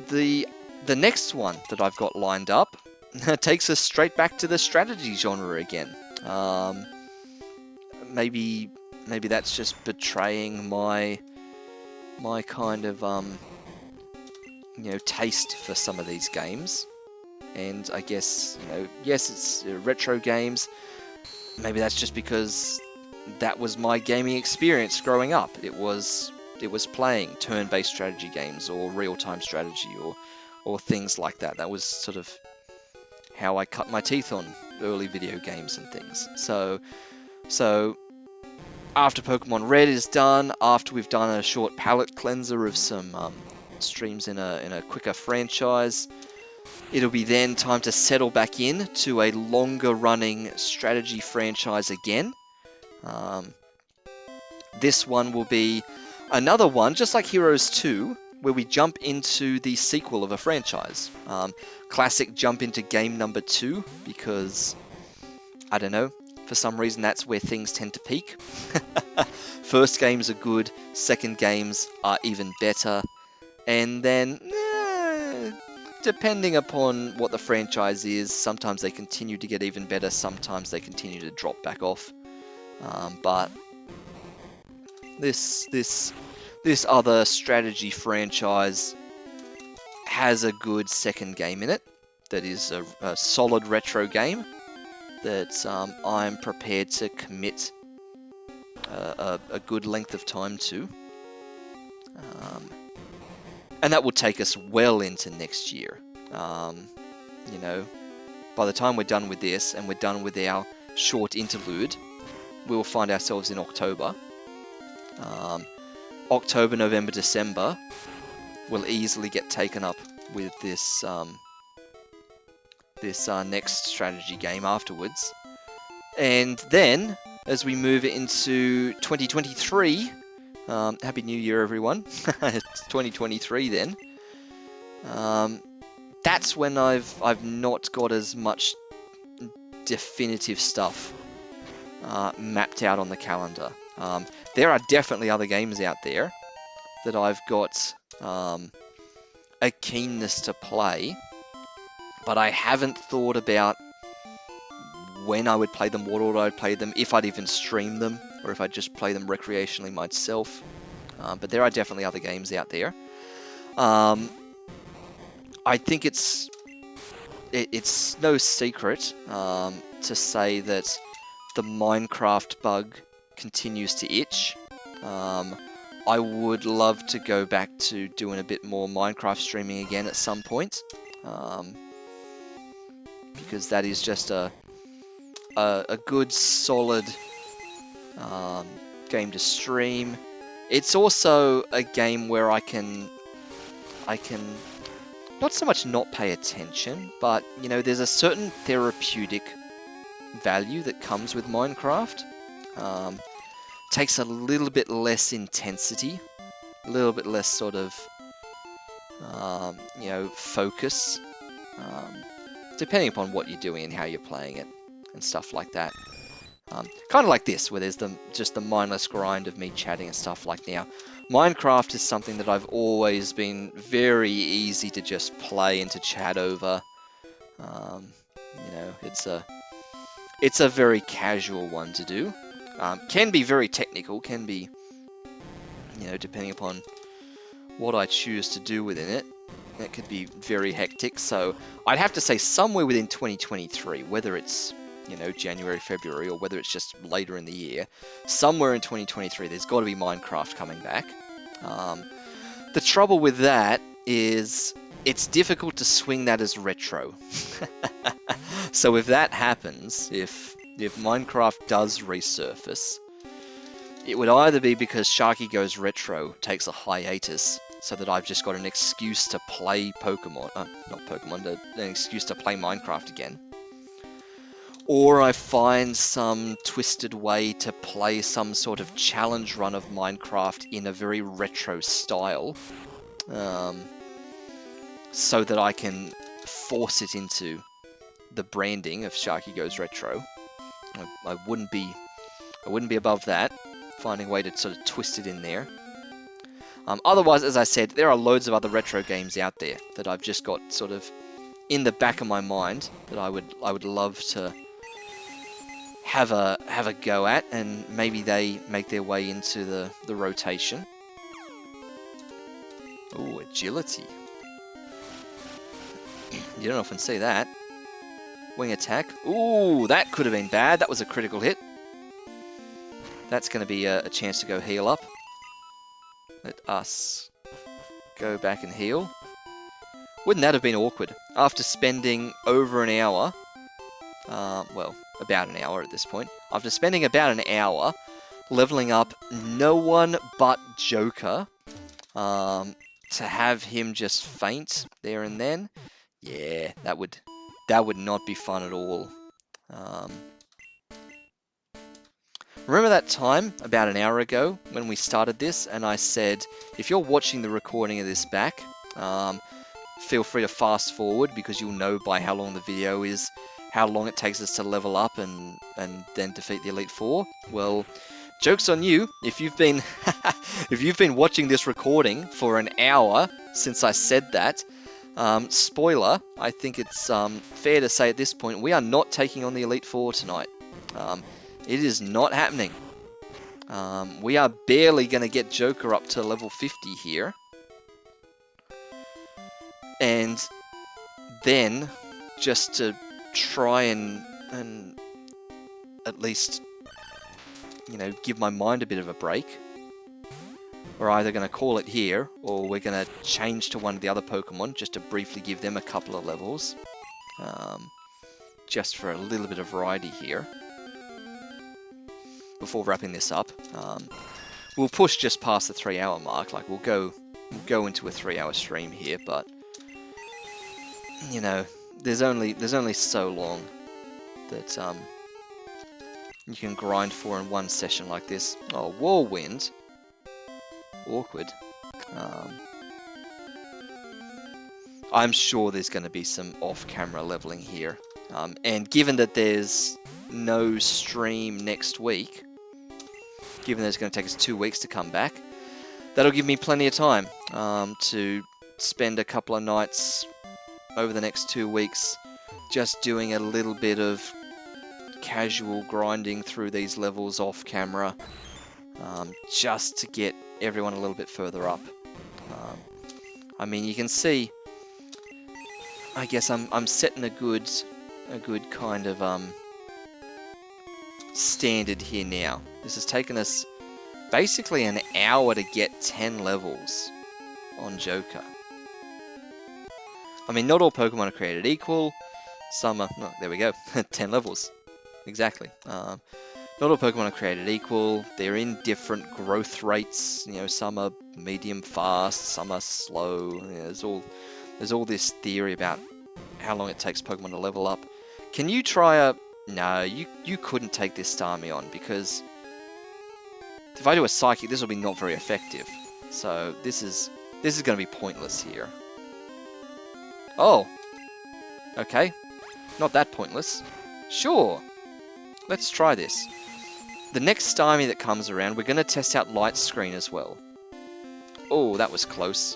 [SPEAKER 1] the next one that I've got lined up takes us straight back to the strategy genre again. Maybe that's just betraying my kind of taste for some of these games. And I guess, yes, it's retro games. Maybe that's just because that was my gaming experience growing up. It was playing turn-based strategy games or real-time strategy or things like that. That was sort of how I cut my teeth on early video games and things. So after Pokemon Red is done, after we've done a short palate cleanser of some streams in a quicker franchise, it'll be then time to settle back in to a longer running strategy franchise again. This one will be another one, just like Heroes 2, where we jump into the sequel of a franchise. Classic jump into game number 2, because, I don't know, for some reason that's where things tend to peak. First games are good, second games are even better, and then, depending upon what the franchise is, sometimes they continue to get even better, sometimes they continue to drop back off. But this other strategy franchise has a good second game in it that is a solid retro game that I'm prepared to commit a good length of time to. And that will take us well into next year. By the time we're done with this and we're done with our short interlude, we'll find ourselves in October. October, November, December will easily get taken up with this next strategy game afterwards. And then, as we move into 2023, Happy New Year, everyone. It's 2023 then. That's when I've not got as much definitive stuff mapped out on the calendar. There are definitely other games out there that I've got a keenness to play, but I haven't thought about when I would play them, what order I'd play them, if I'd even stream them, or if I'd just play them recreationally myself. But there are definitely other games out there. I think it's no secret to say that the Minecraft bug continues to itch. I would love to go back to doing a bit more Minecraft streaming again at some point, because that is just a good solid game to stream. It's also a game where I can not so much not pay attention, but you know, there's a certain therapeutic value that comes with Minecraft. Takes a little bit less intensity, a little bit less sort of you know, focus, depending upon what you're doing and how you're playing it and stuff like that. Kind of like this, where there's just the mindless grind of me chatting and stuff like now. Minecraft is something that I've always been very easy to just play and to chat over. You know, it's a very casual one to do. Can be very technical, can be, you know, depending upon what I choose to do within it. It could be very hectic, so I'd have to say somewhere within 2023, whether it's, you know, January, February, or whether it's just later in the year, somewhere in 2023, there's got to be Minecraft coming back. The trouble with that is it's difficult to swing that as retro. So if that happens, if Minecraft does resurface, it would either be because Sharky Goes Retro takes a hiatus, so that I've just got an excuse to play Pokemon, not Pokemon, an excuse to play Minecraft again. Or I find some twisted way to play some sort of challenge run of Minecraft in a very retro style, so that I can force it into the branding of Sharky Goes Retro. I wouldn't be above that, finding a way to sort of twist it in there. Otherwise, as I said, there are loads of other retro games out there that I've just got sort of in the back of my mind that I would love to have a go at, and maybe they make their way into the rotation. Oh, agility. You don't often see that. Wing attack. Ooh, that could have been bad. That was a critical hit. That's going to be a chance to go heal up. Let us go back and heal. Wouldn't that have been awkward? After spending over an hour, well, about an hour at this point, after spending about an hour leveling up no one but Joker, to have him just faint there and then, yeah, that would not be fun at all. Remember that time, about an hour ago, when we started this, and I said, if you're watching the recording of this back, feel free to fast forward, because you'll know by how long the video is, how long it takes us to level up and then defeat the Elite Four. Well, joke's on you, if you've been if you've been watching this recording for an hour since I said that. Spoiler, I think it's fair to say at this point, we are not taking on the Elite Four tonight. It is not happening. We are barely going to get Joker up to level 50 here. And then, just to try and at least, you know, give my mind a bit of a break, we're either going to call it here, or we're going to change to one of the other Pokemon, just to briefly give them a couple of levels. Just for a little bit of variety here. Before wrapping this up, we'll push just past the 3-hour mark. Like we'll go into a 3-hour stream here, but you know, there's only so long that you can grind for in one session like this. Oh, Whirlwind, awkward. I'm sure there's going to be some off-camera leveling here, and given that there's no stream next week, given that it's going to take us 2 weeks to come back, that'll give me plenty of time to spend a couple of nights over the next 2 weeks just doing a little bit of casual grinding through these levels off camera, just to get everyone a little bit further up. I mean, you can see, I guess I'm setting a good kind of standard here now. This has taken us basically an hour to get 10 levels on Joker. I mean, not all Pokemon are created equal. Some are, oh, there we go, 10 levels, exactly. Not all Pokemon are created equal. They're in different growth rates. You know, some are medium fast, some are slow. You know, there's all this theory about how long it takes Pokemon to level up. Can you try a... No, you couldn't take this Starmie on, because if I do a Psychic, this will be not very effective. So this is going to be pointless here. Oh, okay. Not that pointless. Sure. Let's try this. The next Starmie that comes around, we're going to test out Light Screen as well. Oh, that was close.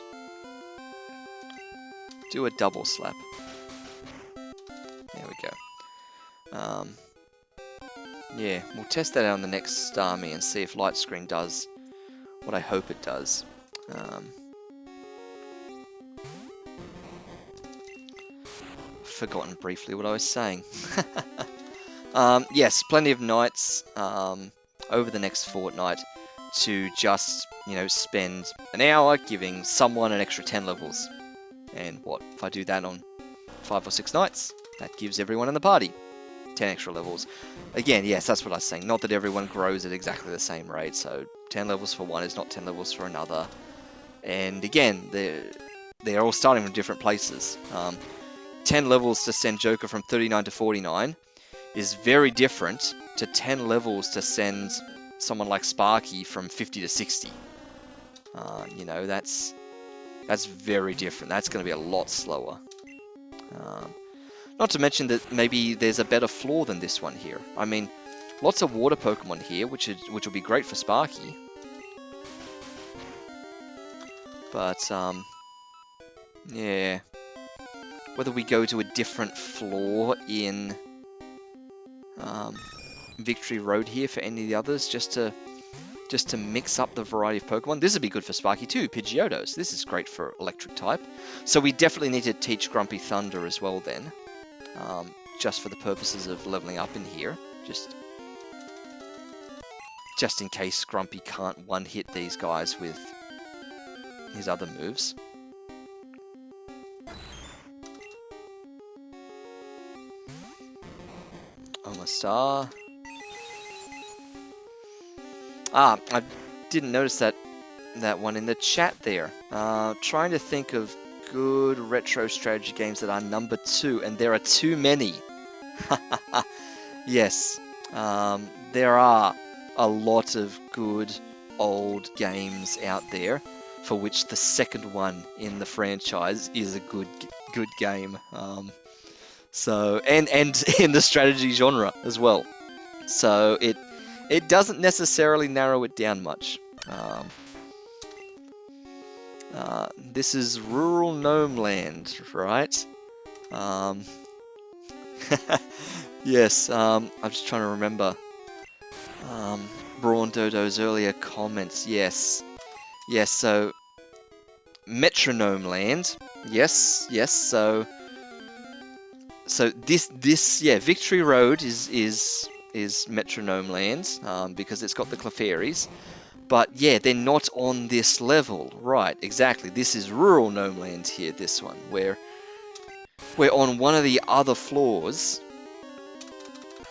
[SPEAKER 1] Do a double slap. There we go. Yeah, we'll test that out on the next Starmie and see if Light Screen does what I hope it does. Forgotten briefly what I was saying. Yes, plenty of nights over the next fortnight to just, you know, spend an hour giving someone an extra 10 levels. And what, if I do that on 5 or 6 nights, that gives everyone in the party 10 extra levels. Again, yes, that's what I was saying. Not that everyone grows at exactly the same rate, so 10 levels for one is not 10 levels for another. And again, they're all starting from different places. 10 levels to send Joker from 39 to 49 is very different to 10 levels to send someone like Sparky from 50 to 60. You know, that's very different. That's going to be a lot slower. Not to mention that maybe there's a better floor than this one here. I mean, lots of water Pokemon here, which will be great for Sparky. But yeah, whether we go to a different floor in Victory Road here for any of the others, just to mix up the variety of Pokemon. This would be good for Sparky too, Pidgeottos. This is great for Electric type. So we definitely need to teach Grumpy Thunder as well then. Just for the purposes of leveling up in here. Just in case Grumpy can't one-hit these guys with his other moves. Omastar. Ah, I didn't notice that one in the chat there. Trying to think of good retro strategy games that are number 2, and there are too many. Yes, there are a lot of good old games out there for which the second one in the franchise is a good game. So and in the strategy genre as well. So it doesn't necessarily narrow it down much. This is rural gnome land, right? Yes, I'm just trying to remember Brawn Dodo's earlier comments. Yes, so Metronome land. Yes, so this yeah, Victory Road is Metronome land, because it's got the Clefairies. But yeah, they're not on this level. Right, exactly. This is rural gnome land here, this one, where we're on one of the other floors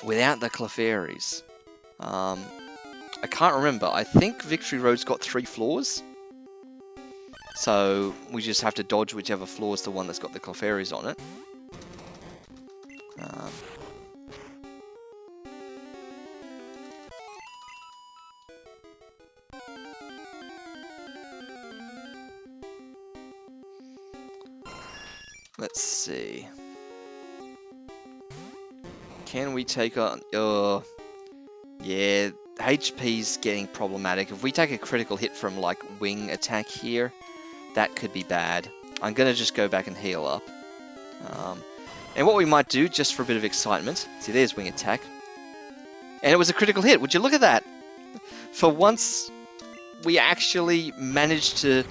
[SPEAKER 1] without the Clefairies. I can't remember. I think Victory Road's got 3 floors. So we just have to dodge whichever floor is the one that's got the Clefairies on it. Let's see. Can we take on... yeah, HP's getting problematic. If we take a critical hit from, like, wing attack here, that could be bad. I'm going to just go back and heal up. And what we might do, just for a bit of excitement... See, there's wing attack. And it was a critical hit. Would you look at that? For once, we actually managed to...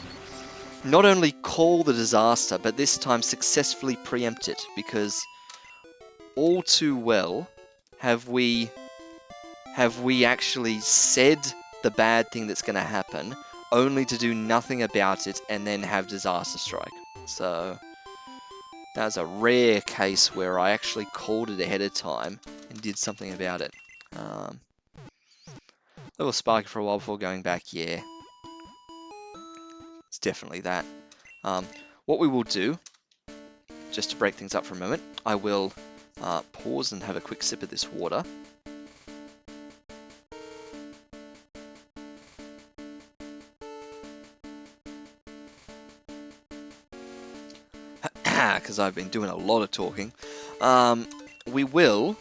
[SPEAKER 1] not only call the disaster, but this time successfully preempt it, because all too well have we actually said the bad thing that's going to happen, only to do nothing about it and then have disaster strike. So that was a rare case where I actually called it ahead of time and did something about it. Level Sparky for a while before going back, yeah. It's definitely that. What we will do, just to break things up for a moment, I will pause and have a quick sip of this water. Because I've been doing a lot of talking. We will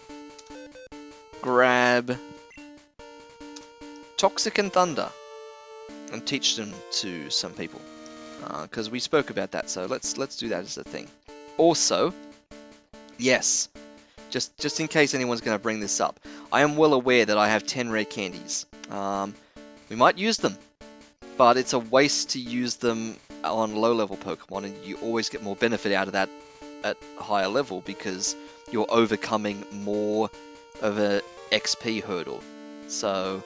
[SPEAKER 1] grab Toxic and Thunder and teach them to some people. Because we spoke about that, so let's do that as a thing. Also, yes, just in case anyone's going to bring this up, I am well aware that I have 10 rare candies. We might use them, but it's a waste to use them on low-level Pokemon, and you always get more benefit out of that at higher level because you're overcoming more of a XP hurdle. So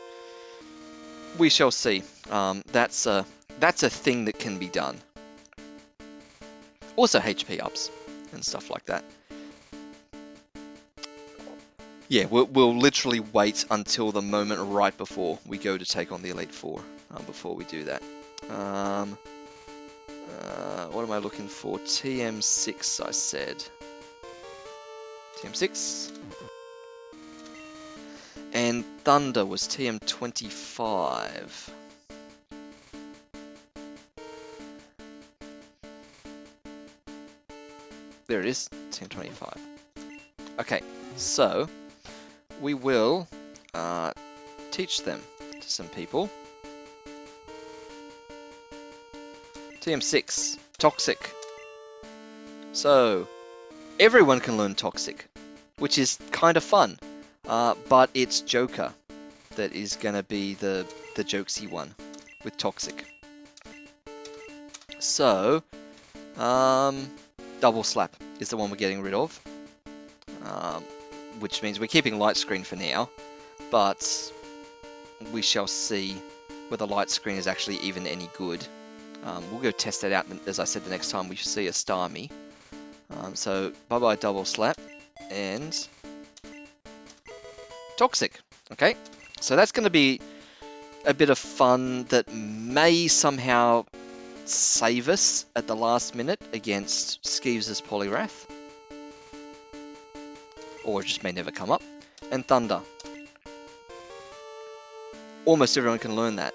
[SPEAKER 1] we shall see. That's a thing that can be done. Also HP ups and stuff like that. Yeah, we'll literally wait until the moment right before we go to take on the Elite Four before we do that. What am I looking for? TM6, I said. TM6. And Thunder was TM25. There it is, TM25. Okay, so we will teach them to some people. TM6, Toxic. So, everyone can learn Toxic, which is kind of fun, but it's Joker that is going to be the jokesy one with Toxic. So, Double Slap is the one we're getting rid of, which means we're keeping Light Screen for now, but we shall see whether Light Screen is actually even any good. We'll go test that out, as I said, the next time we see a Starmie. So, bye-bye Double Slap, and Toxic. Okay, so that's going to be a bit of fun that may somehow save us at the last minute against Skeeves' Poliwrath. Or it just may never come up. And Thunder. Almost everyone can learn that.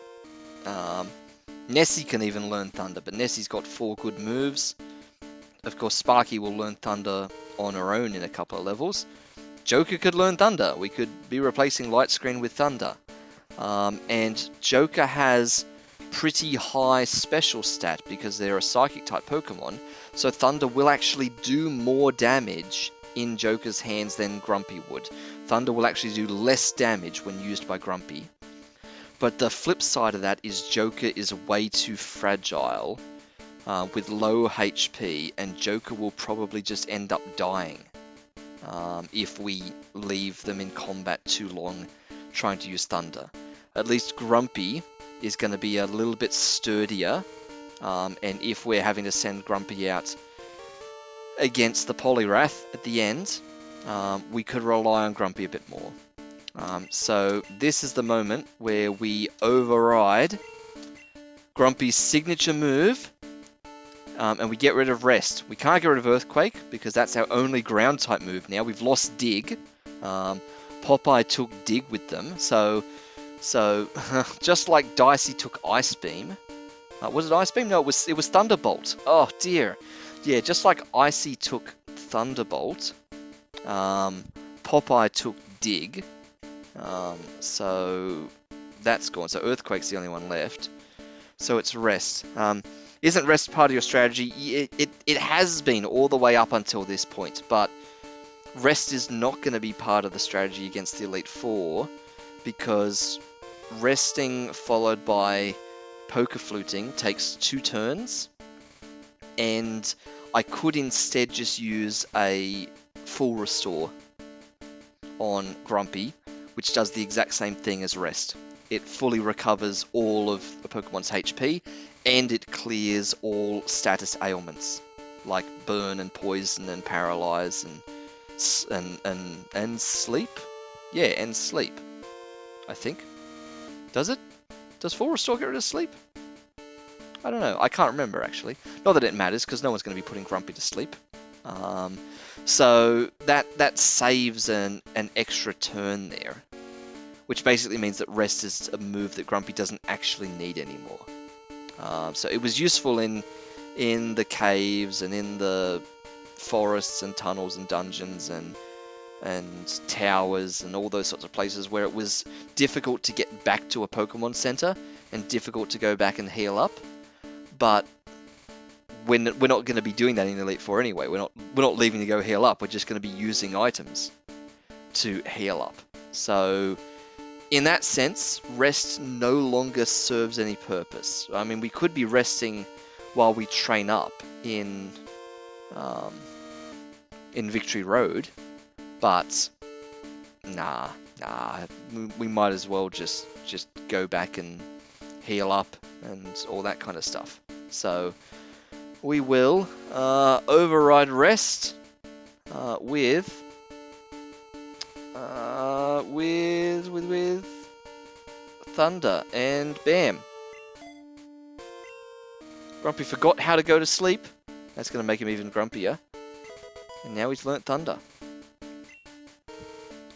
[SPEAKER 1] Nessie can even learn Thunder, but Nessie's got 4 good moves. Of course, Sparky will learn Thunder on her own in a couple of levels. Joker could learn Thunder. We could be replacing Light Screen with Thunder. And Joker has pretty high special stat because they're a Psychic-type Pokemon, so Thunder will actually do more damage in Joker's hands than Grumpy would. Thunder will actually do less damage when used by Grumpy. But the flip side of that is Joker is way too fragile with low HP, and Joker will probably just end up dying if we leave them in combat too long trying to use Thunder. At least Grumpy is going to be a little bit sturdier, and if we're having to send Grumpy out against the Poliwrath at the end, we could rely on Grumpy a bit more. So this is the moment where we override Grumpy's signature move, and we get rid of Rest. We can't get rid of Earthquake because that's our only ground type move now. We've lost Dig. Popeye took Dig with them, so just like Dicey took Ice Beam. Was it Ice Beam? No, it was Thunderbolt. Oh dear. Yeah, just like Icy took Thunderbolt, Popeye took Dig. So that's gone. So Earthquake's the only one left. So it's Rest. Isn't Rest part of your strategy? It has been all the way up until this point, but Rest is not going to be part of the strategy against the Elite Four because resting followed by Poker Fluting takes 2 turns, and I could instead just use a full restore on Grumpy, which does the exact same thing as Rest. It fully recovers all of the Pokemon's HP, and it clears all status ailments, like Burn and Poison and Paralyze and Sleep? Yeah, and Sleep, I think. Does it? Does full restore get rid of sleep? I don't know. I can't remember, actually. Not that it matters, because no one's going to be putting Grumpy to sleep. So that saves an extra turn there, which basically means that rest is a move that Grumpy doesn't actually need anymore. So it was useful in the caves and in the forests and tunnels and dungeons and towers and all those sorts of places where it was difficult to get back to a Pokemon Center and difficult to go back and heal up. But we're not going to be doing that in Elite Four anyway. We're not leaving to go heal up. We're just going to be using items to heal up. So in that sense, rest no longer serves any purpose. I mean, we could be resting while we train up in Victory Road, but nah, we might as well just go back and heal up and all that kind of stuff. So we will override rest with Thunder, and bam. Grumpy forgot how to go to sleep. That's going to make him even grumpier. And now he's learnt Thunder.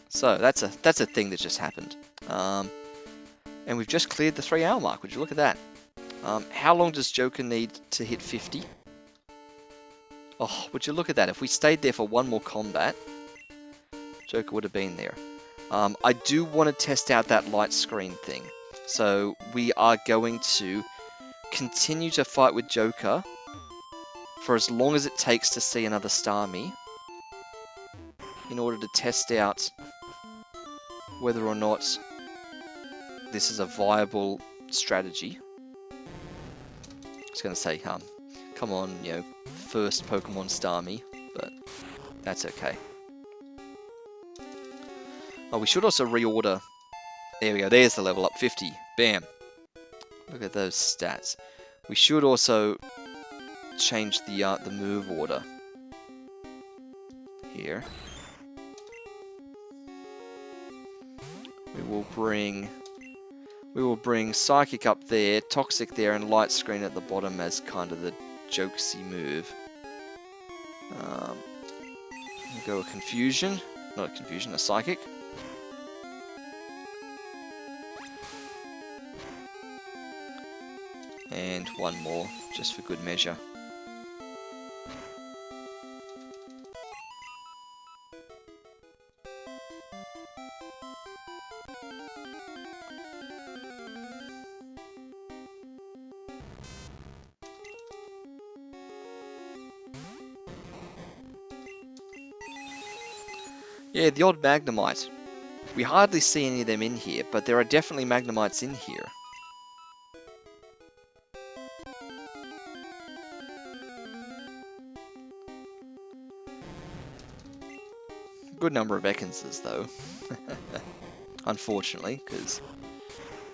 [SPEAKER 1] So that's a thing that just happened. And we've just cleared the 3-hour mark. Would you look at that? How long does Joker need to hit 50? Oh, would you look at that? If we stayed there for one more combat, Joker would have been there. I do want to test out that light screen thing. So we are going to continue to fight with Joker for as long as it takes to see another Starmie in order to test out whether or not this is a viable strategy. I was going to say, come on, first Pokemon Starmie, but that's okay. Oh, we should also reorder. There we go, there's the level up, 50. Bam. Look at those stats. We should also change the move order here. We will bring Psychic up there, Toxic there, and Light Screen at the bottom as kind of the jokesy move. We'll go a Confusion, not a Confusion, a Psychic. And one more, just for good measure. Yeah, the odd Magnemite. We hardly see any of them in here, but there are definitely Magnemites in here. Good number of Ekanses though, unfortunately, because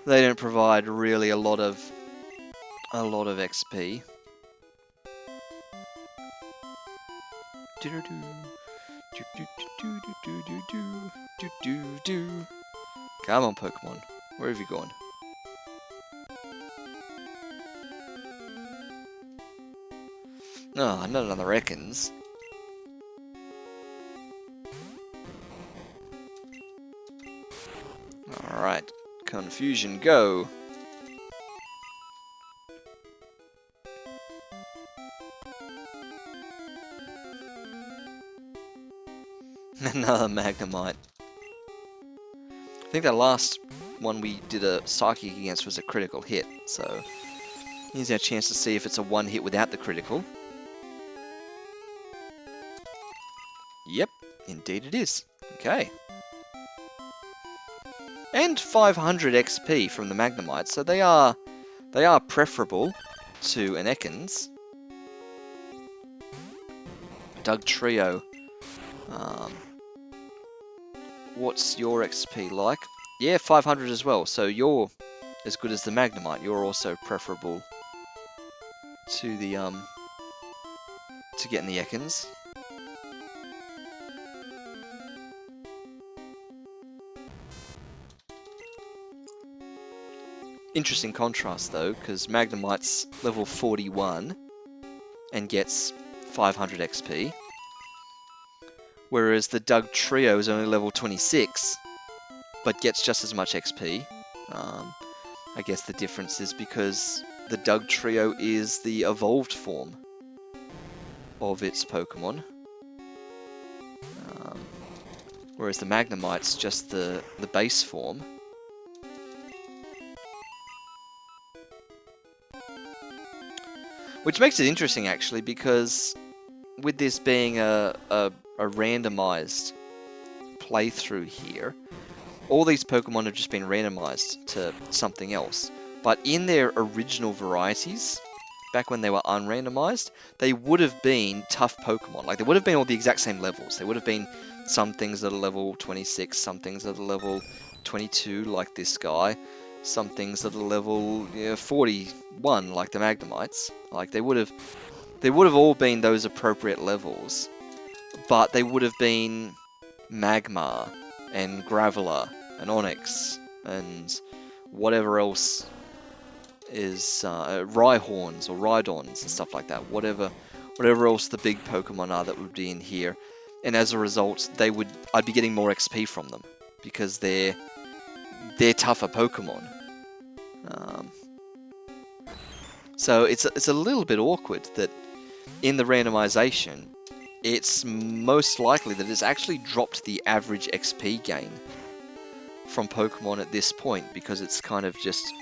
[SPEAKER 1] they don't provide really a lot of XP. Come on, Pokemon, where have you gone? Oh, not another Ekans. Alright, Confusion, go! Another Magnemite. I think that last one we did a Psychic against was a critical hit, so here's our chance to see if it's a one hit without the critical. Yep, indeed it is. Okay. And 500 XP from the Magnemite, so they are preferable to an Ekans. Doug Trio. What's your XP like? Yeah, 500 as well, so you're as good as the Magnemite. You're also preferable to the to getting the Ekans. Interesting contrast though, because Magnemite's level 41 and gets 500 XP, whereas the Doug Trio is only level 26, but gets just as much XP. I guess the difference is because the Doug Trio is the evolved form of its Pokemon, whereas the Magnemite's just the base form. Which makes it interesting actually, because with this being a randomized playthrough here, all these Pokemon have just been randomized to something else. But in their original varieties, back when they were unrandomized, they would have been tough Pokemon. Like, they would have been all the exact same levels. They would have been some things at a level 26, some things at a level 22, like this guy, some things at a level 41, like the Magnemites. Like, they would have all been those appropriate levels, but they would have been Magmar and Graveler and Onyx and whatever else is Rhyhorns or Rhydons and stuff like that. Whatever else the big Pokemon are that would be in here, and as a result, I'd be getting more XP from them because they're tougher Pokemon. So it's a little bit awkward that in the randomization, it's most likely that it's actually dropped the average XP gain from Pokemon at this point, because it's kind of just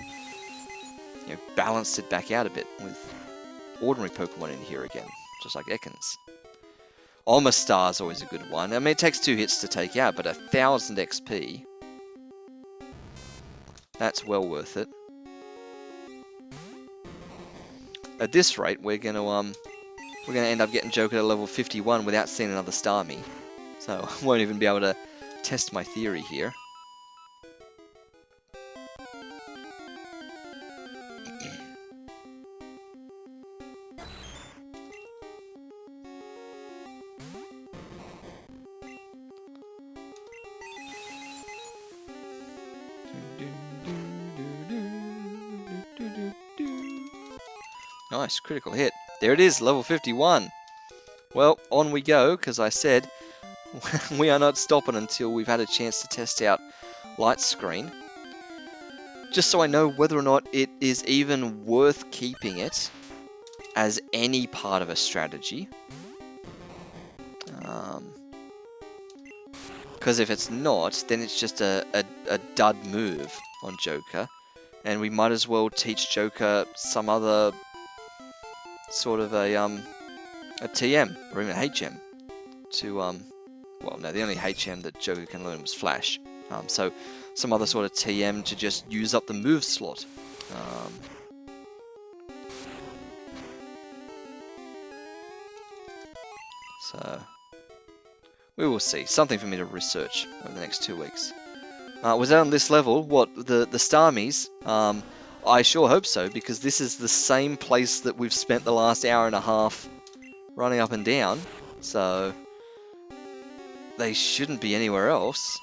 [SPEAKER 1] balanced it back out a bit with ordinary Pokemon in here again, just like Ekans. Omastar's always a good one. I mean, it takes 2 hits to take out, but 1,000 XP, that's well worth it. At this rate, we're gonna end up getting Joker to level 51 without seeing another Starmie, so I won't even be able to test my theory here. Nice, critical hit. There it is, level 51. Well, on we go, because I said we are not stopping until we've had a chance to test out Light Screen. Just so I know whether or not it is even worth keeping it as any part of a strategy. Because if it's not, then it's just a dud move on Joker. And we might as well teach Joker some other sort of a TM or even a HM to well, no, the only HM that Joker can learn was Flash. So some other sort of TM to just use up the move slot. So we will see. Something for me to research over the next 2 weeks. Was that on this level? What, the Starmies? I sure hope so, because this is the same place that we've spent the last hour and a half running up and down, so they shouldn't be anywhere else.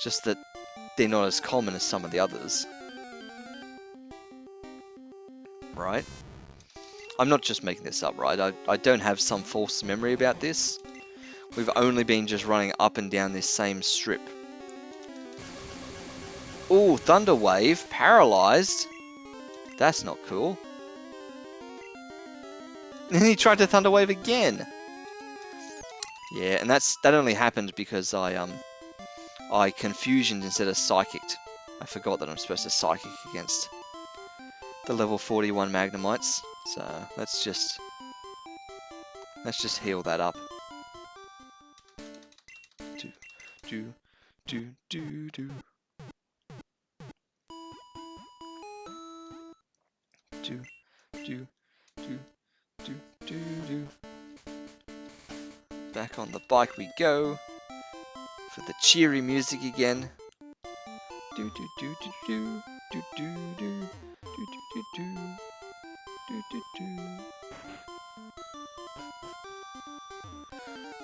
[SPEAKER 1] Just that they're not as common as some of the others. Right? I'm not just making this up, right? I don't have some false memory about this. We've only been just running up and down this same strip. Ooh, Thunder Wave, paralyzed. That's not cool. And he tried to Thunder Wave again. Yeah, and that only happened because I confusioned instead of psychicked. I forgot that I'm supposed to psychic against the level 41 Magnemites. So let's just heal that up. Back on the bike we go for the cheery music again.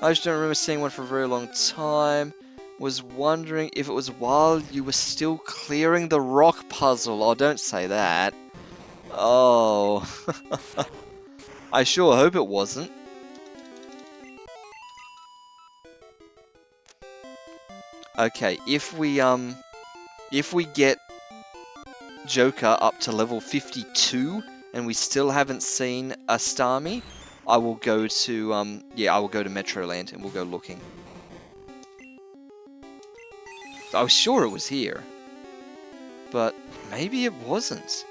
[SPEAKER 1] I just don't remember seeing one for a very long time. Was wondering if it was while you were still clearing the rock puzzle. Oh, don't say that. Oh. I sure hope it wasn't. Okay, if we get Joker up to level 52 and we still haven't seen a Starmie, I will go to yeah, I will go to Metroland and we'll go looking. I was sure it was here, but maybe it wasn't.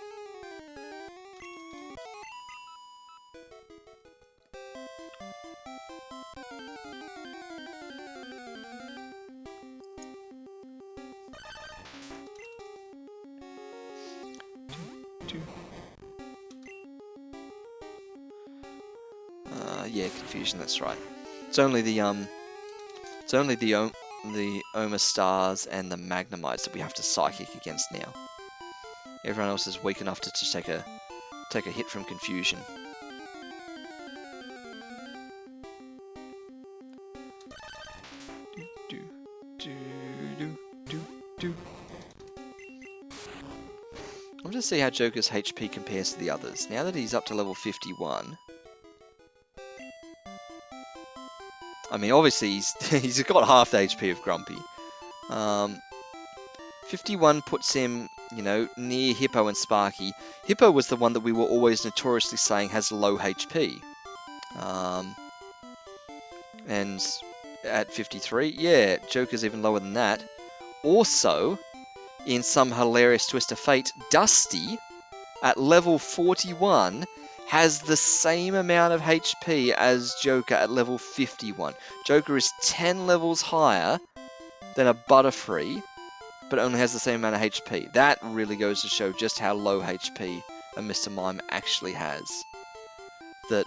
[SPEAKER 1] Yeah, confusion. That's right. It's only the Oma Stars and the Randomised that we have to psychic against now. Everyone else is weak enough to just take a hit from confusion. I'm just see how Joker's HP compares to the others. Now that he's up to level 51. I mean, obviously he's got half the HP of Grumpy. 51 puts him, you know, near Hippo and Sparky. Hippo was the one that we were always notoriously saying has low HP. And at 53, yeah, Joker's even lower than that. Also, in some hilarious twist of fate, Dusty, at level 41, has the same amount of HP as Joker at level 51. Joker is 10 levels higher than a Butterfree, but only has the same amount of HP. That really goes to show just how low HP a Mr. Mime actually has. That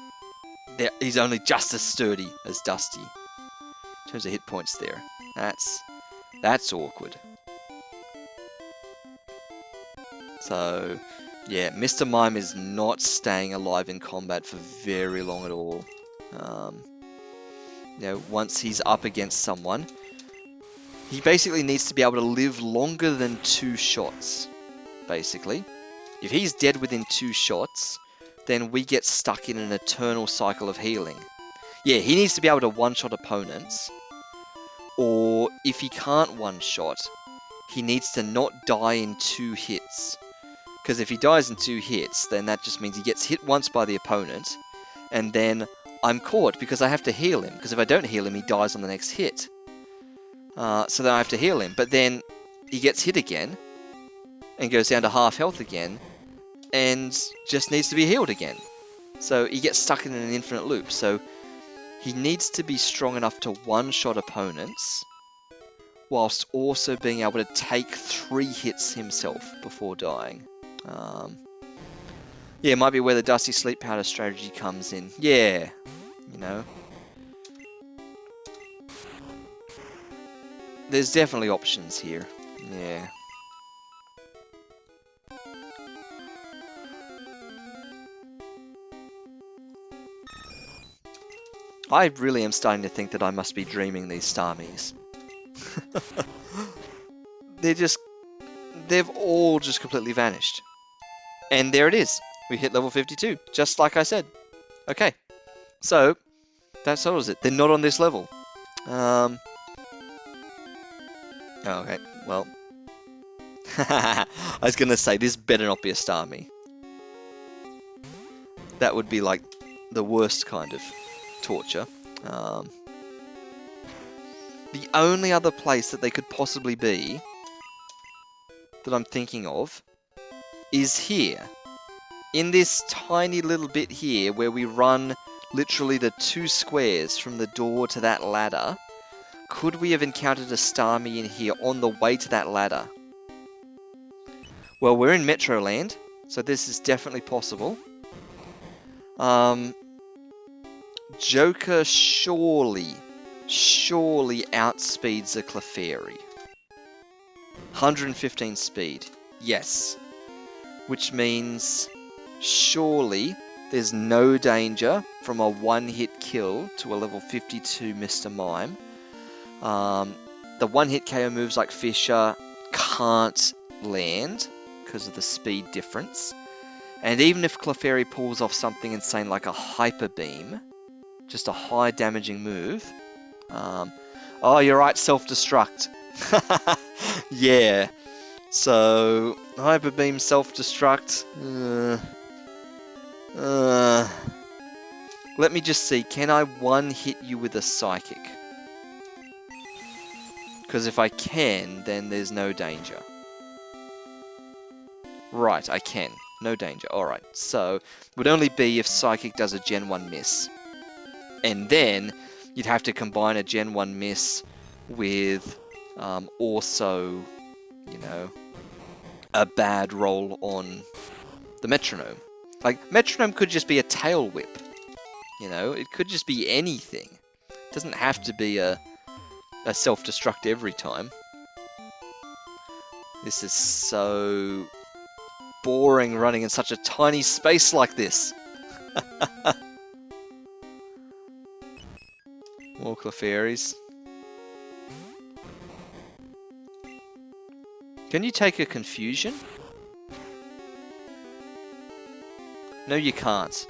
[SPEAKER 1] he's only just as sturdy as Dusty. In terms of hit points there. That's awkward. So, yeah, Mr. Mime is not staying alive in combat for very long at all. You know, once he's up against someone, he basically needs to be able to live longer than 2 shots, basically. If he's dead within 2 shots, then we get stuck in an eternal cycle of healing. Yeah, he needs to be able to one-shot opponents, or if he can't one-shot, he needs to not die in 2 hits. Because if he dies in 2 hits, then that just means he gets hit once by the opponent, and then I'm caught because I have to heal him. Because if I don't heal him, he dies on the next hit. So then I have to heal him. But then he gets hit again, and goes down to half health again, and just needs to be healed again. So he gets stuck in an infinite loop. So he needs to be strong enough to one-shot opponents, whilst also being able to take 3 hits himself before dying. Yeah, it might be where the Dusty Sleep Powder strategy comes in. Yeah, you know. There's definitely options here. Yeah. I really am starting to think that I must be dreaming these Starmies. They've all just completely vanished. And there it is. We hit level 52, just like I said. Okay, so that settles it. They're not on this level. Okay, well. I was going to say, this better not be a Starmie. That would be like the worst kind of torture. The only other place that they could possibly be that I'm thinking of is here. In this tiny little bit here where we run literally the 2 squares from the door to that ladder, could we have encountered a Starmie in here on the way to that ladder? Well, we're in Metroland, so this is definitely possible. Joker surely outspeeds a Clefairy. 115 speed, yes. Which means surely there's no danger from a 1-hit kill to a level 52 Mr. Mime. The one-hit KO moves like Fisher can't land because of the speed difference. And even if Clefairy pulls off something insane like a Hyper Beam, just a high damaging move. Oh, you're right, self-destruct. Yeah. So, Hyper Beam, self-destruct. Let me just see, can I one-hit you with a Psychic? Because if I can, then there's no danger. Right, I can. No danger. Alright, so it would only be if Psychic does a Gen 1 miss. And then you'd have to combine a Gen 1 miss with also, you know, a bad roll on the Metronome. Like, Metronome could just be a Tail Whip. You know, it could just be anything. It doesn't have to be a self-destruct every time. This is so boring running in such a tiny space like this. More Clefairies. Can you take a Confusion? No, you can't.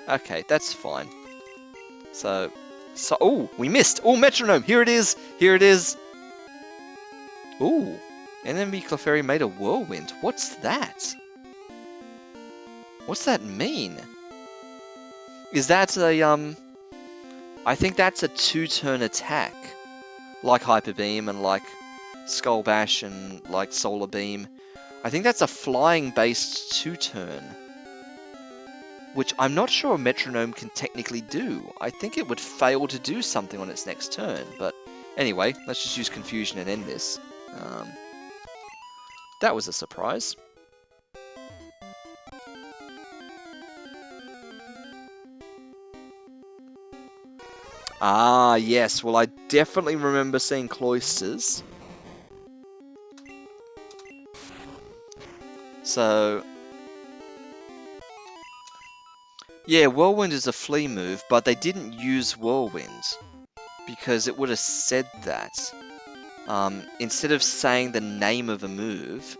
[SPEAKER 1] Okay, that's fine. So, oh, we missed! Oh, Metronome! Here it is! Here it is! Ooh, enemy Clefairy made a Whirlwind. What's that? What's that mean? Is that a, I think that's a 2-turn attack. Like Hyper Beam and like Skull Bash and like Solar Beam. I think that's a flying-based 2-turn. Which I'm not sure a Metronome can technically do. I think it would fail to do something on its next turn. But anyway, let's just use Confusion and end this. That was a surprise. Ah, yes. Well, I definitely remember seeing Cloisters. So, yeah, Whirlwind is a Flea move, but they didn't use Whirlwind because it would have said that. Instead of saying the name of a move,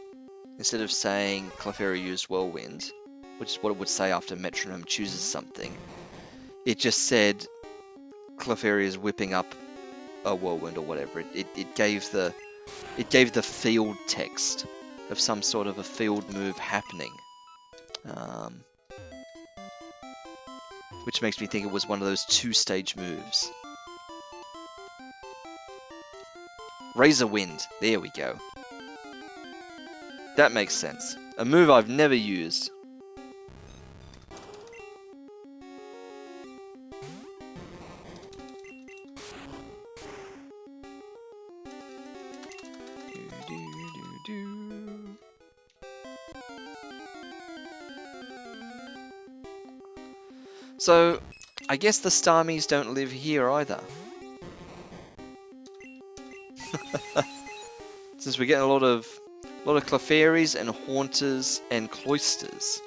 [SPEAKER 1] instead of saying Clefairy used Whirlwind, which is what it would say after Metronome chooses something, it just said Clefairy is whipping up a Whirlwind or whatever. It gave the field text of some sort of a field move happening. Which makes me think it was one of those 2-stage moves. Razor Wind. There we go. That makes sense. A move I've never used. So, I guess the Starmies don't live here either. Since we're getting a lot of Clefairies and Haunters and Cloisters.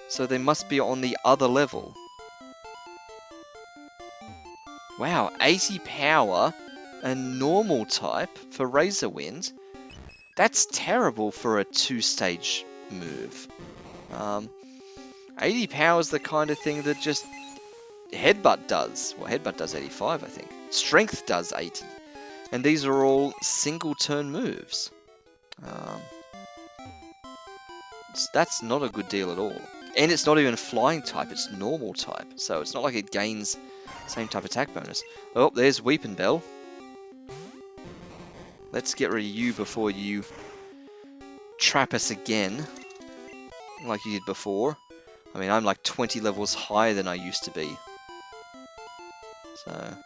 [SPEAKER 1] So they must be on the other level. Wow, 80 power and normal type for Razor Wind. That's terrible for a 2-stage move. 80 power is the kind of thing that just Headbutt does. Well, Headbutt does 85, I think. Strength does 80. And these are all single-turn moves. That's not a good deal at all. And it's not even flying type, it's normal type. So it's not like it gains same type attack bonus. Oh, there's Weeping Bell. Let's get rid of you before you trap us again. Like you did before. I mean, I'm like 20 levels higher than I used to be. So...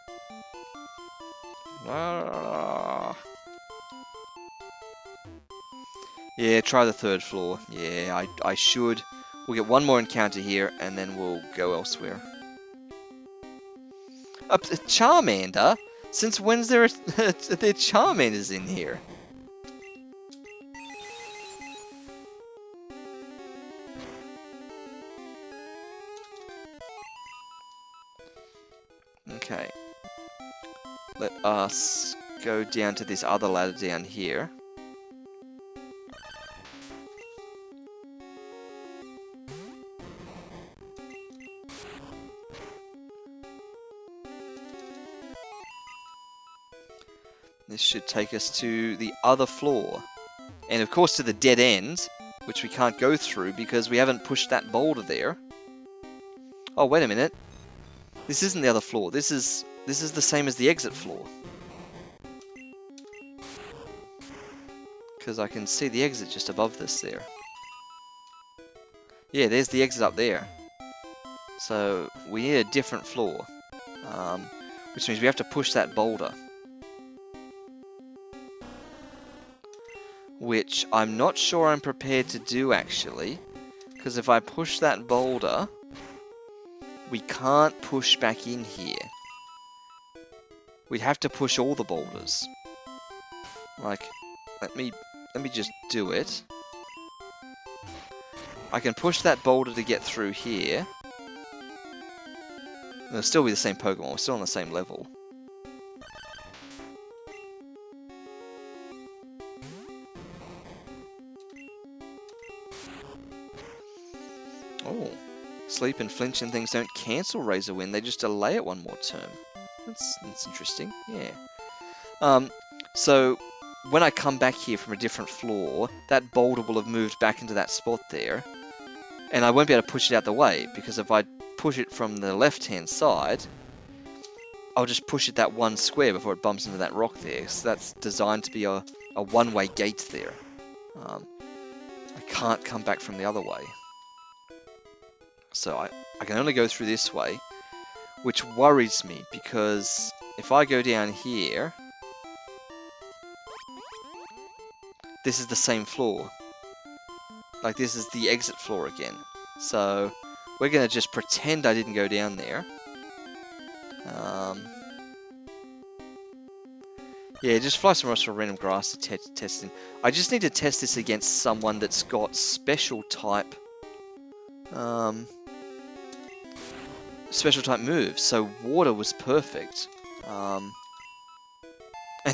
[SPEAKER 1] yeah, try the 3rd floor. Yeah, I should. We'll get one more encounter here, and then we'll go elsewhere. Charmander? Since when's there there Charmanders in here? Okay. let us go down to this other ladder down here. This should take us to the other floor. And of course to the dead end, which we can't go through because we haven't pushed that boulder there. Oh, wait a minute. This isn't the other floor. This is the same as the exit floor. Because I can see the exit just above this there. Yeah, there's the exit up there. So we need a different floor. Which means we have to push that boulder. Which I'm not sure I'm prepared to do, actually. Because if I push that boulder, we can't push back in here. We'd have to push all the boulders. Like, let me just do it. I can push that boulder to get through here. It'll still be the same Pokemon, we're still on the same level. Oh, sleep and flinch and things don't cancel Razor Wind, they just delay it one more term. That's interesting, yeah. So, when I come back here from a different floor, that boulder will have moved back into that spot there. And I won't be able to push it out the way, because if I push it from the left-hand side, I'll just push it that one square before it bumps into that rock there. So that's designed to be a one-way gate there. I can't come back from the other way. So I can only go through this way, which worries me, because if I go down here, this is the same floor. Like, this is the exit floor again. So, we're going to just pretend I didn't go down there. Yeah, just fly somewhere else for random grass to test it. I just need to test this against someone that's got special type moves. So, water was perfect. And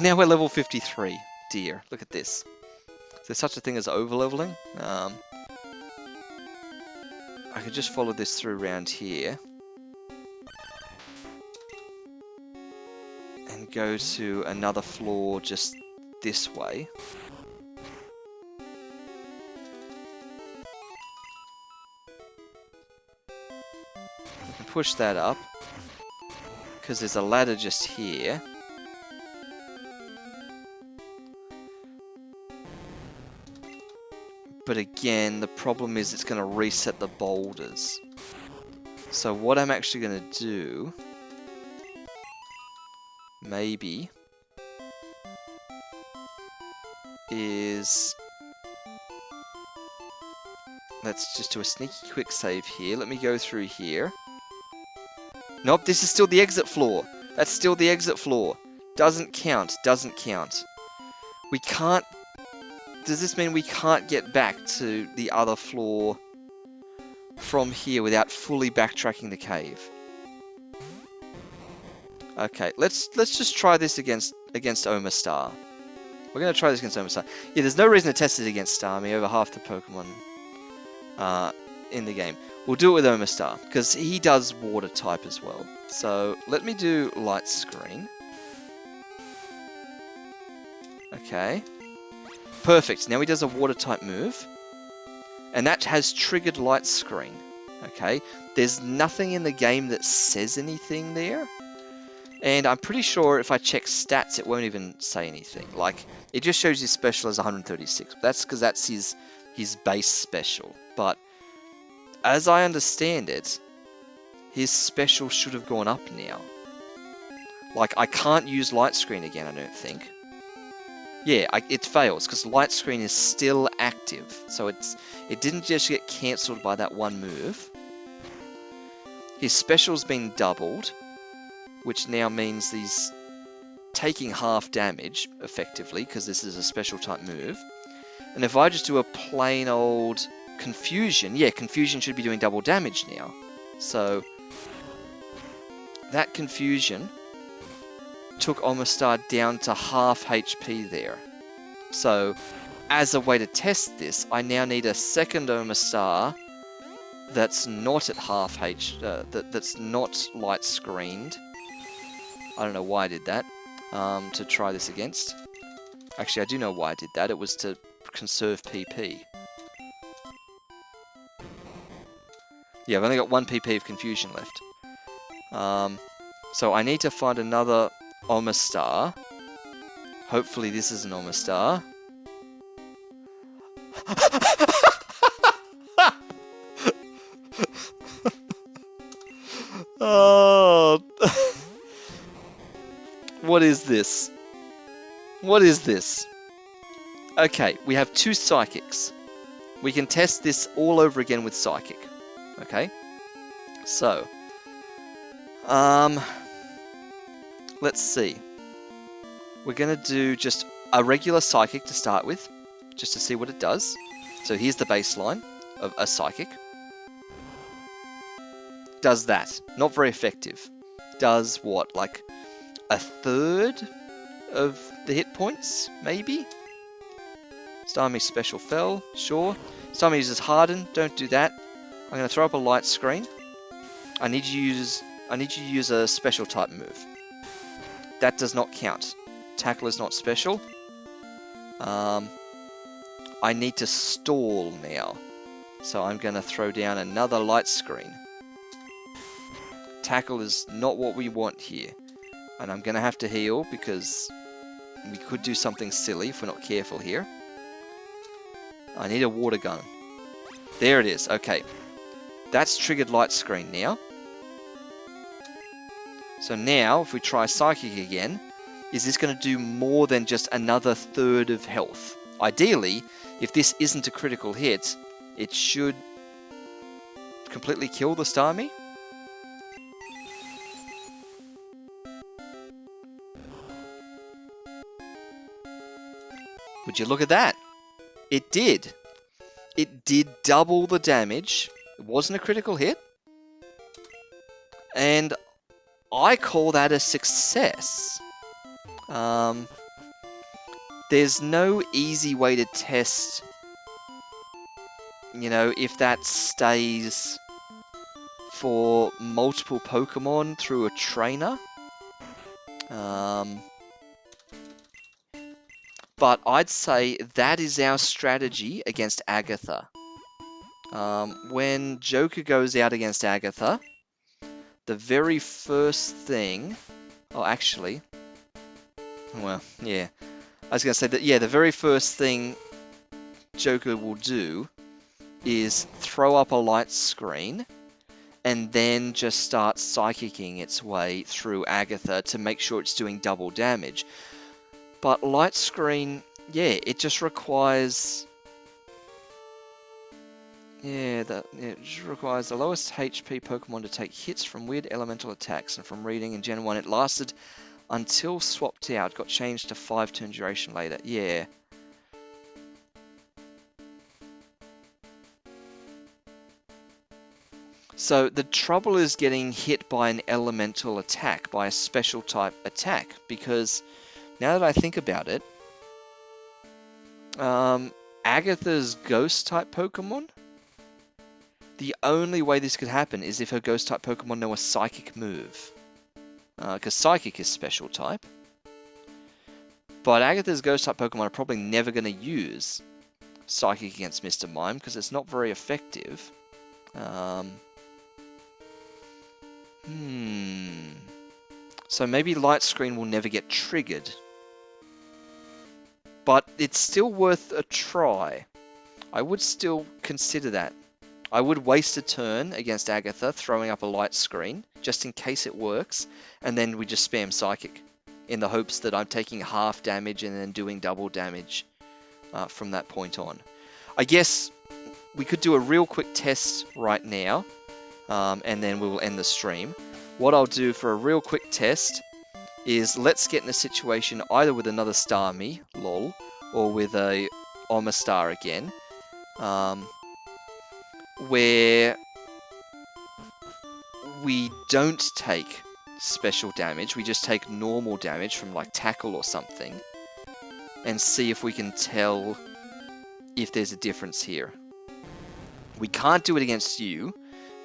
[SPEAKER 1] now we're level 53. Dear, look at this. Is there such a thing as over-leveling? I could just follow this through around here. And go to another floor just this way. I can push that up. Because there's a ladder just here. But again, the problem is it's going to reset the boulders. So what I'm actually going to do, maybe, is, let's just do a sneaky quick save here. Let me go through here. Nope, this is still the exit floor. That's still the exit floor. Doesn't count, doesn't count. We can't... Does this mean we can't get back to the other floor from here without fully backtracking the cave? Okay, let's just try this against Omastar. We're going to try this against Omastar. Yeah, there's no reason to test it against Starmie, over half the Pokemon in the game. We'll do it with Omastar, because he does water type as well. So, let me do Light Screen. Okay. Perfect, now he does a water type move. And that has triggered Light Screen. Okay, there's nothing in the game that says anything there. And I'm pretty sure if I check stats, it won't even say anything. Like, it just shows his special as 136. That's because that's his base special. But, as I understand it, his special should have gone up now. Like, I can't use Light Screen again, I don't think. Yeah, it fails, because Light Screen is still active. So it didn't just get cancelled by that one move. His special's been doubled, which now means he's taking half damage, effectively, because this is a special type move. And if I just do a plain old Confusion, yeah, Confusion should be doing double damage now. So, that Confusion took Omastar down to half HP there. So, as a way to test this, I now need a second Omastar that's not at half that's not light screened. I don't know why I did that. To try this against. Actually, I do know why I did that. It was to conserve PP. Yeah, I've only got 1 PP of confusion left. So I need to find another Omastar. Hopefully this is an Omastar. Oh. What is this? What is this? Okay, we have 2 Psychics. We can test this all over again with Psychic. Okay? So, let's see. We're going to do just a regular Psychic to start with, just to see what it does. So here's the baseline of a Psychic. Does that. Not very effective. Does what? Like a third of the hit points, maybe? Starmie special fell, sure. Starmie uses Harden, don't do that. I'm going to throw up a light screen. I need you to use a special type move. That does not count. Tackle is not special. I need to stall now. So I'm going to throw down another light screen. Tackle is not what we want here. And I'm going to have to heal because we could do something silly if we're not careful here. I need a water gun. There it is. Okay. That's triggered light screen now. So now, if we try Psychic again, is this going to do more than just another third of health? Ideally, if this isn't a critical hit, it should completely kill the Starmie. Would you look at that? It did. It did double the damage. It wasn't a critical hit. And I call that a success. There's no easy way to test, you know, if that stays for multiple Pokemon through a trainer. But I'd say that is our strategy against Agatha. When Joker goes out against Agatha, the very first thing... Oh, actually... Well, yeah. I was going to say that, yeah, the very first thing Joker will do is throw up a light screen and then just start psychicking its way through Agatha to make sure it's doing double damage. But light screen, yeah, it just requires... Yeah, it just requires the lowest HP Pokemon to take hits from weird elemental attacks. And from reading in Gen 1, it lasted until swapped out. Got changed to 5-turn duration later. Yeah. So the trouble is getting hit by an elemental attack, by a special type attack. Because now that I think about it, Agatha's ghost type Pokemon, the only way this could happen is if her ghost type Pokemon know a psychic move. Because psychic is special type. But Agatha's ghost type Pokemon are probably never going to use psychic against Mr. Mime because it's not very effective. So maybe Light Screen will never get triggered. But it's still worth a try. I would still consider that. I would waste a turn against Agatha throwing up a light screen, just in case it works, and then we just spam Psychic, in the hopes that I'm taking half damage and then doing double damage from that point on. I guess we could do a real quick test right now, and then we will end the stream. What I'll do for a real quick test is let's get in a situation either with another Starmie, lol, or with a Omastar again, where we don't take special damage. We just take normal damage from like tackle or something and see if we can tell if there's a difference here. We can't do it against you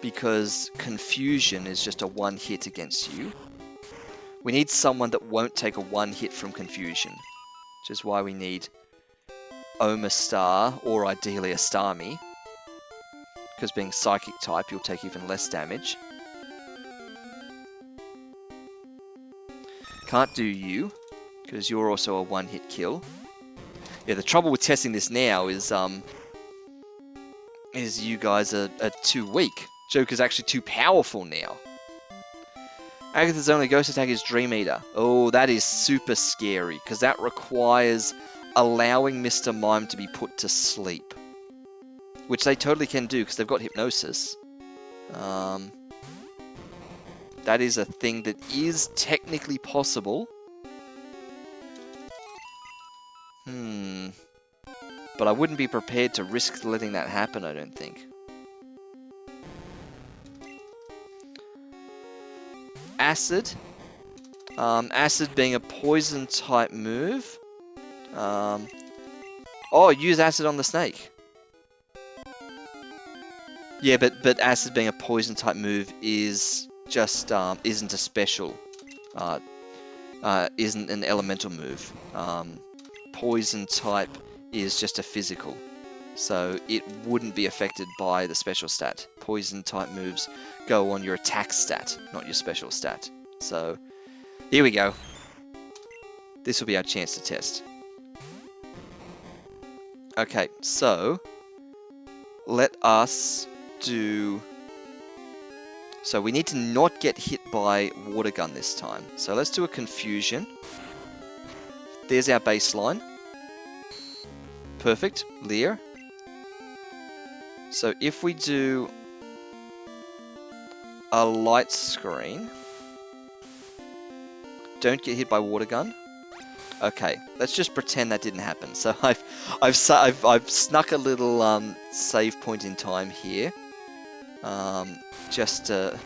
[SPEAKER 1] because confusion is just a one hit against you. We need someone that won't take a one hit from confusion, which is why we need Oma Star or ideally a Starmie, because being psychic type you'll take even less damage. Can't do you because you're also a one hit kill. Yeah, the trouble with testing this now is you guys are too weak. Joker's actually too powerful now. Agatha's only ghost attack is Dream Eater. Oh, that is super scary, because that requires allowing Mr. Mime to be put to sleep. Which they totally can do, because they've got hypnosis. That is a thing that is technically possible. But I wouldn't be prepared to risk letting that happen, I don't think. Acid. Acid being a poison type move. Oh, use acid on the snake. Yeah, but acid being a poison type move is just isn't a special. Isn't an elemental move. Poison type is just a physical, so it wouldn't be affected by the special stat. Poison type moves go on your attack stat, not your special stat. So here we go. This will be our chance to test. Okay, so let us do... So we need to not get hit by water gun this time. So let's do a confusion. There's our baseline. Perfect. Leer. So if we do a light screen, don't get hit by water gun. Okay, let's just pretend that didn't happen. So I've snuck a little save point in time here, just to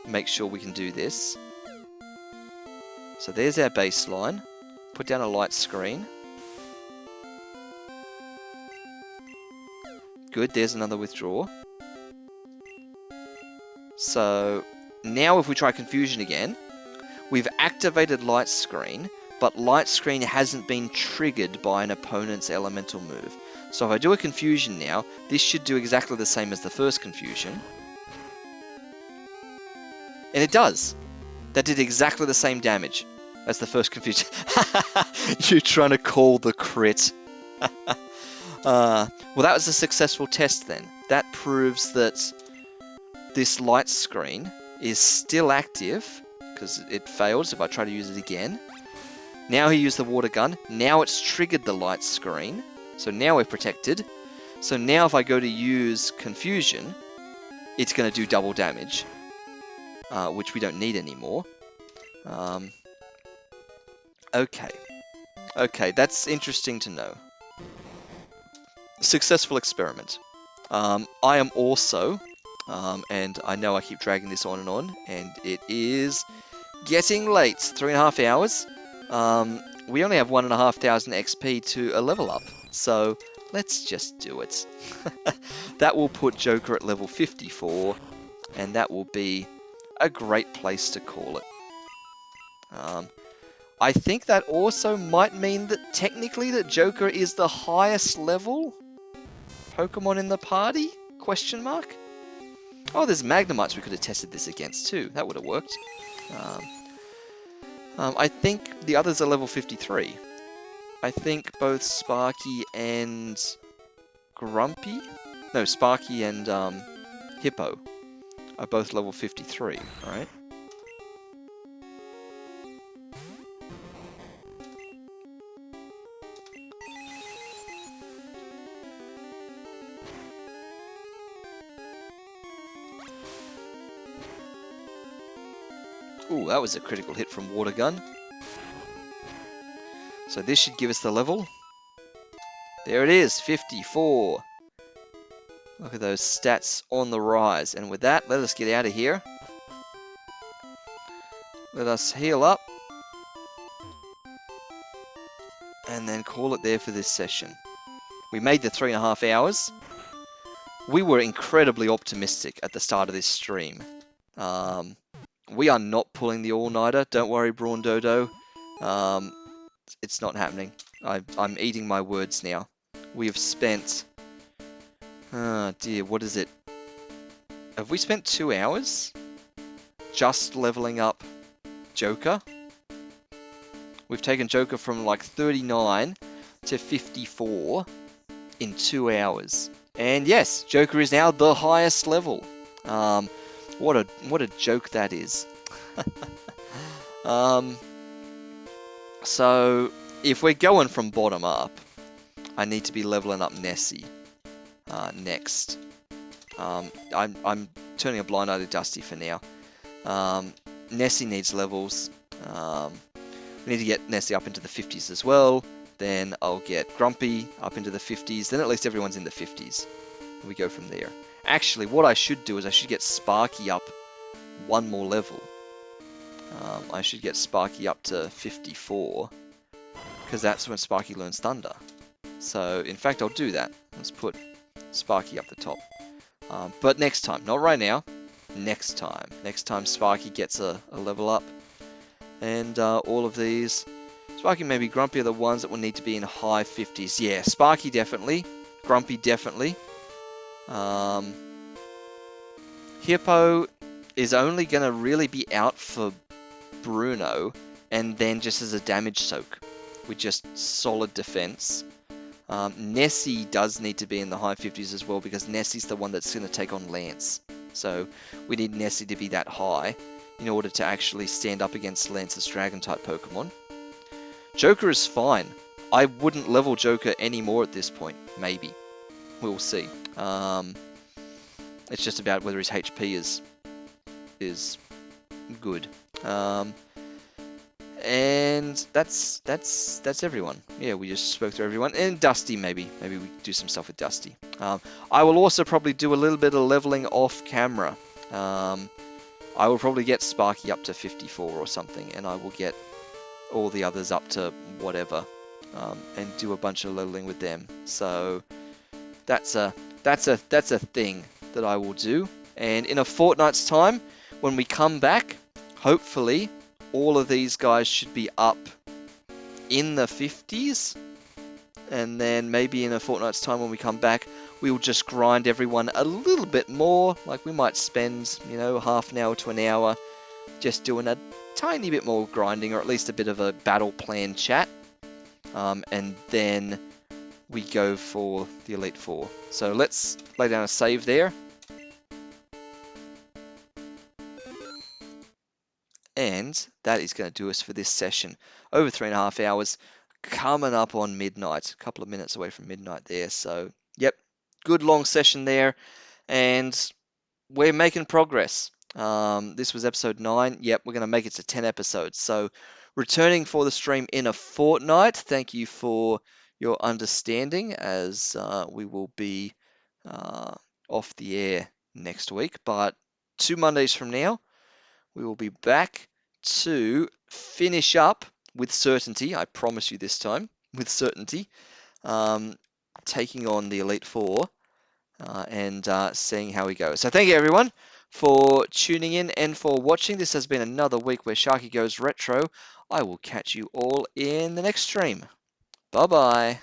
[SPEAKER 1] make sure we can do this. So there's our baseline. Put down a light screen. Good, there's another withdraw. So now if we try confusion again, we've activated light screen, but light screen hasn't been triggered by an opponent's elemental move. So if I do a confusion now, this should do exactly the same as the first confusion. And it does. That did exactly the same damage as the first confusion. You're trying to call the crit. Well, that was a successful test then. That proves that this light screen is still active, because it fails if I try to use it again. Now he used the water gun. Now it's triggered the light screen. So now we're protected. So now if I go to use confusion, it's going to do double damage, which we don't need anymore. Okay, that's interesting to know. Successful experiment. I am also, and I know I keep dragging this on, and it is getting late. 3.5 hours. We only have 1,500 XP to a level up, so let's just do it. That will put Joker at level 54, and that will be a great place to call it. I think that also might mean that technically that Joker is the highest level Pokemon in the party? Question mark? Oh, there's Magnemites we could have tested this against too. That would have worked. I think the others are level 53. I think both Sparky and Grumpy? No, Sparky and Hippo are both level 53, right? Ooh, that was a critical hit from Water Gun. So this should give us the level. There it is, 54. Look at those stats on the rise. And with that, let us get out of here. Let us heal up. And then call it there for this session. We made the 3.5 hours. We were incredibly optimistic at the start of this stream. We are not pulling the all-nighter. Don't worry, Brawn Dodo. It's not happening. I'm eating my words now. We have spent... Oh dear, what is it? Have we spent 2 hours just leveling up Joker? We've taken Joker from like 39 to 54 in 2 hours. And yes, Joker is now the highest level. What a joke that is. So if we're going from bottom up, I need to be leveling up Nessie next. I'm turning a blind eye to Dusty for now. Nessie needs levels. We need to get Nessie up into the 50s as well. Then I'll get Grumpy up into the 50s. Then at least everyone's in the 50s. And we go from there. Actually, what I should do is I should get Sparky up one more level. I should get Sparky up to 54. Because that's when Sparky learns Thunder. So, in fact, I'll do that. Let's put Sparky up the top. But next time. Not right now. Next time. Next time Sparky gets a level up. And all of these. Sparky, maybe Grumpy are the ones that will need to be in high 50s. Yeah, Sparky definitely. Grumpy definitely. Hippo is only going to really be out for Bruno. And then just as a damage soak. With just solid defense. Nessie does need to be in the high 50s as well. Because Nessie's the one that's going to take on Lance. So we need Nessie to be that high. In order to actually stand up against Lance's Dragon-type Pokemon. Joker is fine. I wouldn't level Joker anymore at this point. Maybe. We'll see. It's just about whether his HP is good. And that's everyone. Yeah, we just spoke to everyone. And Dusty, maybe. Maybe we do some stuff with Dusty. I will also probably do a little bit of leveling off camera. I will probably get Sparky up to 54 or something, and I will get all the others up to whatever, and do a bunch of leveling with them. So that's a thing that I will do. And in a fortnight's time, when we come back, hopefully all of these guys should be up in the 50s. And then maybe in a fortnight's time when we come back, we'll just grind everyone a little bit more. Like we might spend, half an hour to an hour just doing a tiny bit more grinding, or at least a bit of a battle plan chat. And then we go for the Elite Four. So let's lay down a save there. And that is going to do us for this session. Over 3.5 hours. Coming up on midnight, a couple of minutes away from midnight there. So, yep, good long session there, and we're making progress. This was episode 9. Yep, we're going to make it to 10 episodes. So, returning for the stream in a fortnight. Thank you for your understanding, as we will be off the air next week. But 2 Mondays from now, we will be back to finish up with certainty. I promise you this time, with certainty, taking on the Elite Four and seeing how we go. So thank you everyone for tuning in and for watching. This has been another week where Sharky Goes Retro. I will catch you all in the next stream. Bye bye.